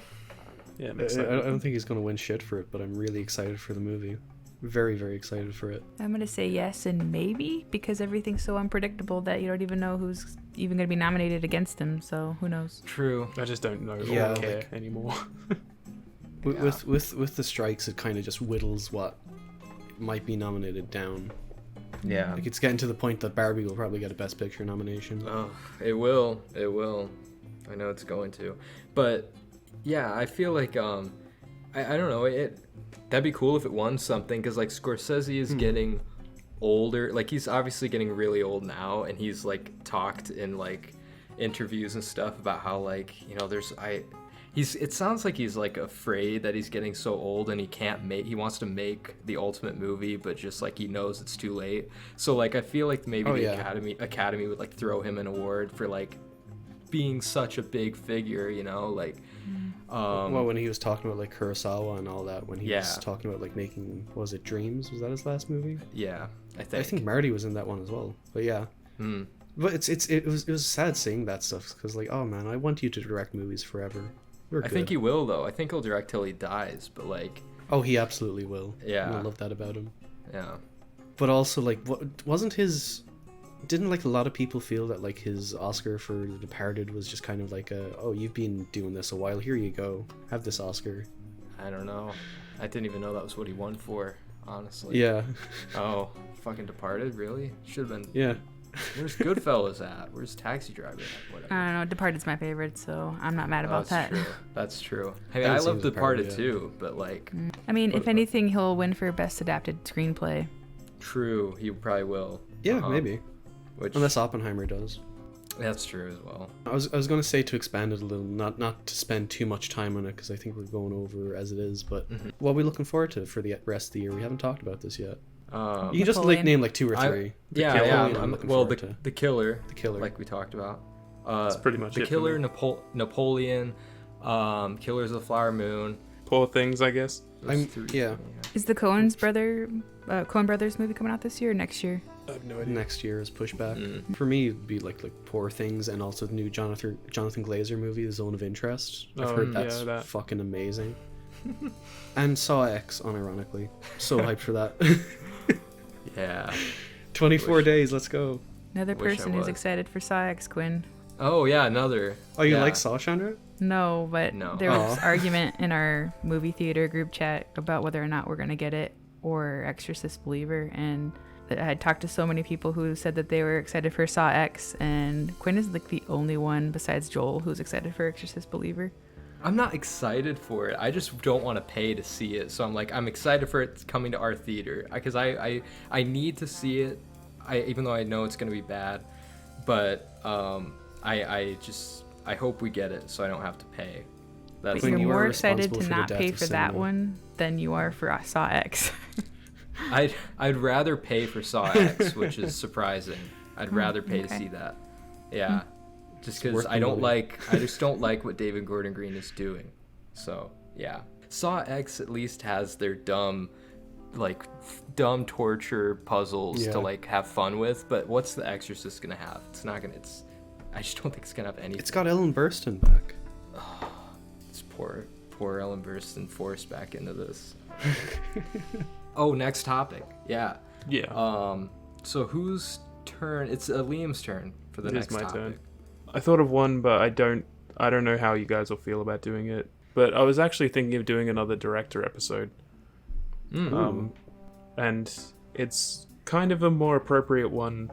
Yeah, I don't think he's going to win shit for it, but I'm really excited for the movie. Very, very excited for it. I'm gonna say yes and maybe, because everything's so unpredictable that you don't even know who's even gonna be nominated against him. So who knows? True. I just don't know Yeah, or care like- anymore. With the strikes, it kind of just whittles what might be nominated down. Yeah. Like, it's getting to the point that Barbie will probably get a Best Picture nomination. Oh, it will. It will. I know it's going to. But yeah, I feel like I don't know, that'd be cool if it won something, because like Scorsese is getting older. Like, he's obviously getting really old now, and he's like talked in like interviews and stuff about how, like, you know, it sounds like he's like afraid that he's getting so old and he wants to make the ultimate movie, but just like he knows it's too late. So like I feel like maybe Academy would like throw him an award for like being such a big figure, you know, like well, when he was talking about like Kurosawa and all that, when he was talking about like making, what was it, Dreams? Was that his last movie? Yeah, I think Marty was in that one as well. But yeah. But it was sad seeing that stuff, because like, oh man, I want you to direct movies forever. I think he will, though. I think he'll direct till he dies, but like... Oh, he absolutely will. Yeah. I love that about him. Yeah. But also, like, didn't like a lot of people feel that like his Oscar for The Departed was just kind of like you've been doing this a while, here you go, have this Oscar. I don't know. I didn't even know that was what he won for, honestly. Yeah. Oh, fucking Departed, really? Should have been... Yeah. Where's Goodfellas at? Where's Taxi Driver at? Whatever. I don't know. Departed's my favorite, so I'm not mad about that. True. That's true. I mean, I love Departed too, but like... I mean, if anything, he'll win for Best Adapted Screenplay. True, he probably will. Yeah, maybe. Which... Unless Oppenheimer does. That's true as well. I was going to say, to expand it a little, not to spend too much time on it, because I think we're going over as it is, but what are we looking forward to for the rest of the year? We haven't talked about this yet. You can just like name like 2 or 3. The Killer, like we talked about. That's pretty much The it. Killer, Napoleon, Killers of the Flower Moon. Poor Things, I guess. Yeah. Is the Coen Brothers movie coming out this year or next year? I have no idea. Next year is pushback. For me, it'd be like Poor Things, and also the new Jonathan Glazer movie, The Zone of Interest. I've heard that's fucking amazing. And Saw X, unironically. So hyped for that. Yeah. 24 days, let's go. Another person who's excited for Saw X, Quinn. Oh, yeah, another. Oh, you like Saw, Shandra? No, but there was argument in our movie theater group chat about whether or not we're going to get it or Exorcist Believer, and I had talked to so many people who said that they were excited for Saw X, and Quinn is like the only one besides Joel who's excited for Exorcist Believer. I'm not excited for it. I just don't want to pay to see it. So I'm excited for it coming to our theater, because I need to see it. Even though I know it's going to be bad, but I hope we get it so I don't have to pay. But you're more excited to not pay for that one than you are for Saw X. I'd rather pay for Saw X, which is surprising. I'd rather pay to see that. Yeah. Just because I just don't like what David Gordon Green is doing. So, yeah. Saw X at least has their dumb torture puzzles to like have fun with, but what's The Exorcist gonna have? I just don't think it's gonna have anything. It's got Ellen Burstyn back. Oh, it's poor Ellen Burstyn forced back into this. Oh, next topic. Yeah. So whose turn? It's Liam's turn for the next topic. It is my turn. I thought of one, but I don't know how you guys will feel about doing it. But I was actually thinking of doing another director episode. And it's kind of a more appropriate one,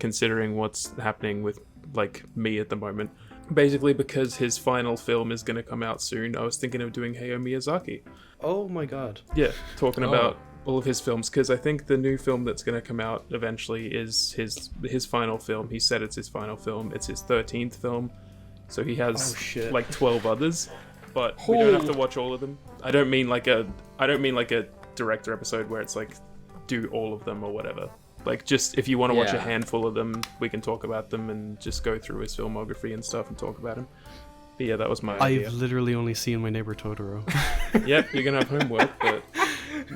considering what's happening with like me at the moment. Basically, because his final film is going to come out soon, I was thinking of doing Hayao Miyazaki. Oh my god. Yeah, talking about all of his films, because I think the new film that's going to come out eventually is his final film. He said it's his final film. It's his 13th film, so he has like 12 others, but we don't have to watch all of them. I don't mean like a director episode where it's like do all of them or whatever. Like, just if you want to watch a handful of them, we can talk about them and just go through his filmography and stuff and talk about him. But yeah, that was my idea. I've literally only seen My Neighbor Totoro. Yep, you're gonna have homework, but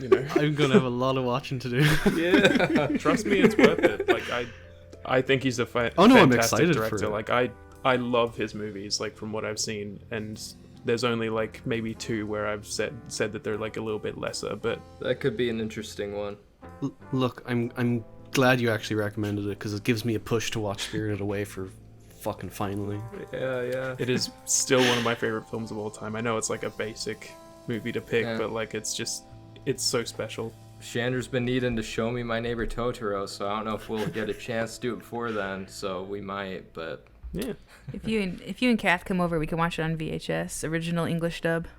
you know, I'm gonna have a lot of watching to do. Yeah, trust me, it's worth it. Like, I think he's a fantastic I'm excited director. for it. Like, I love his movies. Like, from what I've seen, and there's only like maybe 2 where I've said that they're like a little bit lesser, but that could be an interesting one. Look, I'm glad you actually recommended it, because it gives me a push to watch Spirited Away for fucking finally. Yeah. It is still one of my favorite films of all time. I know it's like a basic movie to pick, but like it's so special. Chandra's been needing to show me My Neighbor Totoro, so I don't know if we'll get a chance to do it before then, so we might, but yeah. If you and Kath come over, we can watch it on VHS, original English dub.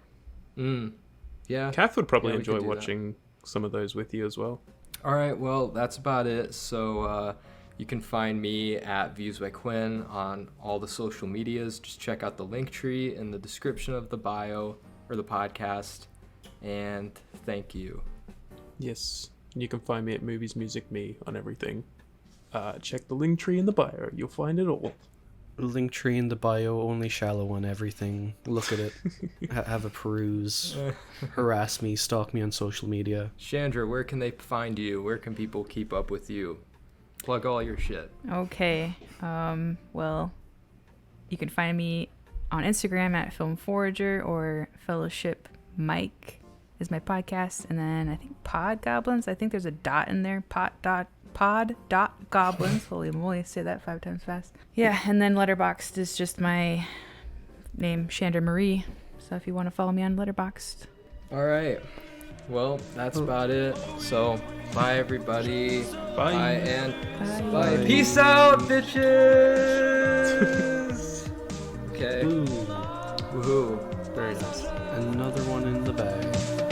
Yeah. Kath would probably we enjoy could do watching some of those with you as well. All right, well, that's about it. So you can find me at Views by Quinn on all the social medias. Just check out the link tree in the description of the bio or the podcast. And thank you. Yes, and you can find me at Movies Music Me on everything. Check the link tree in the bio. You'll find it all. Link tree in the bio, only shallow on everything. Look at it. Have a peruse. Harass me, stalk me on social media. Shandra, where can they find you? Where can people keep up with you? Plug all your shit. Okay. Well, you can find me on Instagram at Filmforager, or Fellowship Mike is my podcast. And then I think Pod Goblins. I think there's a dot in there. Pod Goblins. Holy moly, say that 5 times fast. Yeah, and then Letterboxd is just my name, Shandra Marie. So if you want to follow me on Letterboxd. All right. Well, that's about it. So, bye everybody. Bye. And Bye. bye. Peace out, bitches. Okay. Ooh, Woohoo. Very nice. another one in the bag.